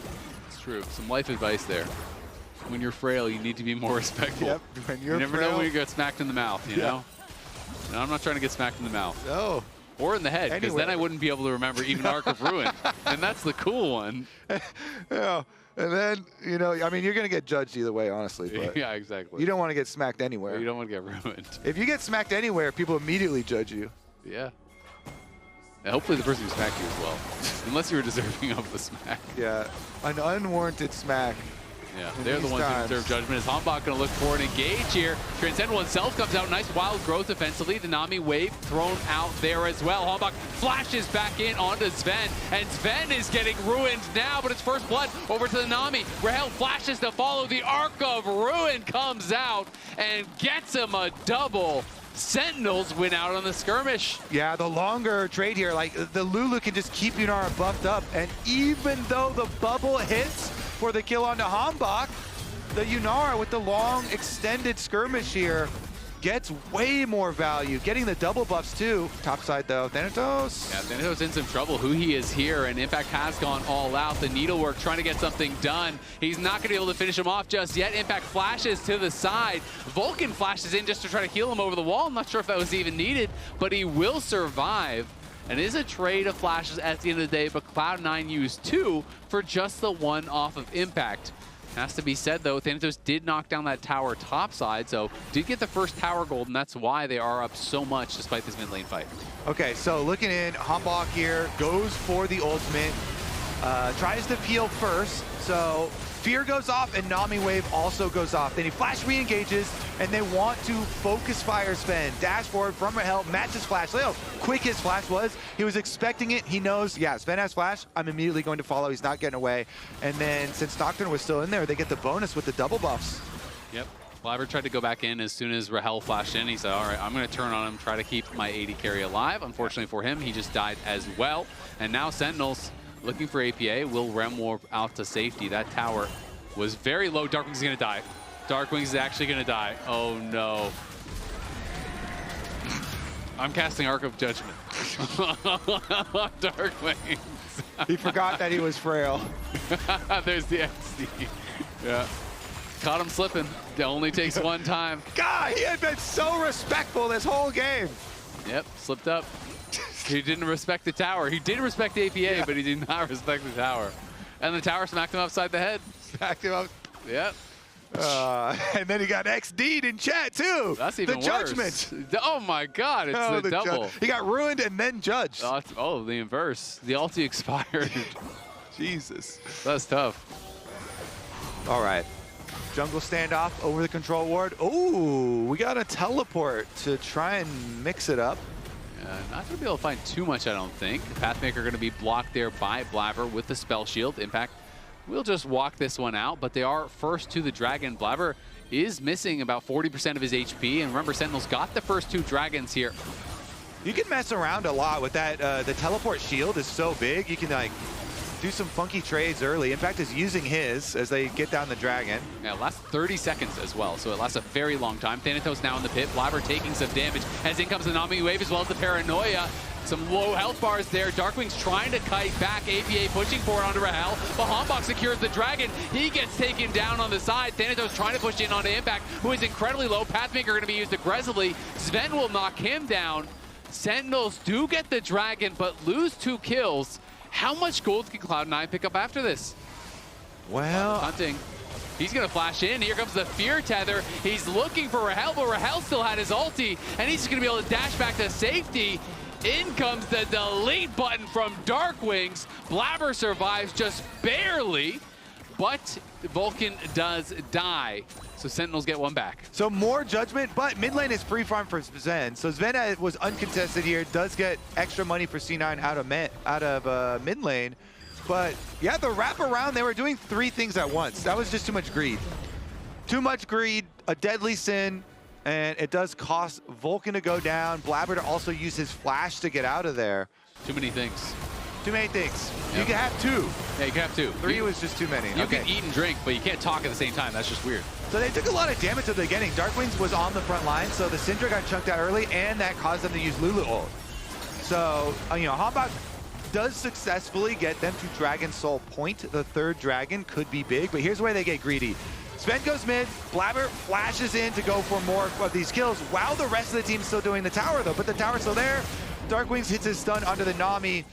It's true. Some life advice there. When you're frail, you need to be more respectful. Yep. When you're you never frail, know when you get smacked in the mouth, you know? And I'm not trying to get smacked in the mouth. No. Or in the head, because then I wouldn't be able to remember even Arc of Ruin. And that's the cool one. Yeah. And then, you know, I mean, you're going to get judged either way, honestly. But yeah, exactly. you don't want to get smacked anywhere. You don't want to get ruined. If you get smacked anywhere, people immediately judge you. Yeah. And hopefully the person who smacked you as well. Unless you were deserving of the smack. Yeah. An unwarranted smack. Yeah, they're the ones who deserve judgment. Is Hombach going to look for an engage here? Transcendental himself comes out. Nice wild growth offensively. The Nami wave thrown out there as well. Hombach flashes back in onto Sven. And Sven is getting ruined now, but it's first blood over to the Nami. Rahel flashes to follow. The Arc of Ruin comes out and gets him a double. Sentinels win out on the skirmish. Yeah, the longer trade here, like the Lulu can just keep Yunara buffed up. And even though the bubble hits for the kill onto Hombach, the Yunara with the long extended skirmish here gets way more value, getting the double buffs too. Top side though, Thanatos. Yeah, Thanatos in some trouble. Who he is here, and Impact has gone all out. The needlework trying to get something done. He's not going to be able to finish him off just yet. Impact flashes to the side. Vulcan flashes in just to try to heal him over the wall. I'm not sure if that was even needed, but he will survive. And it is a trade of flashes at the end of the day, but Cloud9 used 2 for just the 1 off of Impact. Has to be said, though, Thanatos did knock down that tower topside, so did get the first tower gold, and that's why they are up so much despite this mid lane fight. Okay, so looking in, Hombach here goes for the ultimate, tries to peel first, so Fear goes off and Nami Wave also goes off. Then he flash re-engages and they want to focus fire Sven. Dash forward from Rahel, matches flash. Look how quick his flash was. He was expecting it. He knows, yeah, Sven has flash. I'm immediately going to follow. He's not getting away. And then since Nocturne was still in there, they get the bonus with the double buffs. Yep. Blabber tried to go back in as soon as Rahel flashed in. He said, all right, I'm going to turn on him, try to keep my AD carry alive. Unfortunately for him, he just died as well. And now Sentinels looking for APA will Rem Warp out to safety. That tower was very low. Darkwings is going to die. Darkwings is actually going to die. Oh, no. I'm casting Arc of Judgment. Darkwings. He forgot that he was frail. There's the XD. Yeah. Caught him slipping. It only takes one time. God, he had been so respectful this whole game. Yep, slipped up. He didn't respect the tower. He did respect the APA, yeah, but he did not respect the tower. And the tower smacked him upside the head. Smacked him up. Yep. And then he got XD'd in chat too. That's even the worse. Judgment. Oh my God, it's the double. He got ruined and then judged. Oh, the inverse. The ulti expired. Jesus. That's tough. All right. Jungle standoff over the control ward. Oh, we got a teleport to try and mix it up. Not going to be able to find too much, I don't think. Pathmaker going to be blocked there by Blabber with the spell shield. Impact will just walk this one out, but they are first to the dragon. Blabber is missing about 40% of his HP, and remember, Sentinels got the first two dragons here. You can mess around a lot with that. The teleport shield is so big, you can like do some funky trades early. In fact, is using his as they get down the dragon. Yeah, it lasts 30 seconds as well, so it lasts a very long time. Thanatos now in the pit. Blabber taking some damage as in comes the Nami wave as well as the Paranoia. Some low health bars there. Darkwing's trying to kite back. APA pushing forward onto Rahel. But Hanbok secures the dragon. He gets taken down on the side. Thanatos trying to push in onto Impact, who is incredibly low. Pathmaker going to be used aggressively. Sven will knock him down. Sentinels do get the dragon, but lose 2 kills. How much gold can Cloud9 pick up after this? Well, hunting. He's going to flash in. Here comes the Fear Tether. He's looking for Rahel, but Rahel still had his ulti, and he's just going to be able to dash back to safety. In comes the delete button from Darkwings. Blabber survives just barely, but Vulcan does die. So Sentinels get 1 back. So more judgment, but mid lane is free farm for Sven. So Sven was uncontested here, does get extra money for C9 out of mid lane. But yeah, the wrap around, they were doing 3 things at once. That was just too much greed. Too much greed, a deadly sin, and it does cost Vulcan to go down. Blabber to also use his flash to get out of there. Too many things. Too many things. Yep. You can have 2. Yeah, you can have 2. 3 was just too many. You can eat and drink, but you can't talk at the same time. That's just weird. So they took a lot of damage at the beginning. Darkwings was on the front line, so the Syndra got chunked out early, and that caused them to use Lulu ult. So, you know, Hanbok does successfully get them to Dragon Soul point. The 3rd dragon could be big, but here's where they get greedy. Sven goes mid, Blabber flashes in to go for more of these kills, while the rest of the team's still doing the tower, though. But the tower's still there. Darkwings hits his stun onto the Nami.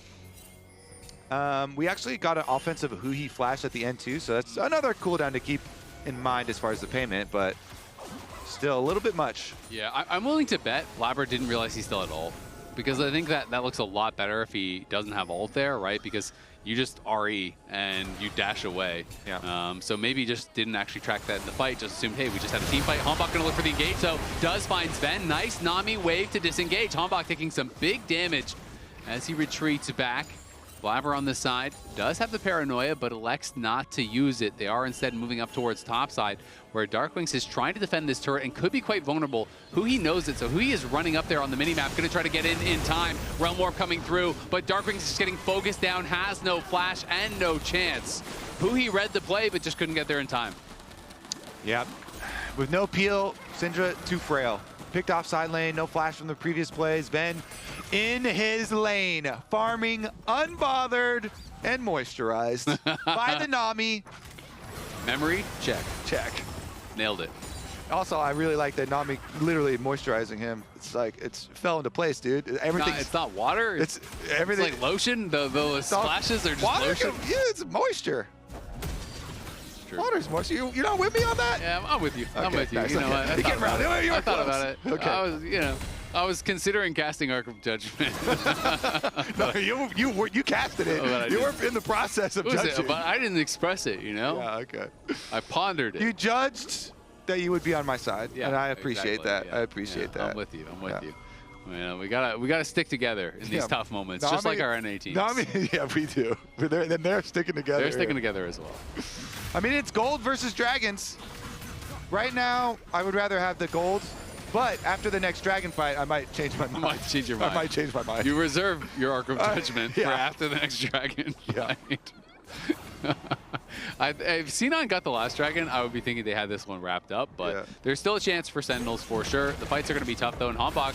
We actually got an offensive Huhi flash at the end, too, so that's another cooldown to keep in mind as far as the payment, but still a little bit much. Yeah, I'm willing to bet Blabber didn't realize he still had ult, because I think that looks a lot better if he doesn't have ult there, right? Because you just RE and you dash away. Yeah. So maybe just didn't actually track that in the fight, just assumed, hey, we just had a team fight. Hanbok gonna look for the engage, so does find Sven. Nice Nami wave to disengage. Hanbok taking some big damage as he retreats back. Blabber on the side does have the Paranoia, but elects not to use it. They are instead moving up towards topside, where Darkwings is trying to defend this turret and could be quite vulnerable. Huhi knows it, so Huhi is running up there on the minimap, going to try to get in time. Realm Warp coming through, but Darkwings is getting focused down, has no flash and no chance. Huhi read the play, but just couldn't get there in time. Yep. With no peel, Syndra too frail. Picked off side lane, no flash from the previous plays. Ben in his lane, farming unbothered and moisturized by the Nami. Memory, check. Check. Nailed it. Also, I really like that Nami literally moisturizing him. It's like, it's fell into place, dude. Everything. It's not water. It's everything. It's like lotion. The splashes are just water, lotion. Yeah, it's moisture. Water's moisture. You're not with me on that? Yeah, I'm with you. Okay, I'm with you. Nice. You know what? I thought about it. Okay. I was considering casting Arc of Judgment. No, you casted it. Oh, you were in the process of judging. But I didn't express it, you know? Yeah, okay. I pondered it. You judged that you would be on my side, yeah, and I appreciate exactly, that. yeah. I appreciate that. I'm with you. I'm with you. You know, we gotta stick together in these tough moments, just like our NA teams. Yeah, we do. They're sticking together. They're sticking together as well. I mean, it's gold versus dragons. Right now, I would rather have the gold, but after the next dragon fight, I might change my mind. You might change your mind. I might change my mind. You reserve your Arc of Judgment for after the next dragon fight. If C9 got the last dragon, I would be thinking they had this one wrapped up, but there's still a chance for Sentinels for sure. The fights are going to be tough, though, and Hanbok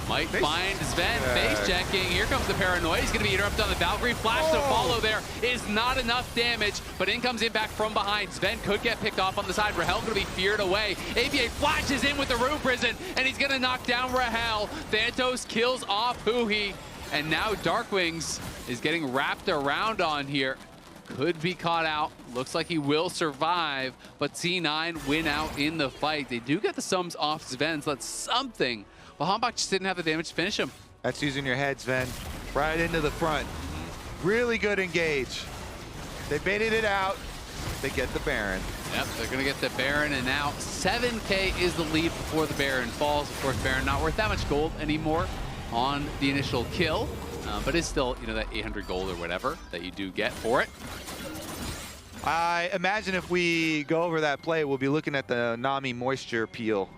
might find Sven face checking. Here comes the Paranoia. He's going to be interrupted on the Valkyrie. Flash to follow there is not enough damage, but in comes Impact from behind. Sven could get picked off on the side. Rahel going to be feared away. APA flashes in with the Rune Prison, and he's going to knock down Rahel. Thanatos kills off Huhi, and now Darkwings is getting wrapped around on here. Could be caught out. Looks like he will survive, but C9 win out in the fight. They do get the sums off Sven, so that's something. But Hanbok just didn't have the damage to finish him. That's using your head, Sven. Right into the front. Really good engage. They baited it out. They get the Baron. Yep, they're going to get the Baron, and now 7K is the lead before the Baron falls. Of course, Baron not worth that much gold anymore on the initial kill. But it's still, you know, that 800 gold or whatever that you do get for it. I imagine if we go over that play, we'll be looking at the Nami moisture peel,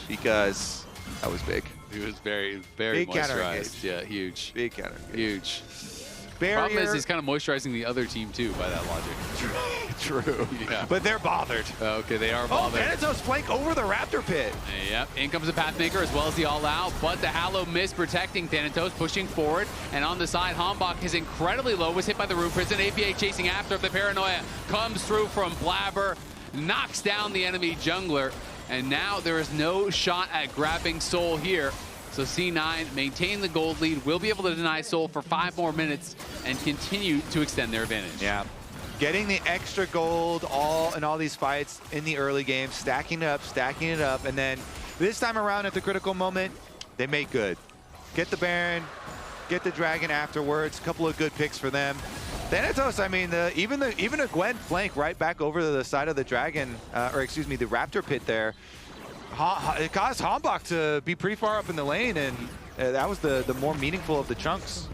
because that was big. He was very, very Big counter moisturized. Yeah, huge. Big counter. Huge. Barrier. Problem is he's kind of moisturizing the other team too, by that logic. True. Yeah. But they're bothered. Okay, they are bothered. Oh, Thanatos flank over the Raptor pit. Yep, in comes the Pathmaker as well as the All-Out, but the Hallow miss protecting Thanatos, pushing forward, and on the side, Hambach is incredibly low, was hit by the Rune Prince, and APA chasing after. The Paranoia comes through from Blabber, knocks down the enemy jungler, and now there is no shot at grabbing Soul here. So C9 maintain the gold lead, will be able to deny Soul for 5 more minutes and continue to extend their advantage. Yeah. Getting the extra gold in all these fights in the early game, stacking it up, and then this time around at the critical moment, they make good. Get the Baron, get the Dragon afterwards, a couple of good picks for them. Thanatos, I mean, even a Gwen flank right back over to the side of the Dragon, or excuse me, the Raptor pit there. It caused Hambach to be pretty far up in the lane, and that was the more meaningful of the chunks.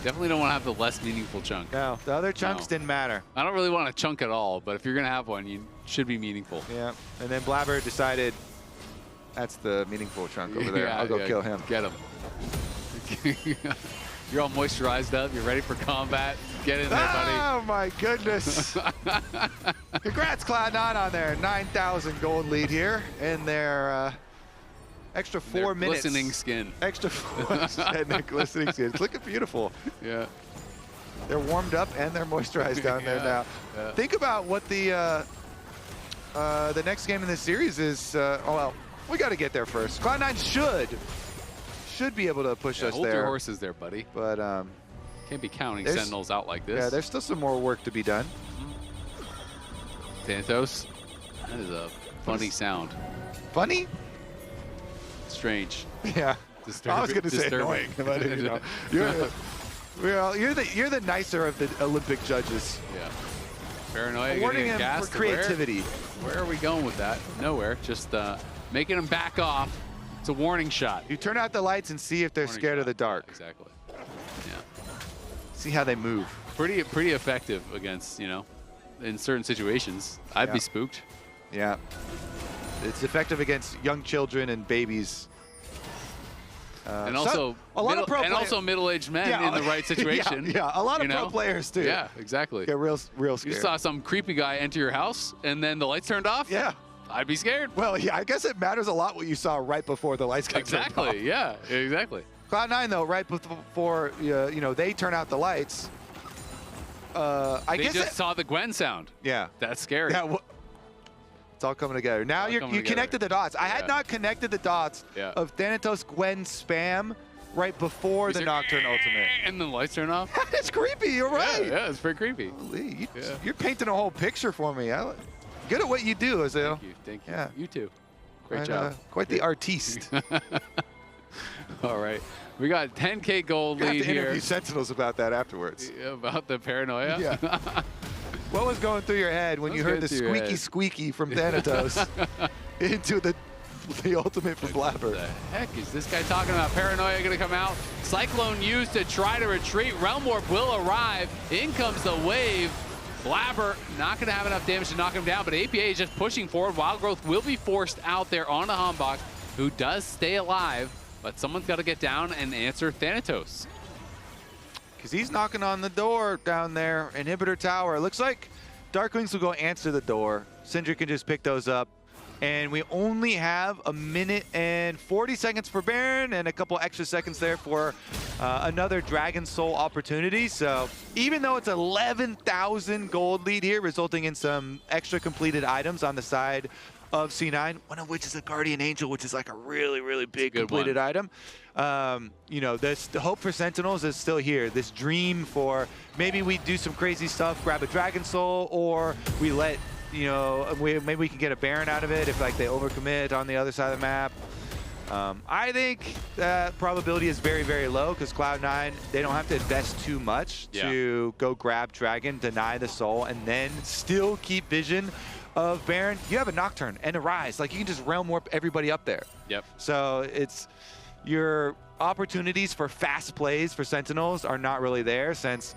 Definitely don't want to have the less meaningful chunk. No, the other chunks didn't matter. I don't really want a chunk at all, but if you're going to have one, you should be meaningful. Yeah, and then Blabber decided that's the meaningful chunk over there. I'll go kill him. Get him. You're all moisturized up. You're ready for combat. Get in there, buddy. Oh, my goodness. Congrats, Cloud9, on their 9,000 gold lead here in their extra 4 minutes. Glistening skin. Extra 4 and their glistening skin. It's looking beautiful. Yeah. They're warmed up and they're moisturized down there now. Yeah. Think about what the next game in this series is. Oh, well, we got to get there first. Cloud9 should be able to push us hold there. Hold your horses there, buddy. But can't be counting Sentinels out like this. Yeah, there's still some more work to be done. Thanatos, that is a funny sound. Funny? Strange. Yeah. I was going to say annoying, but you know, you're the nicer of the Olympic judges. Yeah. Paranoia awarding him gas for creativity. Where are we going with that? Nowhere. Just making him back off. It's a warning shot. You turn out the lights and see if they're scared of the dark. Yeah, exactly. Yeah. See how they move. Pretty effective against, you know, in certain situations. I'd be spooked. Yeah. It's effective against young children and babies. And also, middle-aged men in the right situation. Yeah, a lot of pro players too. Yeah, exactly. Get real scared. You saw some creepy guy enter your house and then the lights turned off? Yeah. I'd be scared. Well, yeah, I guess it matters a lot what you saw right before the lights got turned off. Yeah, exactly. Cloud9, though, right before you know, they turn out the lights, I guess just saw the Gwen sound. Yeah. That's scary. Yeah, it's all coming together. Now you connected the dots. I had not connected the dots of Thanatos Gwen spam right before the Nocturne ultimate. And the lights turn off? It's creepy, you're right. Yeah, it's pretty creepy. Holy, you're painting a whole picture for me. Good at what you do, Azil. Thank you. Yeah. You too. Great job. Quite the artiste. All right. We got 10K gold lead here. You have to interview Sentinels about that afterwards. About the paranoia? Yeah. What was going through your head when you heard the squeaky from Thanatos into the ultimate from Blabber? What the heck is this guy talking about? Paranoia going to come out. Cyclone used to try to retreat. Realm Warp will arrive. In comes the wave. Blabber not going to have enough damage to knock him down, but APA is just pushing forward. Wild Growth will be forced out there on a Hambach, who does stay alive, but someone's got to get down and answer Thanatos. Because he's knocking on the door down there, Inhibitor Tower. It looks like Darkwings will go answer the door. Syndra can just pick those up. And we only have 1 minute and 40 seconds for Baron and a couple extra seconds there for another Dragon Soul opportunity. So even though it's 11,000 gold lead here, resulting in some extra completed items on the side of C9, one of which is a Guardian Angel, which is like a really, really big completed item. You know, the hope for Sentinels is still here. This dream for maybe we do some crazy stuff, grab a Dragon Soul, or we let, you know, maybe we can get a Baron out of it if like they overcommit on the other side of the map. I think that probability is very, very low because Cloud9, they don't have to invest too much to go grab Dragon, deny the soul, and then still keep vision of Baron. You have a Nocturne and a Rise. Like, you can just Realm Warp everybody up there. Yep. So it's your opportunities for fast plays for Sentinels are not really there, since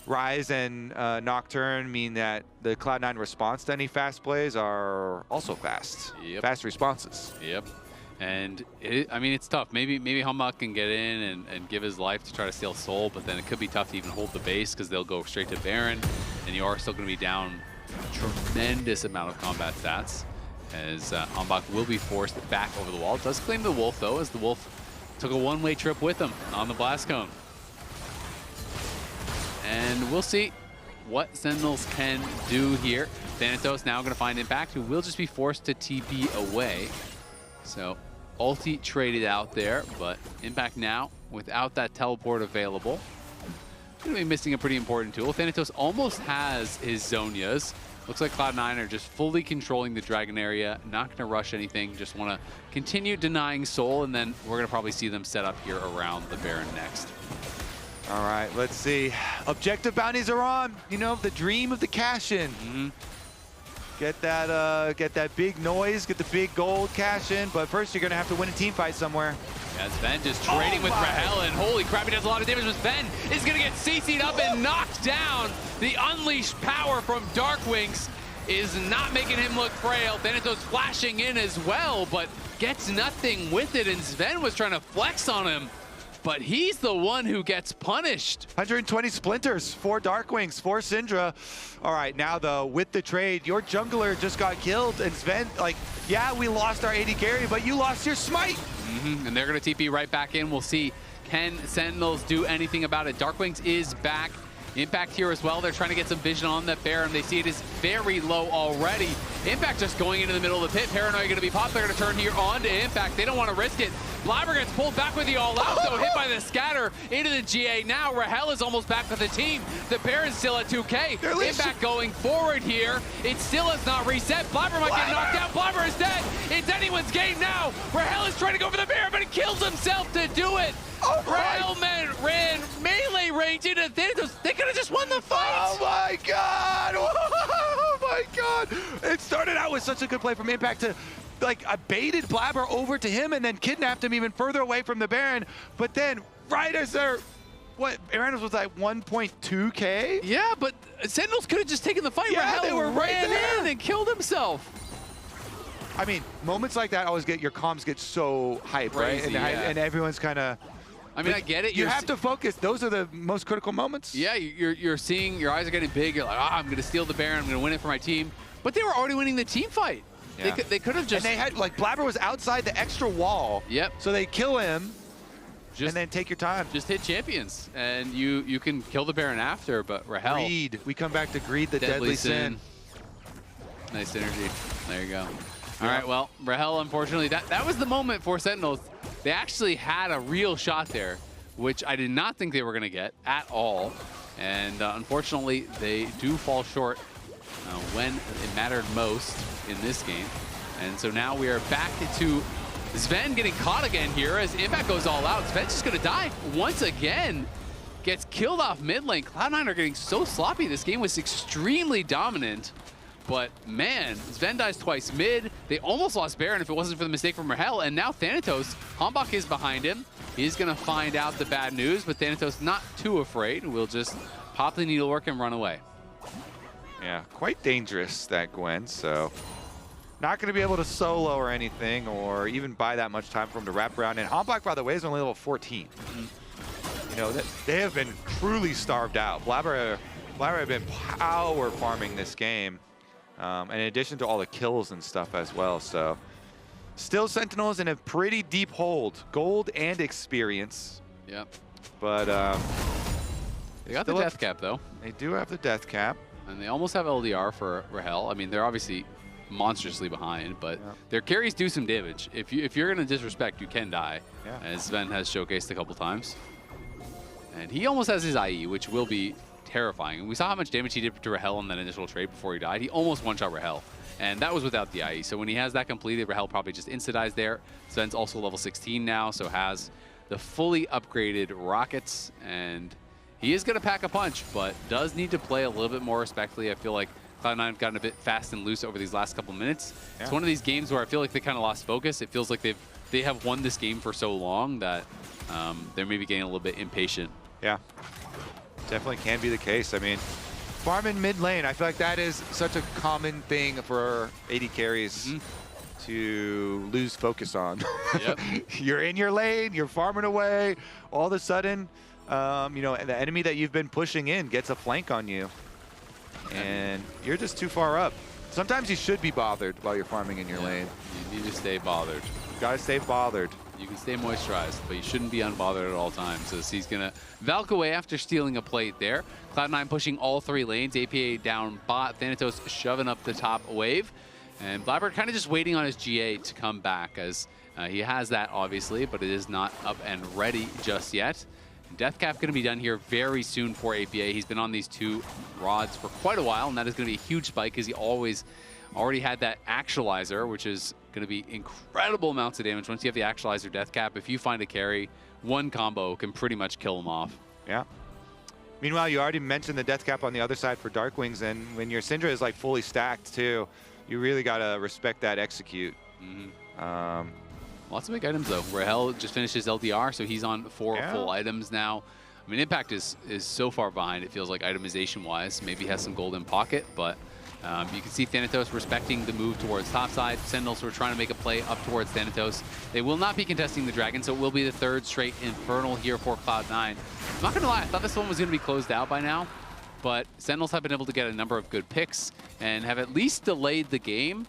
Rise and Nocturne mean that the Cloud9 response to any fast plays are also fast. Yep. Fast responses. Yep. And I mean, it's tough. Maybe Humbach can get in and give his life to try to steal Soul, but then it could be tough to even hold the base because they'll go straight to Baron, and you are still going to be down a tremendous amount of combat stats, as Humbach will be forced back over the wall. Does claim the Wolf, though, as the Wolf took a one-way trip with him on the Blast Cone. And we'll see what Sentinels can do here. Thanatos now going to find Impact, who will just be forced to TP away. So ulti traded out there, but Impact now without that teleport available. Going to be missing a pretty important tool. Thanatos almost has his Zonias. Looks like Cloud9 are just fully controlling the Dragon area, not going to rush anything, just want to continue denying Soul, and then we're going to probably see them set up here around the Baron next. All right, let's see. Objective bounties are on. You know, the dream of the cash-in. Get that big noise, get the big gold cash in, but first you're gonna have to win a team fight somewhere. Yeah, Sven just trading with Rahel, and holy crap, he does a lot of damage, but Sven is gonna get CC'd up and knocked down. The unleashed power from Darkwings is not making him look frail. Thanatos flashing in as well, but gets nothing with it, and Sven was trying to flex on him, but he's the one who gets punished. 120 splinters, 4 Darkwings, 4 Syndra. All right, now though, with the trade, your jungler just got killed, and Sven, like, yeah, we lost our AD carry, but you lost your smite. And they're gonna TP right back in. We'll see, can Sentinels do anything about it? Darkwings is back. Impact here as well. They're trying to get some vision on that Baron. They see it is very low already. Impact just going into the middle of the pit. Paranoia going to be popped. They're going to turn here on to Impact. They don't want to risk it. Blabber gets pulled back with the all-out, so hit by the scatter into the GA. Now Rahel is almost back with the team. The Baron's still at 2K. Impact going forward here. It still has not reset. Blabber might get knocked out. Blabber is dead. It's anyone's game now. Rahel is trying to go for the Baron, but he kills himself to do it. Rahel ran melee range into Thanatos. They could have just won the fight. Oh my God! Oh my God! It started out with such a good play from Impact to, like, baited Blabber over to him and then kidnapped him even further away from the Baron. But then, right as they're, what, Aranos was like 1.2K? Yeah, but Sentinels could have just taken the fight. Yeah, Rahel they were right ran there in and killed himself. I mean, moments like that always get, your comms get so hyped, Crazy, right? yeah. And everyone's kind of, I mean, I get it. You have to focus. Those are the most critical moments. Yeah, you're seeing, your eyes are getting big. You're like, I'm going to steal the Baron. I'm going to win it for my team. But they were already winning the team fight. Yeah. They could have just... And they had, like, Blabber was outside the extra wall. Yep. So they kill him, and then take your time. Just hit champions, and you can kill the Baron after, but Rahel... Greed. We come back to Greed, the deadly sin. Nice synergy. There you go. All right, well, Rahel, unfortunately, that was the moment for Sentinels. They actually had a real shot there, which I did not think they were going to get at all. And unfortunately, they do fall short when it mattered most in this game. And so now we are back to Sven getting caught again here as Impact goes all out. Sven's just going to die once again. Gets killed off mid lane. Cloud9 are getting so sloppy. This game was extremely dominant. But man, Sven dies twice mid. They almost lost Baron if it wasn't for the mistake from Rahel. And now Thanatos, Humbach is behind him. He's going to find out the bad news, but Thanatos not too afraid. We'll just pop the needlework and run away. Yeah, quite dangerous, that Gwen, so not going to be able to solo or anything or even buy that much time for him to wrap around. And Humbach, by the way, is only level 14. You know, they have been truly starved out. Blabber have been power farming this game. And in addition to all the kills and stuff as well, so still Sentinels in a pretty deep hold, gold and experience. Yep. But they got the death cap though. They do have the death cap, and they almost have LDR for Rahel. I mean, they're obviously monstrously behind, but their carries do some damage. If you're gonna disrespect, you can die, as Sven has showcased a couple times. And he almost has his IE, which will be terrifying. And we saw how much damage he did to Rahel in that initial trade before he died. He almost one-shot Rahel, and that was without the IE. So when he has that completed, Rahel probably just insta-dies there. Sven's also level 16 now, so has the fully upgraded rockets, and he is going to pack a punch, but does need to play a little bit more respectfully. I feel like Cloud9 have gotten a bit fast and loose over these last couple minutes. It's one of these games where I feel like they kind of lost focus. It feels like they have won this game for so long that they're maybe getting a little bit impatient. Yeah. Definitely can be the case. I mean, farming mid lane, I feel like that is such a common thing for AD carries. to lose focus on. Yep. You're in your lane, you're farming away, all of a sudden, you know, the enemy that you've been pushing in gets a flank on you, and you're just too far up. Sometimes you should be bothered while you're farming in your lane. You need to stay bothered. Gotta stay bothered. You can stay moisturized, but you shouldn't be unbothered at all times, as he's going to Valk away after stealing a plate there. Cloud9 pushing all 3 lanes. APA down bot. Thanatos shoving up the top wave. And Blabber kind of just waiting on his GA to come back, as he has that, obviously, but it is not up and ready just yet. Deathcap going to be done here very soon for APA. He's been on these 2 rods for quite a while, and that is going to be a huge spike, because he already had that actualizer, which is going to be incredible amounts of damage. Once you have the actualizer death cap, if you find a carry, one combo can pretty much kill him off. Yeah. Meanwhile, you already mentioned the death cap on the other side for Darkwings, and when your Syndra is like fully stacked too, you really got to respect that execute. Lots of big items though. Rahel just finished his LDR, so he's on 4 full items now. I mean, Impact is so far behind, it feels like, itemization-wise. Maybe he has some gold in pocket, but you can see Thanatos respecting the move towards topside. Sentinels were trying to make a play up towards Thanatos. They will not be contesting the Dragon, so it will be the 3rd straight Infernal here for Cloud9. I'm not going to lie, I thought this one was going to be closed out by now, but Sentinels have been able to get a number of good picks and have at least delayed the game,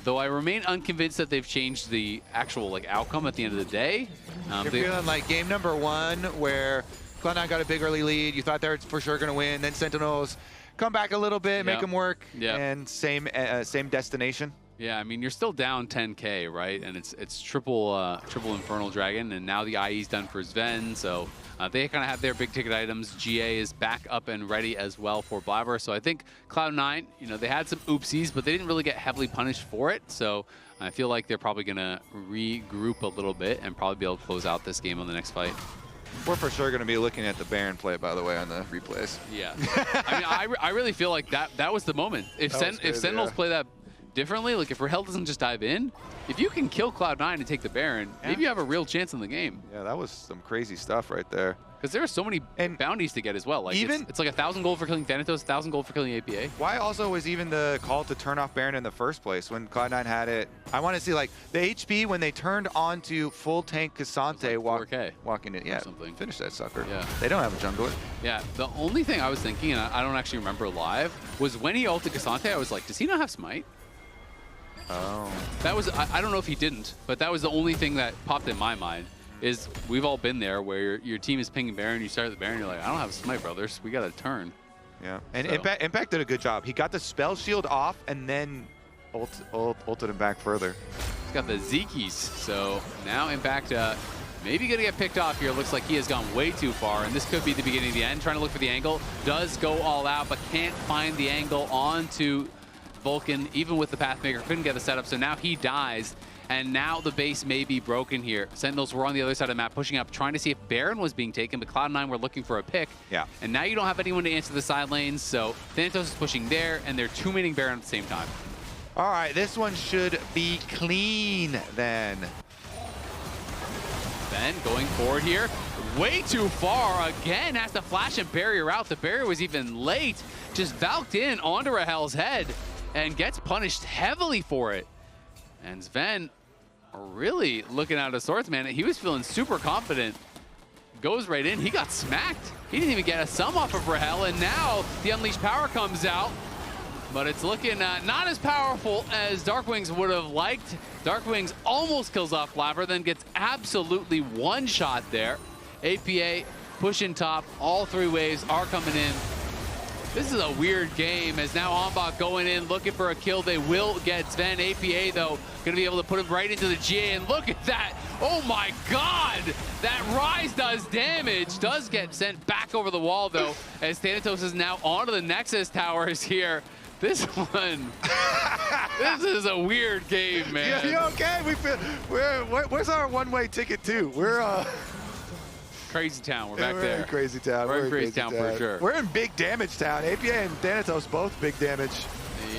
though I remain unconvinced that they've changed the actual outcome at the end of the day. You're feeling like game number 1 where Cloud9 got a big early lead, you thought they were for sure going to win, then Sentinels come back a little bit, make them work, and same destination. Yeah, I mean, you're still down 10K, right? And it's triple Infernal Dragon, and now the IE's done for Sven, so they kind of have their big ticket items. GA is back up and ready as well for Blabber. So I think Cloud9, you know, they had some oopsies, but they didn't really get heavily punished for it. So I feel like they're probably going to regroup a little bit and probably be able to close out this game on the next fight. We're for sure going to be looking at the Baron play, by the way, on the replays. Yeah. I mean, I really feel like that was the moment. If Sentinels play that differently, like if Rahel doesn't just dive in, if you can kill Cloud9 and take the Baron, maybe you have a real chance in the game. Yeah, that was some crazy stuff right there. Because there are so many bounties to get as well. Like it's like 1,000 gold for killing Thanatos, 1,000 gold for killing APA. Why also was even the call to turn off Baron in the first place when Cloud9 had it? I want to see like the HP when they turned onto full tank Cassante walking in. Yeah, finish that sucker. Yeah, they don't have a jungler. Yeah, the only thing I was thinking, and I don't actually remember live, was when he ulted Cassante, I was like, does he not have smite? Oh. That was, I don't know if he didn't, but that was the only thing that popped in my mind. Is we've all been there where your team is pinging Baron, you start at the Baron, you're like, I don't have a smite, brothers. We got to turn. Yeah, and so. Impact did a good job. He got the spell shield off and then ulted him back further. He's got the Zekies, so now Impact maybe going to get picked off here. Looks like he has gone way too far, and this could be the beginning of the end. Trying to look for the angle. Does go all out, but can't find the angle onto Vulcan, even with the Pathmaker. Couldn't get the setup, so now he dies. And now the base may be broken here. Sentinels were on the other side of the map, pushing up, trying to see if Baron was being taken, but Cloud9 were looking for a pick. Yeah. And now you don't have anyone to answer the side lanes, so Thanatos is pushing there, and they're 2-maning Baron at the same time. All right, this one should be clean then. Ben going forward here, way too far. Again, has to flash and barrier out. The barrier was even late. Just valked in onto Rahel's head and gets punished heavily for it. And Sven really looking out of sorts, man. He was feeling super confident. Goes right in. He got smacked. He didn't even get a sum off of Rahel, and now the Unleashed Power comes out. But it's looking not as powerful as Darkwings would have liked. Darkwings almost kills off Blabber, then gets absolutely one shot there. APA pushing top. All 3 waves are coming in. This is a weird game, as now Ombak going in, looking for a kill. They will get Sven. APA, though, going to be able to put him right into the GA, and look at that. Oh, my God. That Rise does damage. Does get sent back over the wall, though, as Thanatos is now onto the Nexus towers here. This one, this is a weird game, man. You okay? Where's our one-way ticket, too? We're... Crazy Town, we're back there. In Crazy Town. We're in Crazy Town for sure. We're in big damage town. APA and Thanatos both big damage.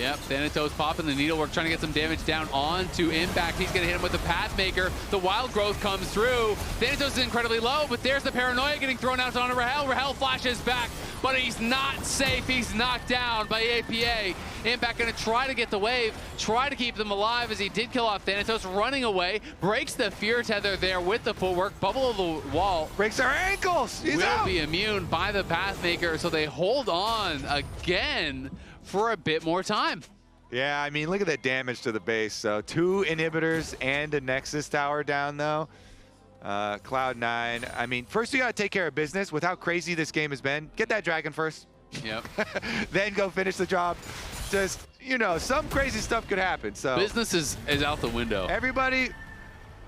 Yep, Thanatos popping the needlework, trying to get some damage down onto Impact. He's going to hit him with the Pathmaker. The Wild Growth comes through. Thanatos is incredibly low, but there's the Paranoia getting thrown out onto Rahel. Rahel flashes back, but he's not safe. He's knocked down by APA. Impact going to try to get the wave, try to keep them alive as he did kill off Thanatos, running away, breaks the fear tether there with the footwork, bubble of the wall. Breaks our ankles. He's will out. Be immune by the Pathmaker, so they hold on again for a bit more time. Yeah, I mean, look at that damage to the base. So 2 inhibitors and a Nexus tower down, though. Cloud9, I mean, first you got to take care of business with how crazy this game has been. Get that dragon first. Yep. Then go finish the job. Just, you know, some crazy stuff could happen. So business is out the window. Everybody.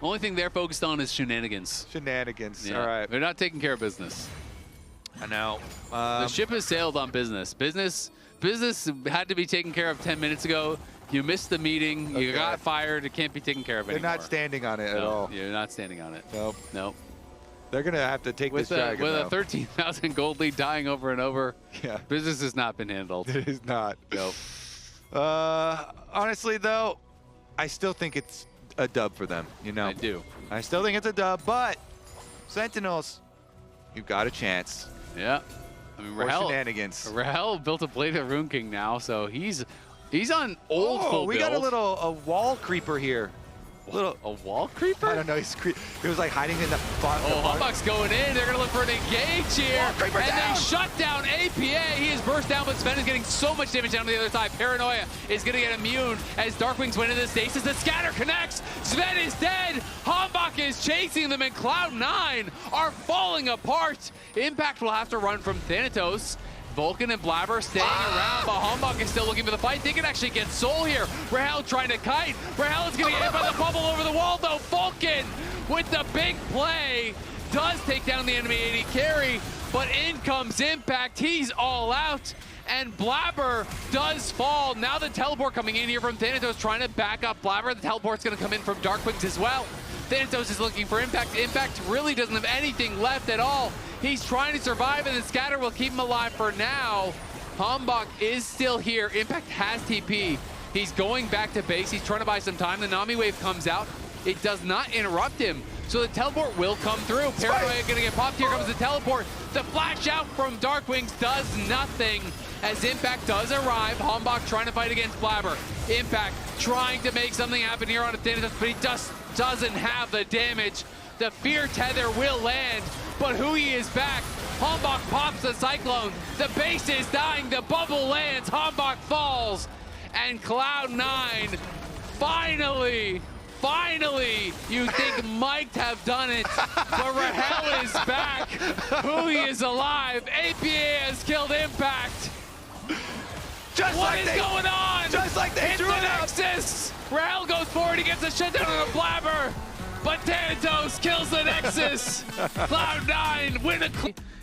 Only thing they're focused on is shenanigans. Shenanigans. Yeah. All right. They're not taking care of business. I know. The ship has sailed on business. Business had to be taken care of 10 minutes ago. You missed the meeting. You got fired. It can't be taken care of anymore. They're not standing on it at all. You're not standing on it. Nope. Nope. They're going to have to take this dragon, with though. a 13,000 gold lead dying over and over. Yeah. Business has not been handled. It is not. Nope. Honestly, though, I still think it's a dub for them, you know. I do. I still think it's a dub, but Sentinels, you've got a chance. Yeah. I mean, shenanigans. Rahel built a Blade of Rune King now, so he's on old full we build. got a wall creeper here. A wall creeper? I don't know. He was like hiding in the bottom. Oh, Humbug's going in. They're going to look for an engage here. And they shut down APA. He is burst down, but Sven is getting so much damage down to the other side. Paranoia is going to get immune as Darkwings went into the stasis. The scatter connects. Sven is dead. Humbug is chasing them, and Cloud9 are falling apart. Impact will have to run from Thanatos. Vulcan and Blabber staying around, but Humbug is still looking for the fight. They can actually get Soul here. Rahel trying to kite. Rahel is going to get hit by the bubble over the wall, though. Vulcan with the big play does take down the enemy AD carry, but in comes Impact. He's all out, and Blabber does fall. Now the teleport coming in here from Thanatos, trying to back up Blabber. The teleport's going to come in from Darkwings as well. Thanatos is looking for Impact. Impact really doesn't have anything left at all. He's trying to survive, and the scatter will keep him alive for now. Humbug is still here. Impact has TP. He's going back to base. He's trying to buy some time. The Nami wave comes out. It does not interrupt him, so the teleport will come through. Paranoia gonna get popped. Here comes the teleport. The flash out from Darkwings does nothing as Impact does arrive. Humbug trying to fight against Blabber. Impact trying to make something happen here on a Thanatos, but he just doesn't have the damage. The fear tether will land, but Hui is back. Humbug pops the Cyclone. The base is dying. The bubble lands. Humbug falls. And Cloud9 finally, you think might have done it, but Rahel is back. Hui is alive. APA has killed Impact. What is going on? Just like they drew the it up. Nexus. Rahel goes forward. He gets a shutdown on a Blabber. But Thanatos kills the Nexus. Cloud9 win a...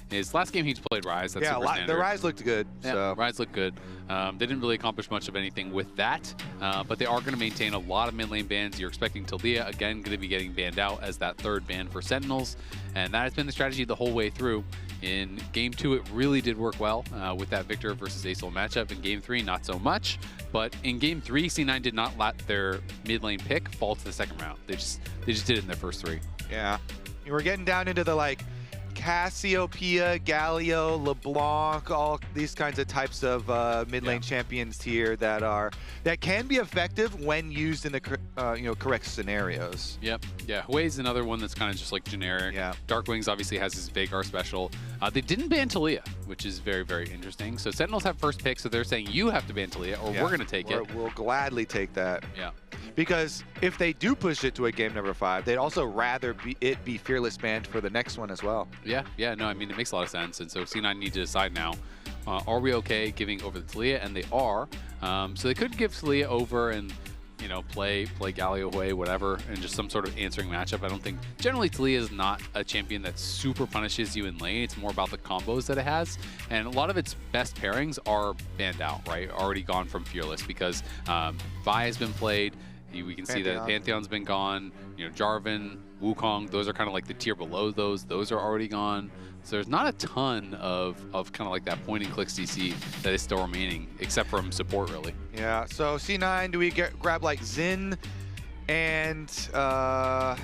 His last game he played Rise. That's super standard. The Rise looked good. Yeah, so. Rise looked good. They didn't really accomplish much of anything with that, but they are going to maintain a lot of mid lane bans. You're expecting Talia, again, going to be getting banned out as that third ban for Sentinels, and that has been the strategy the whole way through. In Game 2, it really did work well with that Victor versus Acel matchup. In Game 3, not so much. But in Game 3, C9 did not let their mid lane pick fall to the second round. They just did it in their first 3. Yeah. We're getting down into the, like, Cassiopeia, Galio, LeBlanc, all these kinds of types of mid lane champions here that can be effective when used in the correct scenarios. Yep. Yeah. Hui's another one that's kind of just like generic. Yeah. Darkwings obviously has his Vagar special. They didn't ban Talia, which is very, very interesting. So Sentinels have first pick, so they're saying you have to ban Talia, or we're going to take it. We'll gladly take that. Yeah. Because if they do push it to a game number 5, they'd also rather it be Fearless banned for the next one as well. Yeah, no, I mean, it makes a lot of sense. And so C9 need to decide now, are we okay giving over the Talia? And they are. So they could give Talia over and, you know, play Galio away, whatever, and just some sort of answering matchup. I don't think, generally Talia is not a champion that super punishes you in lane. It's more about the combos that it has. And a lot of its best pairings are banned out, right? Already gone from Fearless because Vi has been played. We can see that Pantheon's been gone. You know, Jarvan, Wukong, those are kind of like the tier below those. Those are already gone. So there's not a ton of kind of like that point and click CC that is still remaining, except from support, really. Yeah, so C9, do we grab like Xin? And, I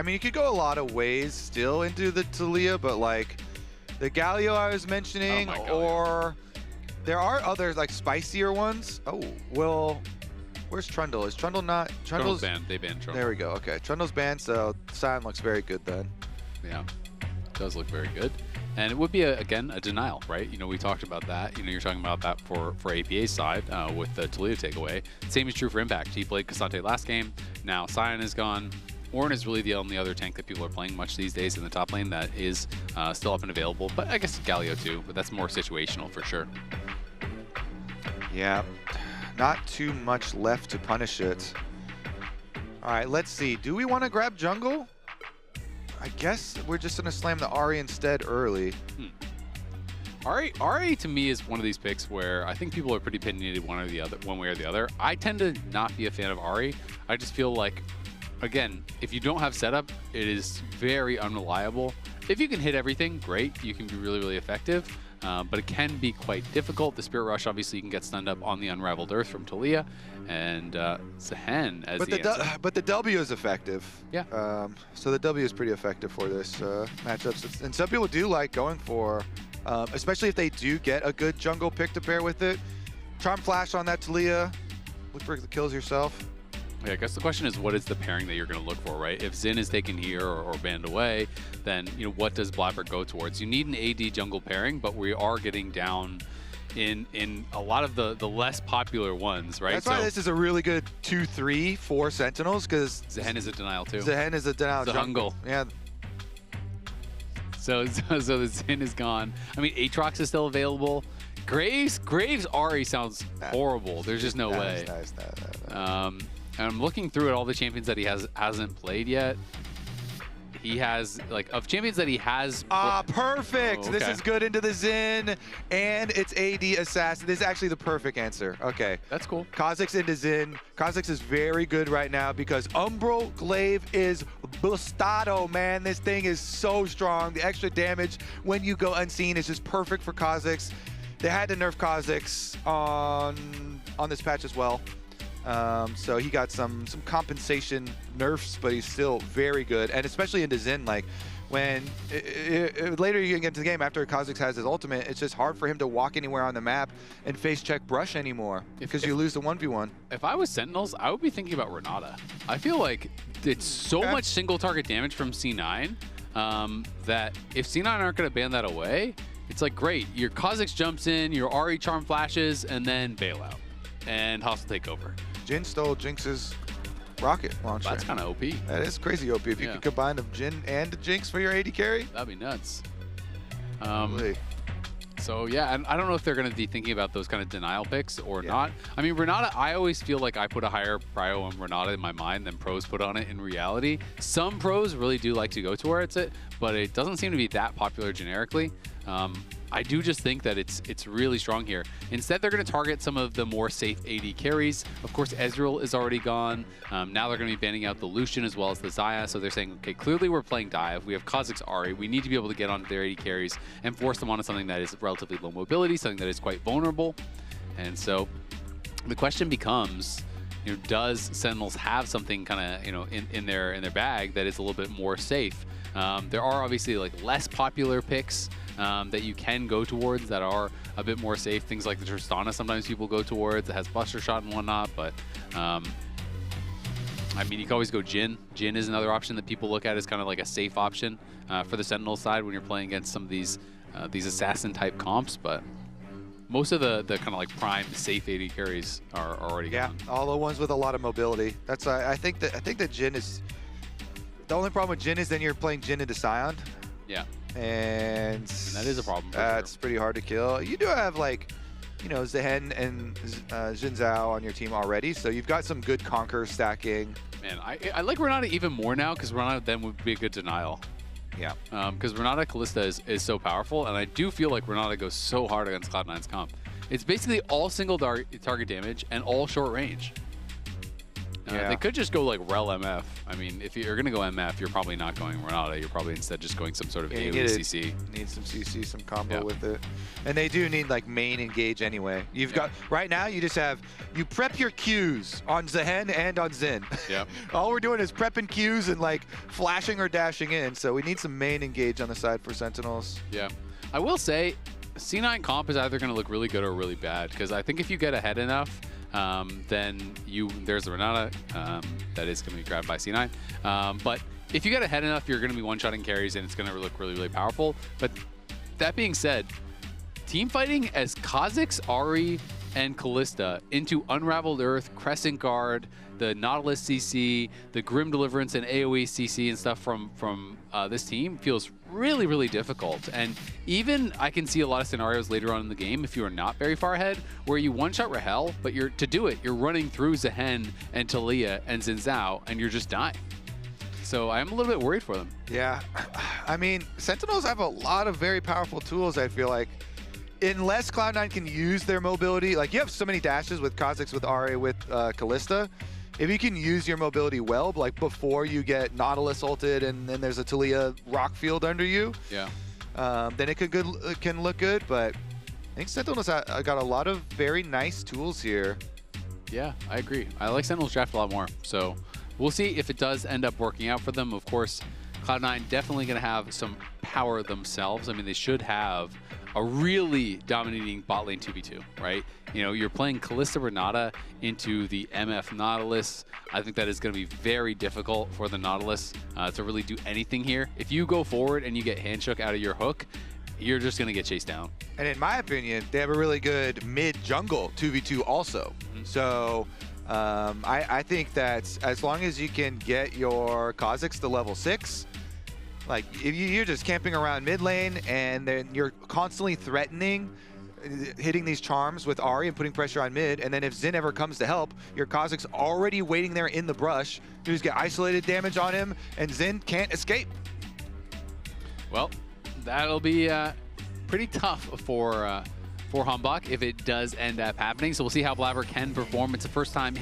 mean, you could go a lot of ways still into the Taliyah, but like the Galio I was mentioning, or there are other like spicier ones. Oh, well, where's Trundle? Is Trundle not? Trundle's banned. They banned Trundle. There we go. Okay, Trundle's banned, so Sion looks very good then. Yeah, does look very good. And it would be, again, a denial, right? You know, we talked about that. You know, you're talking about that for APA's side with the Taliyah takeaway. Same is true for Impact. He played Cassante last game. Now Sion is gone. Ornn is really the only other tank that people are playing much these days in the top lane that is still up and available. But I guess Galio too, but that's more situational for sure. Yeah, not too much left to punish it. All right, let's see. Do we want to grab jungle? I guess we're just going to slam the Ahri instead early. Ahri to me is one of these picks where I think people are pretty opinionated one way or the other. I tend to not be a fan of Ahri. I just feel like, again, if you don't have setup, it is very unreliable. If you can hit everything, great. You can be really, really effective. But it can be quite difficult. The Spirit Rush, obviously, you can get stunned up on the Unraveled Earth from Taliyah, and Zehen as the answer. But the W is effective. Yeah. So the W is pretty effective for this matchup. And some people do like going for, especially if they do get a good jungle pick to pair with it. Charm Flash on that Taliyah. Look for the kills yourself. Yeah, I guess the question is, what is the pairing that you're going to look for, right? If Xin is taken here or banned away, then you know what does Blackbird go towards? You need an AD jungle pairing, but we are getting down in a lot of the less popular ones, right? That's why this is a really good 2, 3, 4 Sentinels, because Zehen is a denial too. Zehen is a denial jungle. Yeah. So the Xin is gone. I mean, Aatrox is still available. Graves Ahri sounds horrible. There's just no way. Nice. I'm looking through at all the champions that he hasn't played yet. He has, like, of champions that he has... perfect! Oh, okay. This is good into the Xin, and it's AD Assassin. This is actually the perfect answer. Okay. That's cool. Kha'Zix into Xin. Kha'Zix is very good right now because Umbral Glaive is bustado, man. This thing is so strong. The extra damage when you go unseen is just perfect for Kha'Zix. They had to nerf Kha'Zix on this patch as well. So he got some compensation nerfs, but he's still very good. And especially into Xin, like when later you get into the game after Kha'Zix has his ultimate, it's just hard for him to walk anywhere on the map and face check brush anymore because you lose the 1v1. If I was Sentinels, I would be thinking about Renata. I feel like it's so much single target damage from C9 that if C9 aren't going to ban that away, it's like, great, your Kha'Zix jumps in, your Ahri charm flashes, and then bailout. And hostile takeover. Jin stole Jinx's rocket launcher. That's kind of OP. That is crazy OP. If you could combine the Jin and the Jinx for your AD carry, that'd be nuts. So yeah, I don't know if they're going to be thinking about those kind of denial picks or not. I mean, Renata, I always feel like I put a higher prio on Renata in my mind than pros put on it in reality. Some pros really do like to go towards it, but it doesn't seem to be that popular generically. I do just think that it's really strong here. Instead, they're going to target some of the more safe AD carries. Of course, Ezreal is already gone. Now they're going to be banning out the Lucian as well as the Xayah. So they're saying, okay, clearly we're playing dive. We have Kha'Zix Ahri. We need to be able to get onto their AD carries and force them onto something that is relatively low mobility, something that is quite vulnerable. And so the question becomes, you know, does Sentinels have something kind of, you know, in their bag that is a little bit more safe? There are obviously like less popular picks that you can go towards that are a bit more safe. Things like the Tristana sometimes people go towards. It has Buster Shot and whatnot, but I mean, you can always go Jin. Jin is another option that people look at as kind of like a safe option for the Sentinel side when you're playing against some of these assassin type comps, but most of the kind of like prime safe AD carries are already gone. All the ones with a lot of mobility. That's I think that Jin is the only problem with Jin is then you're playing Jin into Sion. Yeah. And that is a problem. That's pretty hard to kill. You do have, like, you know, Zehen and Xin Zhao on your team already, so you've got some good Conquer stacking. Man, I like Renata even more now because Renata then would be a good denial. Yeah. Because Renata Kalista is so powerful, and I do feel like Renata goes so hard against Cloud9's comp. It's basically all single target damage and all short range. They could just go like Rel MF. I mean, if you're going to go MF, you're probably not going Renata. You're probably instead just going some sort of AoE CC. Need some CC, some combo with it. And they do need like main engage anyway. You've got, right now you just have, you prep your Qs on Zehen and on Xin. Yeah. All we're doing is prepping Qs and like flashing or dashing in. So we need some main engage on the side for Sentinels. Yeah. I will say, C9 comp is either going to look really good or really bad, because I think if you get ahead enough, then there's the Renata that is going to be grabbed by C9. But if you get ahead enough, you're going to be one-shotting carries, and it's going to look really, really powerful. But that being said, team fighting as Kha'Zix, Ahri, and Kalista into Unraveled Earth, Crescent Guard, the Nautilus CC, the Grim Deliverance and AoE CC and stuff from this team feels really, really difficult. And even I can see a lot of scenarios later on in the game, if you are not very far ahead, where you one-shot Rahel, but to do it, you're running through Zehen and Talia and Xin Zhao, and you're just dying. So I'm a little bit worried for them. Yeah, I mean, Sentinels have a lot of very powerful tools, I feel like. Unless Cloud9 can use their mobility, like you have so many dashes with Kha'Zix, with Ahri, with Kalista. If you can use your mobility well, like before you get Nautilus ulted and then there's a Talia rock field under you, then it can look good. But I think Sentinels got a lot of very nice tools here. Yeah, I agree. I like Sentinels draft a lot more. So we'll see if it does end up working out for them. Of course, Cloud9 definitely going to have some power themselves. I mean, they should have a really dominating bot lane 2v2, right? You know, you're playing Kalista Renata into the MF Nautilus. I think that is going to be very difficult for the Nautilus to really do anything here. If you go forward and you get handshook out of your hook, you're just going to get chased down. And in my opinion, they have a really good mid-jungle 2v2 also. So I think that as long as you can get your Kha'Zix to level 6, like, if you're just camping around mid lane and then you're constantly threatening, hitting these charms with Ahri and putting pressure on mid, and then if Xin ever comes to help, your Kha'Zix already waiting there in the brush. You just get isolated damage on him, and Xin can't escape. Well, that'll be pretty tough for Hambach if it does end up happening. So we'll see how Blabber can perform. It's the first time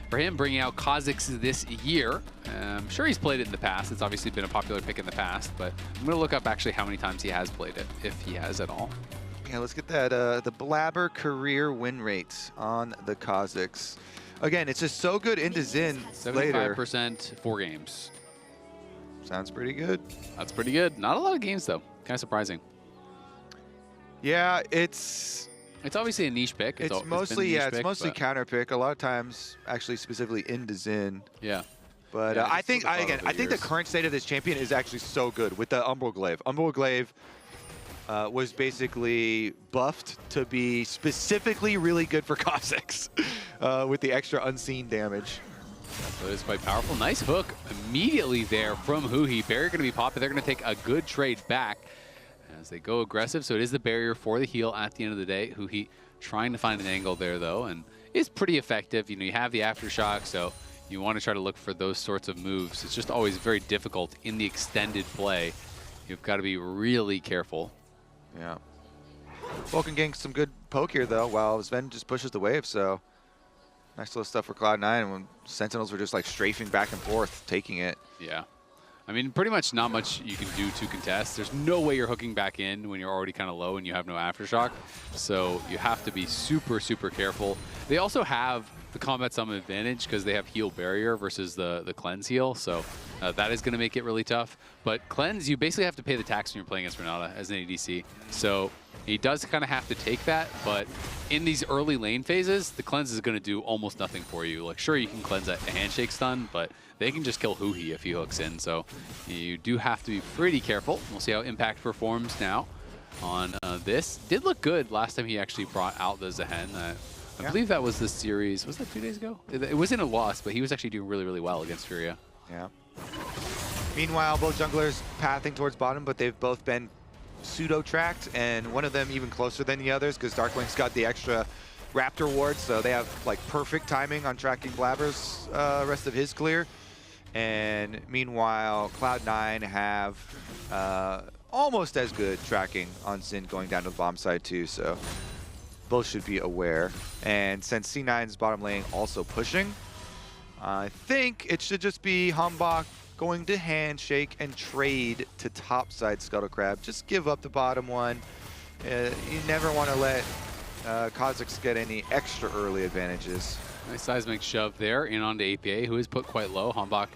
for him bringing out Kha'Zix this year. I'm sure he's played it in the past. It's obviously been a popular pick in the past, but I'm going to look up actually how many times he has played it, if he has at all. Yeah, let's get that the Blabber career win rate on the Kha'Zix. Again, it's just so good into Xin later. 75% 4 games. Sounds pretty good. That's pretty good. Not a lot of games, though. Kind of surprising. Yeah, it's obviously a niche pick. It's mostly counter pick. A lot of times, actually, specifically into Xin. Yeah. But yeah, I think the current state of this champion is actually so good with the Umbral Glaive. Umbral Glaive was basically buffed to be specifically really good for Kha'Zix with the extra unseen damage. So it's quite powerful. Nice hook immediately there from Huhi. Barrier going to be popped, but they're going to take a good trade back as they go aggressive. So it is the barrier for the heal at the end of the day. Huhi trying to find an angle there, though, and it's pretty effective. You know, you have the Aftershock, so you want to try to look for those sorts of moves. It's just always very difficult in the extended play. You've got to be really careful. Yeah. Vulcan getting some good poke here, though, while Sven just pushes the wave, so nice little stuff for Cloud9 when Sentinels were just like strafing back and forth, taking it. Yeah. I mean, pretty much not much you can do to contest. There's no way you're hooking back in when you're already kind of low and you have no Aftershock. So you have to be super, super careful. They also have the combat summon advantage because they have heal barrier versus the cleanse heal. So that is going to make it really tough. But cleanse, you basically have to pay the tax when you're playing against Renata as an ADC. So he does kind of have to take that. But in these early lane phases, the cleanse is going to do almost nothing for you. Like, sure, you can cleanse a handshake stun, but they can just kill Huhi if he hooks in. So you do have to be pretty careful. We'll see how Impact performs now on this. Did look good last time he actually brought out the Zehen. I believe that was the series. Was that 2 days ago? It wasn't a loss, but he was actually doing really, really well against Furia. Yeah. Meanwhile, both junglers pathing towards bottom, but they've both been pseudo-tracked, and one of them even closer than the others because Darkwing's got the extra Raptor ward, so they have like perfect timing on tracking Blabber's rest of his clear. And meanwhile, Cloud9 have almost as good tracking on Xin going down to the bomb side too, so both should be aware. And since C9's bottom lane also pushing, I think it should just be Hambach going to handshake and trade to topside Scuttle Crab. Just give up the bottom one. You never want to let Kazakhs get any extra early advantages. Nice seismic shove there in onto APA, who is put quite low. Hambach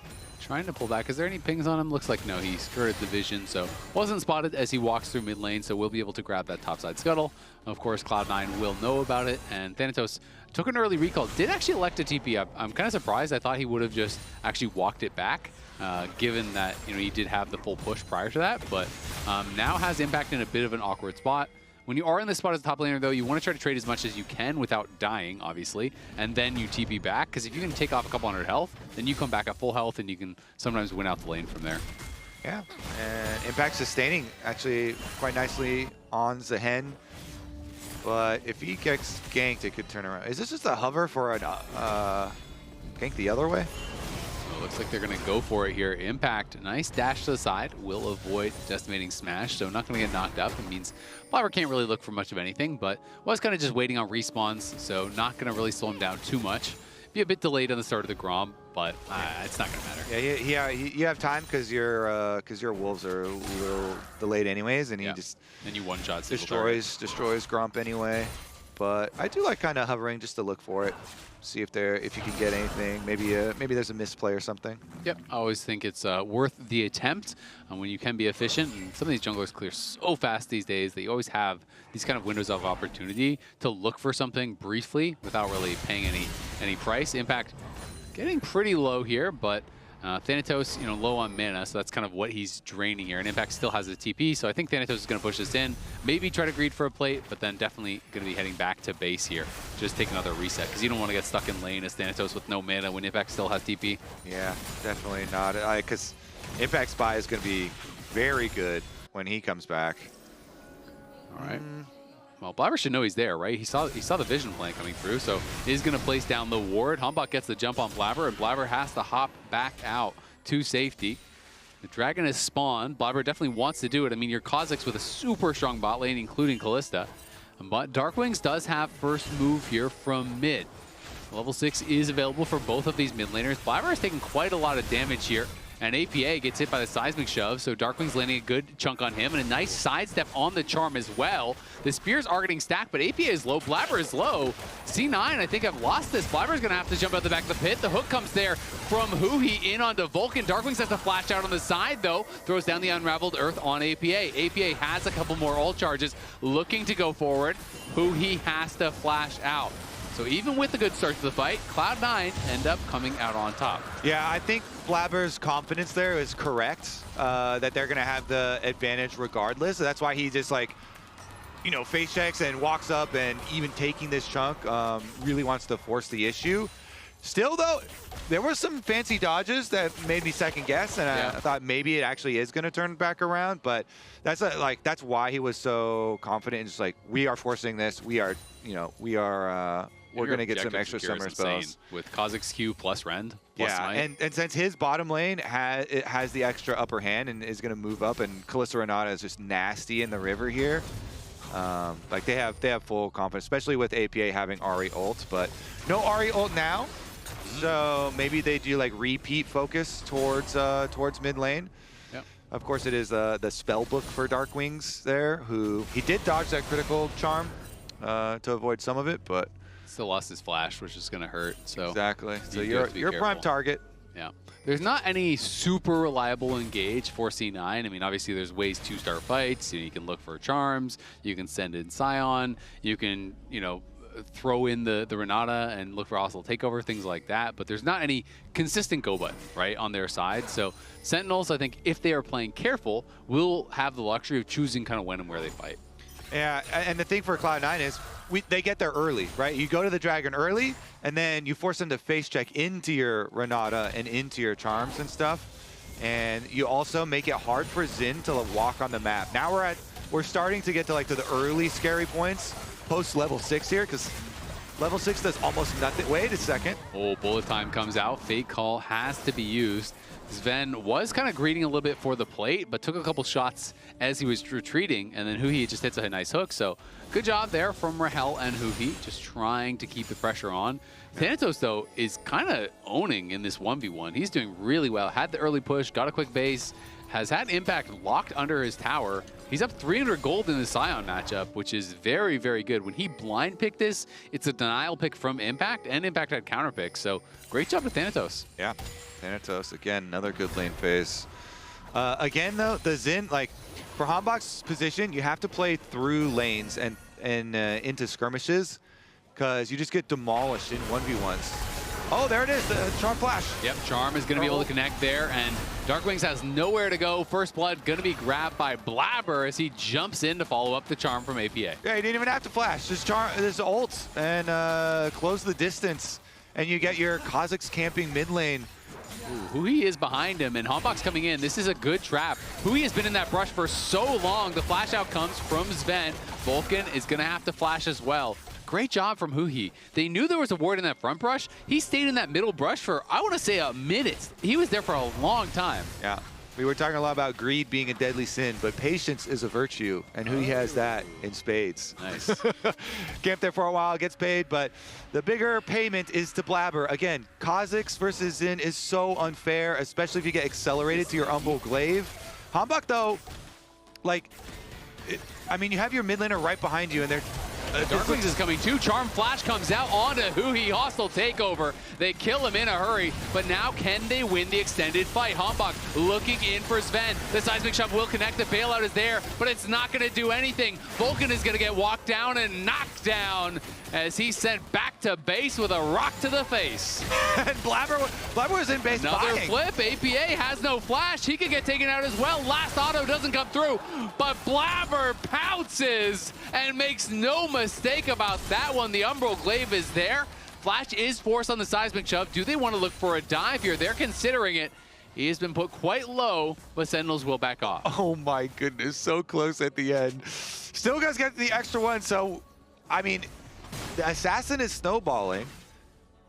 trying to pull back. Is there any pings on him? Looks like no. He skirted the vision, so wasn't spotted as he walks through mid lane, so we'll be able to grab that topside scuttle. Of course, Cloud9 will know about it, and Thanatos took an early recall. Did actually elect a TP up. I'm kind of surprised. I thought he would have just actually walked it back, given that he did have the full push prior to that, but now has Impact in a bit of an awkward spot. When you are in this spot as a top laner, though, you want to try to trade as much as you can without dying, obviously, and then you TP back, because if you can take off a couple hundred health, then you come back at full health, and you can sometimes win out the lane from there. Yeah, and Impact sustaining actually quite nicely on Zehen, but if he gets ganked, it could turn around. Is this just a hover for a gank the other way? So it looks like they're going to go for it here. Impact, nice dash to the side, will avoid Decimating Smash, so not going to get knocked up. It means Blabber can't really look for much of anything, but was kind of just waiting on respawns, so not going to really slow him down too much. Be a bit delayed on the start of the Grom, but it's not going to matter. Yeah, you have time because your wolves are a little delayed anyways, and he just you one-shot destroys Gromp anyway. But I do like kind of hovering just to look for it. See if you can get anything. Maybe there's a misplay or something. Yep, I always think it's worth the attempt when you can be efficient. And some of these junglers clear so fast these days that you always have these kind of windows of opportunity to look for something briefly without really paying any price. Impact getting pretty low here, but Thanatos, low on mana, so that's kind of what he's draining here. And Impact still has a TP, so I think Thanatos is going to push this in. Maybe try to greed for a plate, but then definitely going to be heading back to base here. Just take another reset, because you don't want to get stuck in lane as Thanatos with no mana when Impact still has TP. Yeah, definitely not. Because Impact's buy is going to be very good when he comes back. All right. Well, Blabber should know he's there, right? He saw the vision plan coming through, so he's going to place down the ward. Hambach gets the jump on Blabber, and Blabber has to hop back out to safety. The Dragon is spawned. Blabber definitely wants to do it. I mean, your Kazakhs with a super strong bot lane, including Kalista. But Darkwings does have first move here from mid. Level 6 is available for both of these mid laners. Blabber is taking quite a lot of damage here. And APA gets hit by the seismic shove, so Darkwing's landing a good chunk on him, and a nice sidestep on the charm as well. The spears are getting stacked, but APA is low, Blabber is low. C9, I think I've lost this. Blabber's gonna have to jump out the back of the pit. The hook comes there from Huhi in onto Vulcan. Darkwings has to flash out on the side, though. Throws down the Unraveled Earth on APA. APA has a couple more ult charges, looking to go forward. Huhi has to flash out. So even with the good start to the fight, Cloud9 end up coming out on top. Yeah, I think Blabber's confidence there is correct, that they're going to have the advantage regardless. So that's why he just face checks and walks up, and even taking this chunk really wants to force the issue. Still, though, there were some fancy dodges that made me second guess, and I thought maybe it actually is going to turn back around. But that's that's why he was so confident. And just we are forcing this. We're going to get some extra summer spells. With Kazakh's Q plus Rend. Plus and since his bottom lane has the extra upper hand and is going to move up, and Kalista Renata is just nasty in the river here. They have full confidence, especially with APA having Ahri ult, but no Ahri ult now. So maybe they do repeat focus towards mid lane. Yep. Of course, it is the spell book for Darkwings there, who he did dodge that critical charm to avoid some of it, but still lost his flash, which is going to hurt. So exactly. So you're a prime target. Yeah. There's not any super reliable engage for C9. I mean, obviously there's ways to start fights. You can look for charms. You can send in Scion. You can, throw in the Renata and look for hostile takeover, things like that. But there's not any consistent go button, right, on their side. So Sentinels, I think, if they are playing careful, will have the luxury of choosing kind of when and where they fight. Yeah, and the thing for Cloud9 is they get there early, right? You go to the Dragon early, and then you force them to face check into your Renata and into your charms and stuff. And you also make it hard for Xin to walk on the map. Now we're starting to get to the early scary points post level 6 here, because Level 6 does almost nothing. Wait a second. Oh, bullet time comes out. Fake call has to be used. Sven was kind of greeting a little bit for the plate, but took a couple shots as he was retreating, and then Huhi just hits a nice hook. So good job there from Rahel and Huhi, just trying to keep the pressure on. Thanatos, though, is kind of owning in this 1v1. He's doing really well. Had the early push, got a quick base, has had Impact locked under his tower. He's up 300 gold in the Scion matchup, which is very, very good. When he blind picked this, it's a denial pick from Impact, and Impact had counter picks. So great job with Thanatos. Yeah, Thanatos, again, another good lane phase. Again, though, the Xin, like, for Hanbok's position, you have to play through lanes and into skirmishes, because you just get demolished in 1v1s. Oh, there it is, the Charm Flash. Yep, Charm is going to be able to connect there, and Darkwings has nowhere to go. First Blood going to be grabbed by Blabber as he jumps in to follow up the Charm from APA. Yeah, he didn't even have to flash. Just Charm, this ult, and close the distance, and you get your Kazakhs camping mid lane. Huhi is behind him, and Hanbok's coming in. This is a good trap. Huhi has been in that brush for so long. The flash out comes from Sven. Vulcan is going to have to flash as well. Great job from Huhi. They knew there was a ward in that front brush. He stayed in that middle brush for, I want to say, a minute. He was there for a long time. Yeah. We were talking a lot about greed being a deadly sin, but patience is a virtue, and Huhi has that in spades. Nice. Camped there for a while, gets paid, but the bigger payment is to Blabber. Again, Kazakhs versus Xin is so unfair, especially if you get accelerated to your Umbral Glaive. Hanbok, though, like, I mean, you have your mid laner right behind you, and they're Darkwings is coming too. Charm Flash comes out onto Huhi. Hostile takeover. They kill him in a hurry, but now can they win the extended fight? Hanbok looking in for Sven. The seismic shove will connect. The bailout is there, but it's not going to do anything. Vulcan is going to get walked down and knocked down as he's sent back to base with a rock to the face. And Blabber was in base Another buying. flip. APA has no flash. He could get taken out as well. Last auto doesn't come through, but Blabber pounces and makes no mistake about that one. The Umbral Glaive is there. Flash is forced on the seismic shove. Do they want to look for a dive here? They're considering it. He has been put quite low, but Sentinels will back off. Oh my goodness, so close at the end. Still guys get the extra one, so, I mean, the Assassin is snowballing,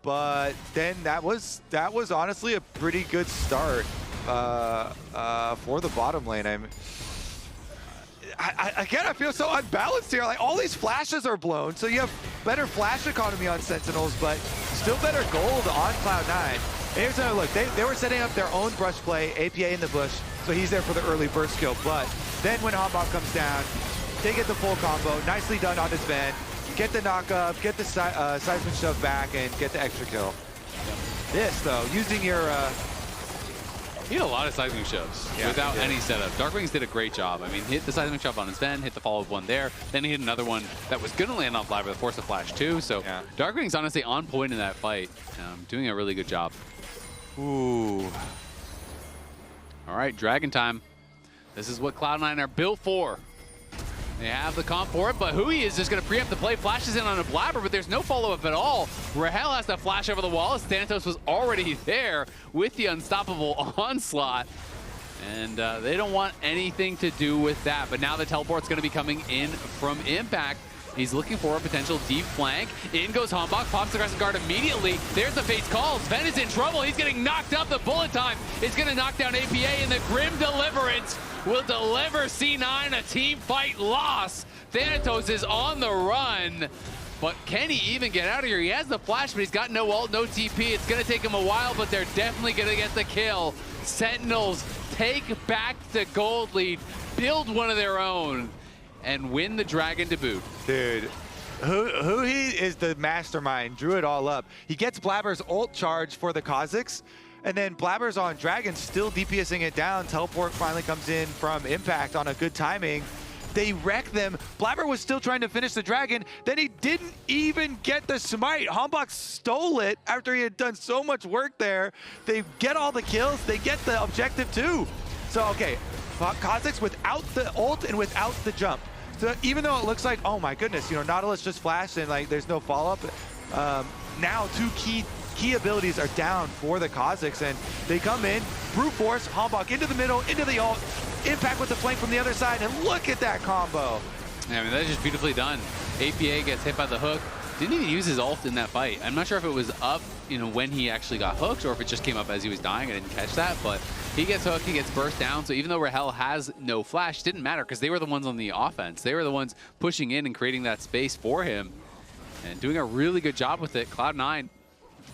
but then that was honestly a pretty good start for the bottom lane. Again, I feel so unbalanced here. Like, all these flashes are blown, so you have better flash economy on Sentinels, but still better gold on Cloud9. And here's another look. They were setting up their own brush play, APA in the bush, so he's there for the early burst kill. But then when Hanbok comes down, they get the full combo. Nicely done on his Sven. Get the knock up, get the seismic shove back, and get the extra kill. This, though, using your... He had a lot of seismic shoves without any setup. Darkwings did a great job. I mean, hit the seismic shove on his Sven, hit the follow-up one there, then he hit another one that was going to land on Blabber, the Force of Flash too. So Darkwings honestly on point in that fight, doing a really good job. Ooh. All right, Dragon time. This is what Cloud9 are built for. They have the comp for it, but Huhi is just going to preempt the play. Flashes in on a Blabber, but there's no follow-up at all. Rahel has to flash over the wall as Thanatos was already there with the unstoppable onslaught. And they don't want anything to do with that. But now the teleport's going to be coming in from Impact. He's looking for a potential deep flank. In goes Hanbok, pops the Crescent Guard immediately. There's the Fate's Call. Sven is in trouble. He's getting knocked up. The bullet time is going to knock down APA, and the Grim Deliverance will deliver C9 a team fight loss. Thanatos is on the run, but can he even get out of here? He has the flash, but he's got no ult, no TP. It's going to take him a while, but they're definitely going to get the kill. Sentinels take back the gold lead, build one of their own, and win the Dragon to boot. Dude, Huhi is the mastermind, drew it all up. He gets Blabber's ult charge for the Kazakhs, and then Blabber's on Dragon, still DPSing it down. Teleport finally comes in from Impact on a good timing. They wreck them. Blabber was still trying to finish the Dragon. Then he didn't even get the smite. Hanbok stole it after he had done so much work there. They get all the kills. They get the objective too. So, okay, Kazakhs without the ult and without the jump. So even though it looks like, oh my goodness, you know, Nautilus just flashed and like there's no follow-up, now two key abilities are down for the Kazakhs, and they come in, brute force, Hanbok into the middle, into the ult, Impact with the flank from the other side, and look at that combo. Yeah, I mean, that is just beautifully done. APA gets hit by the hook. didn't even use his ult in that fight. I'm not sure if it was up, you know, when he actually got hooked or if it just came up as he was dying. I didn't catch that, but he gets hooked, he gets burst down. So even though Rahel has no flash, didn't matter because they were the ones on the offense. They were the ones pushing in and creating that space for him and doing a really good job with it. Cloud9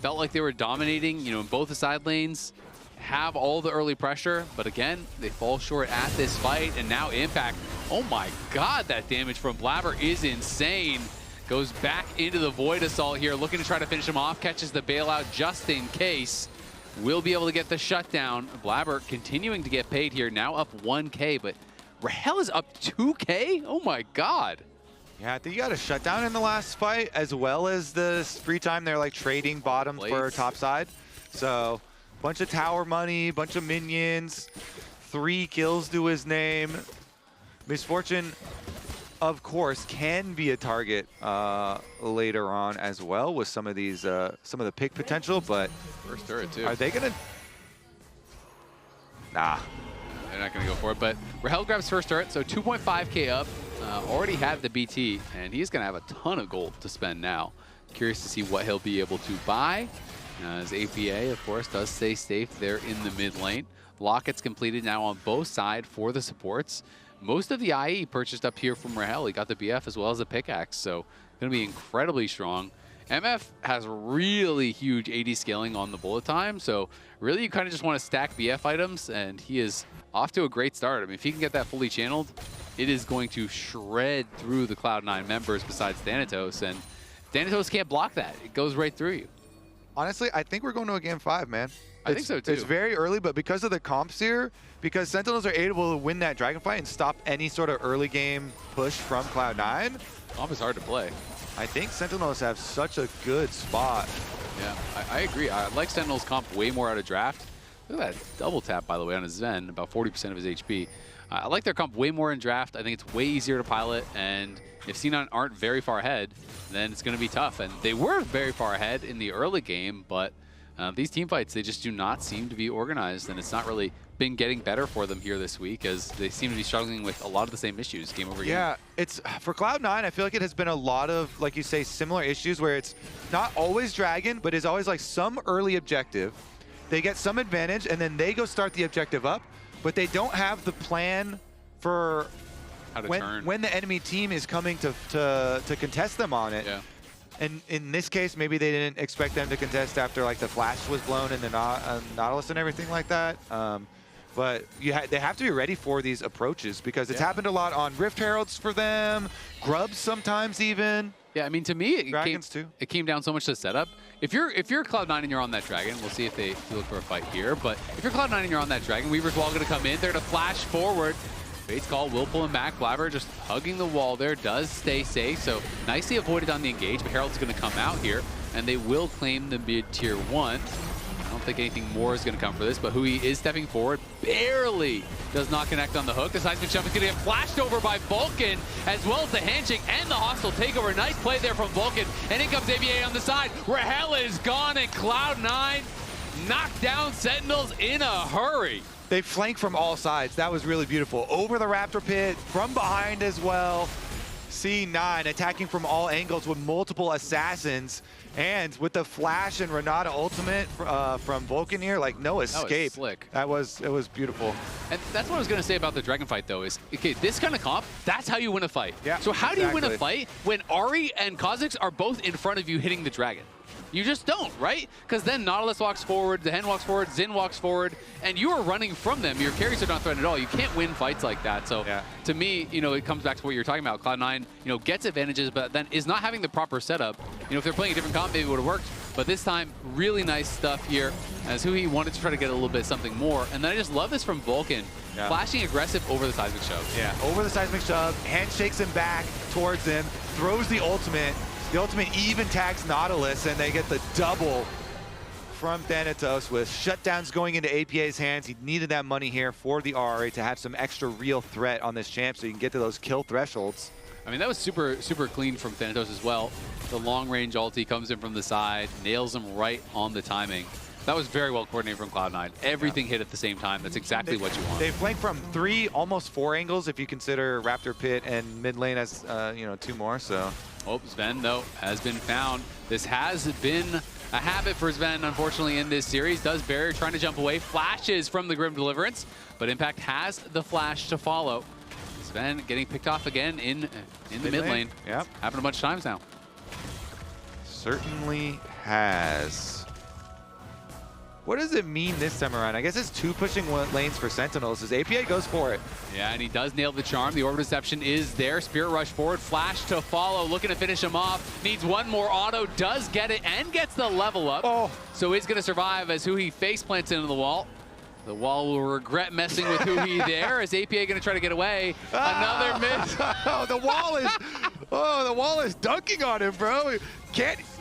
felt like they were dominating, you know, in both the side lanes, have all the early pressure, but again, they fall short at this fight, and now Impact, oh my god, that damage from Blabber is insane. Goes back into the Void Assault here, looking to try to finish him off, catches the bailout just in case. Will be able to get the shutdown. Blabber continuing to get paid here, now up 1K, but Rahel is up 2K? Oh my god. Yeah, I think you got a shutdown in the last fight, as well as the free time. They're like trading bottom for top side. So, bunch of tower money, bunch of minions, 3 kills to his name. Misfortune, of course, can be a target later on as well with some of these, some of the pick potential, but first turret too. Are they gonna? Nah. They're not gonna go for it, but Rahel grabs first turret, so 2.5K up. Already had the BT, and he's gonna have a ton of gold to spend now. Curious to see what he'll be able to buy. As APA, of course, does stay safe there in the mid lane. Locket's completed now on both sides for the supports. Most of the IE purchased up here from Rahel. He got the BF as well as the pickaxe, so gonna be incredibly strong. MF has really huge AD scaling on the bullet time, so really you kind of just want to stack BF items, and he is off to a great start. I mean, if he can get that fully channeled, it is going to shred through the Cloud9 members besides Thanatos, and Thanatos can't block that. It goes right through you. Honestly, I think we're going to a game 5, man. I think so too. It's very early, but because of the comps here, because Sentinels are able to win that Dragonfight and stop any sort of early game push from Cloud9. Comp is hard to play. I think Sentinels have such a good spot. Yeah, I agree. I like Sentinels comp way more out of draft. Look at that double tap, by the way, on his Zen, about 40% of his HP. I like their comp way more in draft. I think it's way easier to pilot, and if C9 aren't very far ahead, then it's going to be tough. And they were very far ahead in the early game, but these team fights, they just do not seem to be organized, and it's not really been getting better for them here this week, as they seem to be struggling with a lot of the same issues game over game. Yeah, it's for Cloud9, I feel like it has been a lot of, like you say, similar issues where it's not always Dragon, but is always like some early objective. They get some advantage, and then they go start the objective up, but they don't have the plan for when the enemy team is coming to contest them on it. Yeah. And in this case, maybe they didn't expect them to contest after like the flash was blown in the Nautilus and everything like that. But they have to be ready for these approaches because it's happened a lot on Rift Heralds for them, Grubs sometimes even. Yeah, I mean, to me, Dragons it came down so much to setup. If you're Cloud9 and you're on that Dragon, we'll see if you look for a fight here. But if you're Cloud9 and you're on that Dragon, Weaver's Wall going to come in. They're going to flash forward. Fate's Call will pull him back. Blabber just hugging the wall there, does stay safe. So nicely avoided on the engage, but Herald's going to come out here, and they will claim the mid tier 1. I don't think anything more is going to come for this, but Hui is stepping forward. Barely does not connect on the hook. The seismic jump is going to get flashed over by Vulcan, as well as the handshake and the hostile takeover. Nice play there from Vulcan, and in comes ABA on the side. Rahel is gone, and Cloud9 knocked down Sentinels in a hurry. They flank from all sides. That was really beautiful. Over the Raptor Pit, from behind as well. C9 attacking from all angles with multiple assassins. And with the Flash and Renata ultimate from Vulcan here, like no escape. That was slick. It was beautiful. And that's what I was going to say about the Dragon fight, though, is, okay, this kind of comp, that's how you win a fight. Yeah, so how do you win a fight when Ari and Kha'Zix are both in front of you hitting the Dragon? You just don't, right? Because then Nautilus walks forward, the Hen walks forward, Xin walks forward, and you are running from them. Your carries are not threatened at all. You can't win fights like that. So to me, you know, it comes back to what you're talking about. Cloud9, you know, gets advantages, but then is not having the proper setup. You know, if they're playing a different comp, maybe it would have worked. But this time, really nice stuff here, as Hui wanted to try to get a little bit something more. And then I just love this from Vulcan, flashing aggressive over the seismic shove. Yeah, over the seismic shove, handshakes him back towards him, throws the ultimate. The ultimate even tags Nautilus, and they get the double from Thanatos with shutdowns going into APA's hands. He needed that money here for the RRA to have some extra real threat on this champ so you can get to those kill thresholds. I mean, that was super, super clean from Thanatos as well. The long-range ulti comes in from the side, nails him right on the timing. That was very well coordinated from Cloud9. Everything hit at the same time. That's exactly what you want. They flank from 3, almost 4 angles if you consider Raptor Pit and mid lane as, 2 more, so. Oh, Sven, though, has been found. This has been a habit for Sven, unfortunately, in this series. Does barrier, trying to jump away. Flashes from the Grim Deliverance, but Impact has the flash to follow. Sven getting picked off again in the mid lane. Yep. Happened a bunch of times now. Certainly has. What does it mean this time around? I guess it's 2 pushing lanes for Sentinels as APA goes for it. Yeah, and he does nail the charm. The Orb Deception is there. Spirit Rush forward, flash to follow, looking to finish him off. Needs one more auto, does get it, and gets the level up. Oh. So he's going to survive as Huhi face plants into the wall. The wall will regret messing with Huhi there as APA going to try to get away. Another miss. Oh, the wall is dunking on him, bro.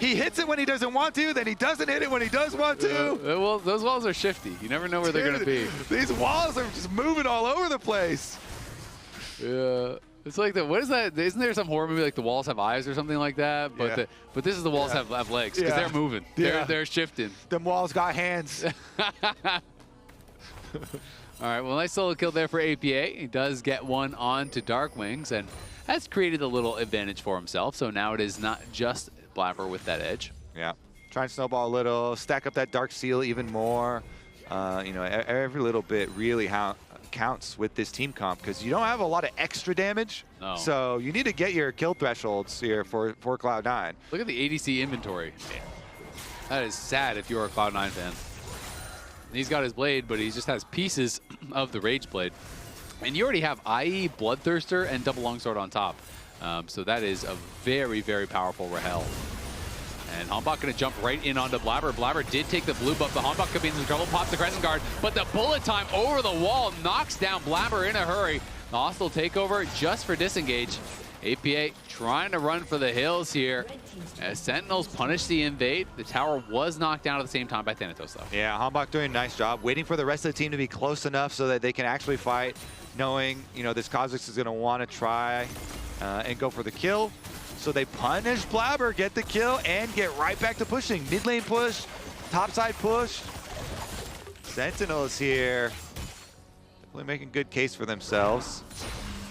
He hits it when he doesn't want to, then he doesn't hit it when he does want to. Well, those walls are shifty. You never know where they're going to be. These walls are just moving all over the place. Yeah. It's like what is that? Isn't there some horror movie like the walls have eyes or something like that? But yeah. But this is the walls have legs because they're moving. They're shifting. Them walls got hands. All right, well, nice solo kill there for APA. He does get one on to Dark Wings and has created a little advantage for himself. So now it is not just Blabber with that edge. Yeah, try and snowball a little, stack up that Dark Seal even more. Every little bit really counts with this team comp because you don't have a lot of extra damage. No. So you need to get your kill thresholds here for Cloud9. Look at the ADC inventory. That is sad if you're a Cloud9 fan. He's got his blade, but he just has pieces of the Rage Blade. And you already have IE, Bloodthirster, and Double Longsword on top. So that is a very, very powerful Rahel. And Hombok going to jump right in onto Blabber. Blabber did take the blue buff. The Hombok could be in some trouble. Pops the Crescent Guard, but the bullet time over the wall knocks down Blabber in a hurry. The hostile takeover just for disengage. APA trying to run for the hills here as Sentinels punish the invade. The tower was knocked down at the same time by Thanatos, though. Yeah, Hombok doing a nice job, waiting for the rest of the team to be close enough so that they can actually fight, knowing, this Kha'Zix is going to want to try and go for the kill. So they punish Blabber, get the kill, and get right back to pushing. Mid lane push, topside push. Sentinels here, definitely making good case for themselves.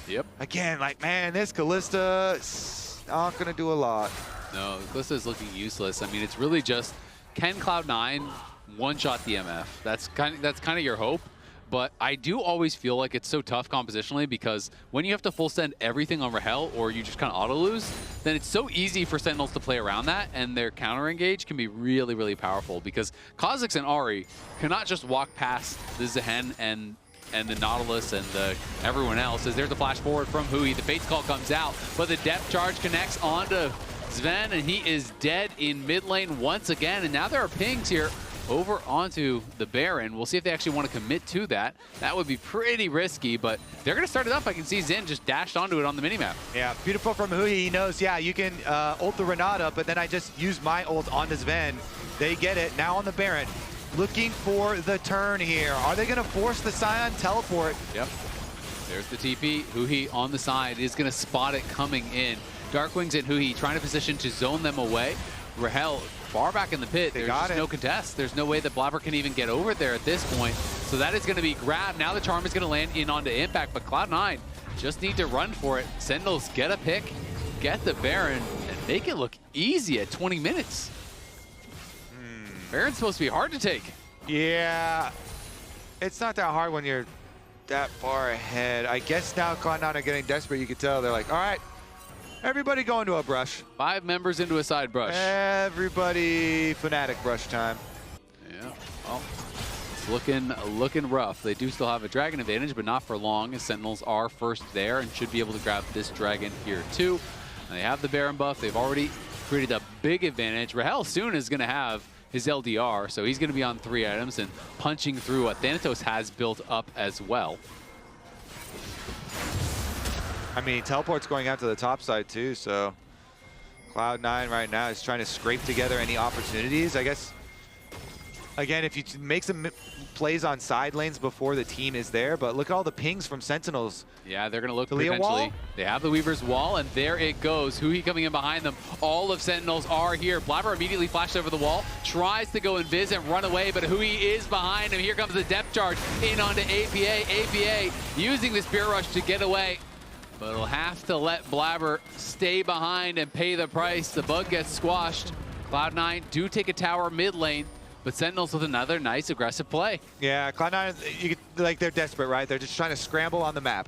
Yep. Again, man, this Kalista is not going to do a lot. No, Kalista is looking useless. I mean, it's really just, can Cloud9 one-shot DMF? That's kind of your hope. But I do always feel like it's so tough compositionally because when you have to full send everything on Rahel or you just kind of auto-lose, then it's so easy for Sentinels to play around that, and their counter-engage can be really, really powerful because Kha'Zix and Ahri cannot just walk past the Zehen and the Nautilus and everyone else as there's the flash forward from Huhi. The Fate's Call comes out, but the depth charge connects onto Sven, and he is dead in mid lane once again. And now there are pings here over onto the Baron. We'll see if they actually want to commit to that. That would be pretty risky, but they're going to start it up. I can see Zin just dashed onto it on the minimap. Yeah, beautiful from Huhi. He knows, yeah, you can ult the Renata, but then I just use my ult onto Sven. They get it. Now on the Baron. Looking for the turn here. Are they going to force the Scion teleport? Yep. There's the TP. Huhi on the side is going to spot it coming in. Darkwings and Huhi trying to position to zone them away. Rahel far back in the pit. There's just no contest. There's no way that Blabber can even get over there at this point. So that is going to be grabbed. Now the charm is going to land in onto Impact, but Cloud9 just need to run for it. Sentinels get a pick, get the Baron, and make it look easy at 20 minutes. Baron's supposed to be hard to take. Yeah, it's not that hard when you're that far ahead. I guess now Cloud9 are getting desperate. You can tell they're like, all right, everybody go into a brush. 5 members into a side brush. Everybody Fnatic brush time. Yeah, well, it's looking rough. They do still have a dragon advantage, but not for long, as Sentinels are first there and should be able to grab this dragon here too. And they have the Baron buff. They've already created a big advantage. Rahel soon is going to have his LDR, so he's going to be on 3 items and punching through what Thanatos has built up as well. I mean, teleport's going out to the top side too, so Cloud9 right now is trying to scrape together any opportunities. I guess Again, if you make some plays on side lanes before the team is there, but look at all the pings from Sentinels. Yeah, they're going to look Delete potentially. They have the Weaver's wall, and there it goes. Huhi coming in behind them. All of Sentinels are here. Blabber immediately flashed over the wall, tries to go invis and run away, but Huhi is behind him. Here comes the depth charge in onto APA. APA using the Spear Rush to get away, but it'll have to let Blabber stay behind and pay the price. The bug gets squashed. Cloud9 do take a tower mid lane, but Sentinels with another nice aggressive play. Yeah, Cloud9, like they're desperate, right? They're just trying to scramble on the map.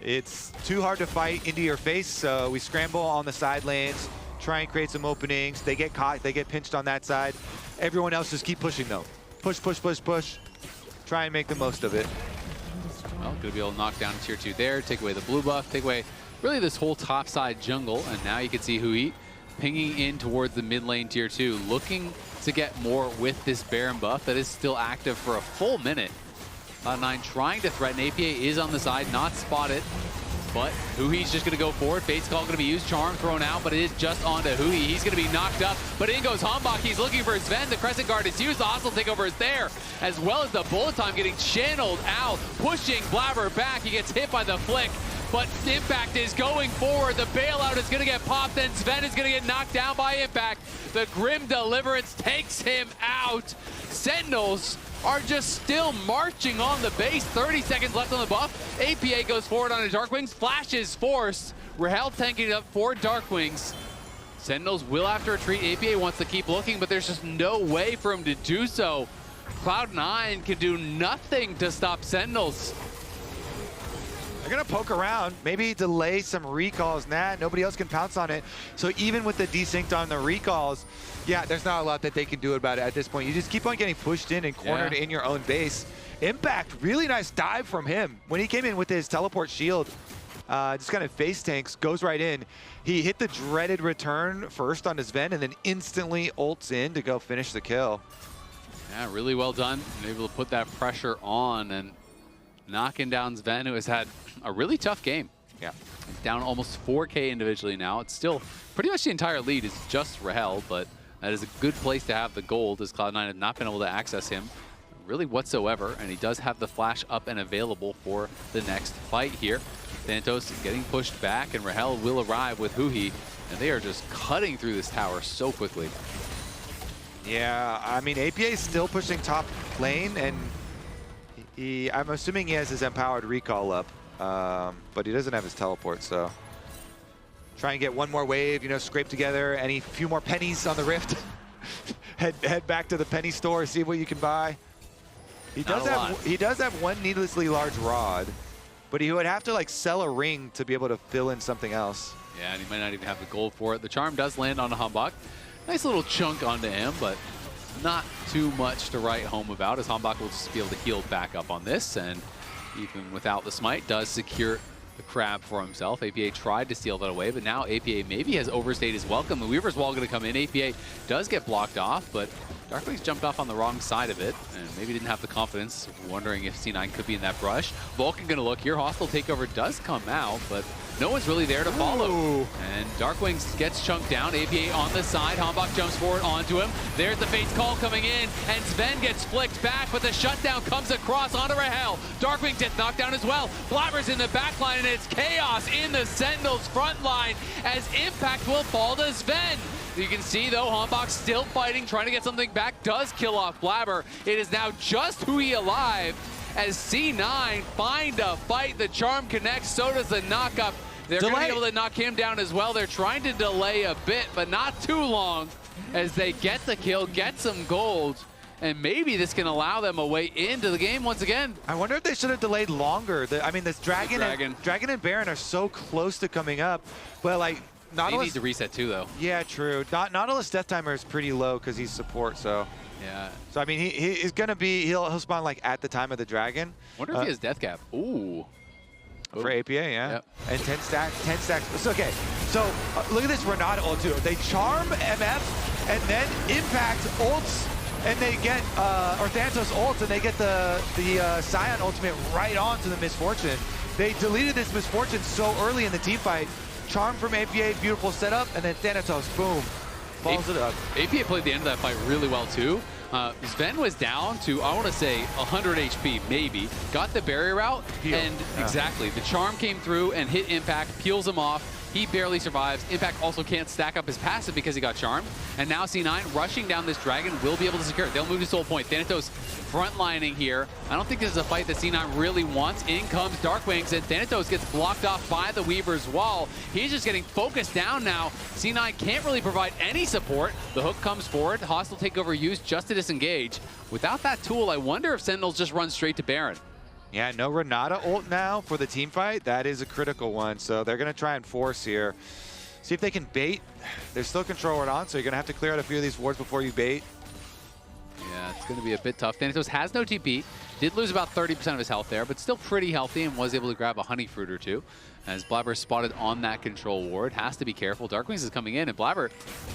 It's too hard to fight into your face, so we scramble on the side lanes, try and create some openings. They get caught, they get pinched on that side. Everyone else just keep pushing though. Push, push, push, push. Try and make the most of it. Well, gonna be able to knock down tier 2 there, take away the blue buff, take away really this whole top side jungle, and now you can see Huhi pinging in towards the mid lane tier 2, looking to get more with this Baron buff that is still active for a full minute. Cloud9 trying to threaten. APA is on the side, not spotted, but Huhi's just going to go forward. Fate's Call going to be used, Charm thrown out, but it is just onto Huhi. He's going to be knocked up, but in goes Hambach. He's looking for Sven. The Crescent Guard is used. The hostile takeover is there, as well as the bullet time getting channeled out, pushing Blabber back. He gets hit by the flick, but Impact is going forward. The bailout is going to get popped, and Sven is going to get knocked down by Impact. The Grim Deliverance takes him out. Sentinels are just still marching on the base. 30 seconds left on the buff. APA goes forward on a Darkwings. Flash is forced. Rahel tanking up for Darkwings. Sentinels will have to retreat. APA wants to keep looking, but there's just no way for him to do so. Cloud9 can do nothing to stop Sentinels. They're gonna poke around, maybe delay some recalls. Nah, nobody else can pounce on it. So even with the desynced on the recalls, yeah, there's not a lot that they can do about it at this point. You just keep on getting pushed in and cornered in your own base. Impact, really nice dive from him. When he came in with his teleport shield, just kind of face tanks, goes right in. He hit the dreaded return first on his Sven and then instantly ults in to go finish the kill. Yeah, really well done. Able to put that pressure on and knocking down Sven, who has had a really tough game. Yeah. Down almost 4K individually now. It's still pretty much the entire lead is just Rahel, but that is a good place to have the gold, as Cloud9 have not been able to access him really whatsoever, and he does have the flash up and available for the next fight here. Thanatos getting pushed back, and Rahel will arrive with Huhi, and they are just cutting through this tower so quickly. Yeah, I mean, APA is still pushing top lane, and I'm assuming he has his empowered recall up, but he doesn't have his teleport, so try and get one more wave, you know, scrape together any few more pennies on the rift. head back to the penny store, see what you can buy. He does have one needlessly large rod, but he would have to like sell a ring to be able to fill in something else. Yeah, and he might not even have the gold for it. The charm does land on a Hambach. Nice little chunk onto him, but not too much to write home about, as Hambach will just be able to heal back up on this, and even without the smite, does secure the crab for himself. APA tried to steal that away, but now APA maybe has overstayed his welcome. The Weaver's Wall going to come in. APA does get blocked off, but Darkwings jumped off on the wrong side of it, and maybe didn't have the confidence, wondering if C9 could be in that brush. Vulcan going to look here. Hostile takeover does come out, but no one's really there to follow. Ooh. And Darkwings gets chunked down. APA on the side. Hambach jumps forward onto him. There's the Fate's Call coming in, and Sven gets flicked back, but the shutdown comes across onto Rahel. Darkwings gets knocked down as well. Blabber's in the back line, and it's chaos in the Sentinels front line as Impact will fall to Sven. You can see, though, Hambach still fighting, trying to get something back, does kill off Blabber. It is now just Huhi alive as C9 find a fight. The charm connects, so does the knockup. They're going to be able to knock him down as well. They're trying to delay a bit, but not too long, as they get the kill, get some gold, and maybe this can allow them a way into the game once again. I wonder if they should have delayed longer. I mean, this Dragon and Baron are so close to coming up, but like, They need to reset too, though. Yeah, true. Nautilus death timer is pretty low because he's support, so. Yeah. So I mean, he's gonna be, he'll spawn like at the time of the Dragon. Wonder if he has death cap. Ooh. For APA, yeah. Yep. And 10 stacks. It's okay. So look at this Renata ult too. They charm MF and then Impact ults, and they get or Thanatos ults, and they get the Scion ultimate right onto the Misfortune. They deleted this Misfortune so early in the team fight. Charm from APA, beautiful setup, and then Thanatos, boom, follows it up. APA played the end of that fight really well too, Sven was down to, I want to say, 100 HP, maybe. Got the barrier out, and exactly. The charm came through and hit Impact, peels him off. He barely survives. Impact also can't stack up his passive because he got charmed. And now C9 rushing down this dragon will be able to secure it. They'll move to Soul Point. Thanatos frontlining here. I don't think this is a fight that C9 really wants. In comes Darkwings, and Thanatos gets blocked off by the Weaver's wall. He's just getting focused down now. C9 can't really provide any support. The hook comes forward. Hostile takeover used just to disengage. Without that tool, I wonder if Sentinels just run straight to Baron. Yeah, no Renata ult now for the team fight. That is a critical one, so they're going to try and force here. See if they can bait. There's still control on, so you're going to have to clear out a few of these wards before you bait. Yeah, it's going to be a bit tough. Thanatos has no TP. Did lose about 30% of his health there, but still pretty healthy and was able to grab a honey fruit or two. As Blabber spotted on that control ward. Has to be careful. Darkwings is coming in, and Blabber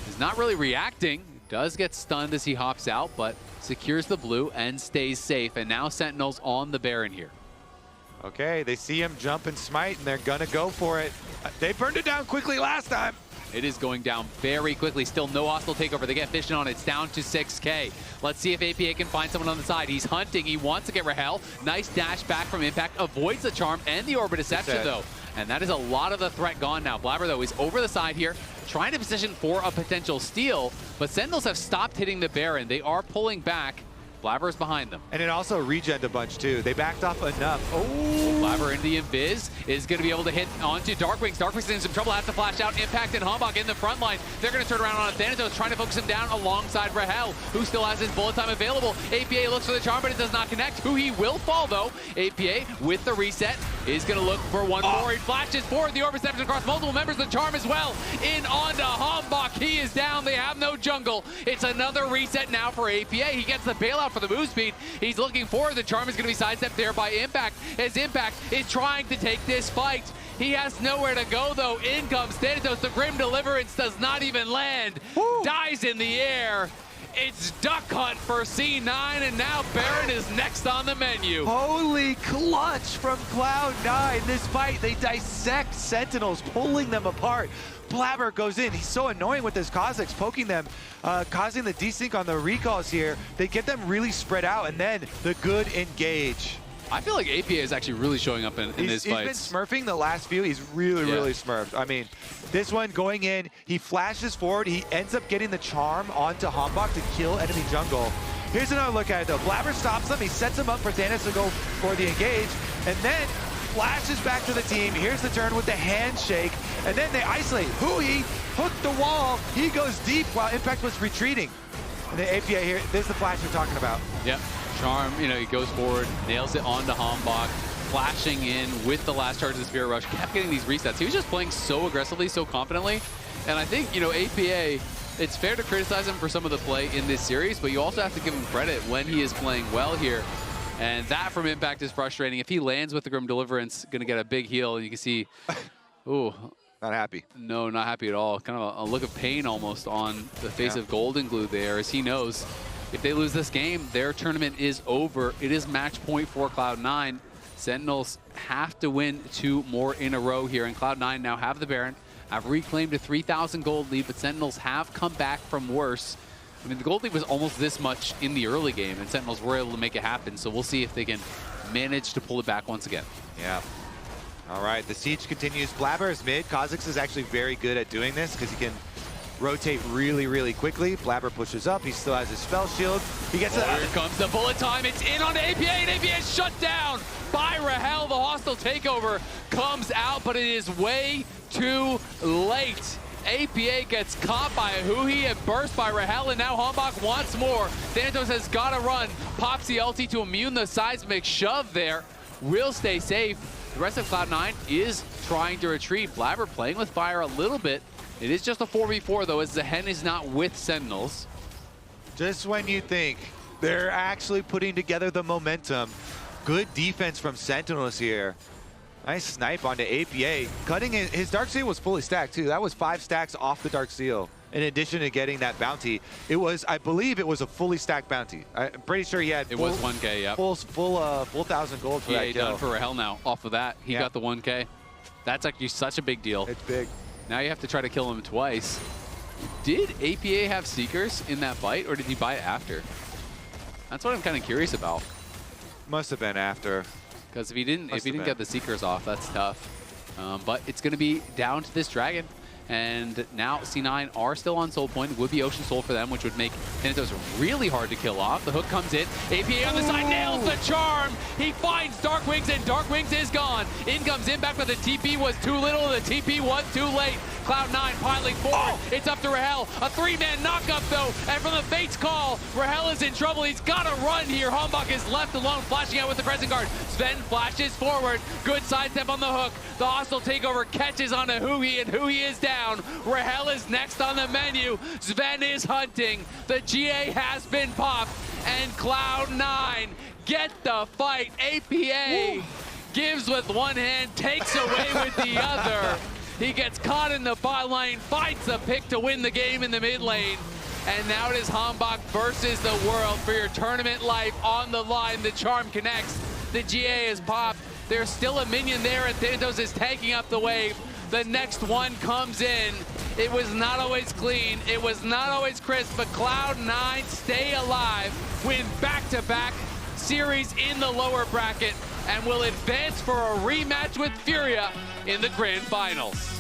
is not really reacting. Does get stunned as he hops out, but secures the blue and stays safe. And now Sentinels on the Baron here. Okay, they see him jump and smite, and they're gonna go for it. They burned it down quickly last time. It is going down very quickly. Still no hostile takeover. They get Vision on it. It's down to 6K. Let's see if APA can find someone on the side. He's hunting. He wants to get Rahel. Nice dash back from Impact. Avoids the charm and the Orbit Deception, though. And that is a lot of the threat gone now. Blabber, though, is over the side here, trying to position for a potential steal. But Sentinels have stopped hitting the Baron. They are pulling back. Blabber's behind them. And it also regened a bunch, too. They backed off enough. Oh! Blabber into the Invis is going to be able to hit onto Darkwings. Darkwings is in some trouble, has to flash out. Impact and Hombok in the front line. They're going to turn around on Thanatos, trying to focus him down alongside Rahel, who still has his bullet time available. APA looks for the charm, but it does not connect. Who he will fall, though. APA, with the reset, is going to look for one more. He flashes forward. The Orb Reception across multiple members. The charm as well. In onto Hombok. He is down. They have no jungle. It's another reset now for APA. He gets the bailout for the move speed. He's looking forward. The charm is going to be sidestepped there by Impact, as Impact is trying to take this fight. He has nowhere to go, though. In comes Thanatos. The Grim Deliverance does not even land. Woo. Dies in the air. It's Duck Hunt for C9, and now Baron is next on the menu. Holy clutch from Cloud9. This fight, they dissect Sentinels, pulling them apart. Blabber goes in. He's so annoying with his Kha'Zix, poking them, causing the desync on the recalls here. They get them really spread out, and then the good engage. I feel like APA is actually really showing up in this fight. He's been smurfing the last few. He's really smurfed. I mean, this one going in, he flashes forward. He ends up getting the charm onto Hombok to kill enemy jungle. Here's another look at it, though. Blabber stops him. He sets him up for Thanos to go for the engage, and then flashes back to the team. Here's the turn with the handshake, and then they isolate. Hui hooked the wall. He goes deep while Impact was retreating. And the APA here, this is the flash we're talking about. Yep. Charm, you know, he goes forward, nails it onto Hombok, flashing in with the last charge of the Spirit Rush, kept getting these resets. He was just playing so aggressively, so confidently. And I think, you know, APA, it's fair to criticize him for some of the play in this series, but you also have to give him credit when he is playing well here. And that from Impact is frustrating. If he lands with the Grim Deliverance, going to get a big heal. And you can see, ooh. Not happy. No, not happy at all. Kind of a look of pain almost on the face of Golden Glue there, as he knows if they lose this game, their tournament is over. It is match point for Cloud9. Sentinels have to win 2 more in a row here, and Cloud9 now have the Baron, have reclaimed a 3,000 gold lead, but Sentinels have come back from worse. I mean, the gold lead was almost this much in the early game, and Sentinels were able to make it happen, so we'll see if they can manage to pull it back once again. Yeah. All right, the siege continues. Blabber is mid. Kha'Zix is actually very good at doing this because he can rotate really quickly. Blabber pushes up. He still has his spell shield. He gets here comes the bullet time. It's in on APA, and APA is shut down by Rahel. The hostile takeover comes out, but it is way too late. APA gets caught by a Hui and burst by Rahel, and now Hombok wants more. Thanatos has got to run. Pops the ulti to immune the seismic shove there. Will stay safe. The rest of Cloud9 is trying to retreat. Blabber playing with fire a little bit. It is just a 4v4, though, as Zehen is not with Sentinels. Just when you think they're actually putting together the momentum. Good defense from Sentinels here. Nice snipe onto APA. Cutting his Dark Seal was fully stacked, too. That was 5 stacks off the Dark Seal. In addition to getting that bounty, it was, I believe it was a fully stacked bounty. I'm pretty sure he had it was 1K, yeah. Full 1,000 gold for that kill. Done for Rahel now. Off of that, he got the 1K. That's actually such a big deal. It's big. Now you have to try to kill him twice. Did APA have Seekers in that fight, or did he buy it after? That's what I'm kind of curious about. Must have been after. Because if he didn't get the Seekers off, that's tough. But it's going to be down to this Dragon. And now C9 are still on Soul Point. It would be Ocean Soul for them, which would make Canids really hard to kill off. The hook comes in. APA on the side, nails the charm. He finds Dark Wings, and Dark Wings is gone. In comes Impact, but the TP was too little. The TP was too late. Cloud9 piling forward. It's up to Rahel. A 3-man knockup, though. And from the Fate's call, Rahel is in trouble. He's got to run here. Hombach is left alone, flashing out with the Crescent Guard. Sven flashes forward. Good sidestep on the hook. The hostile takeover catches onto Hui, and Hui is down. Rahel is next on the menu. Sven is hunting. The GA has been popped. And Cloud9 get the fight. APA gives with one hand, takes away with the other. He gets caught in the bot lane, finds the pick to win the game in the mid lane. And now it is Hombach versus the world for your tournament life on the line. The charm connects. The GA is popped. There's still a minion there, and Thanatos is taking up the wave. The next one comes in. It was not always clean. It was not always crisp, but Cloud9 stay alive, win back-to-back series in the lower bracket, and will advance for a rematch with FURIA in the grand finals.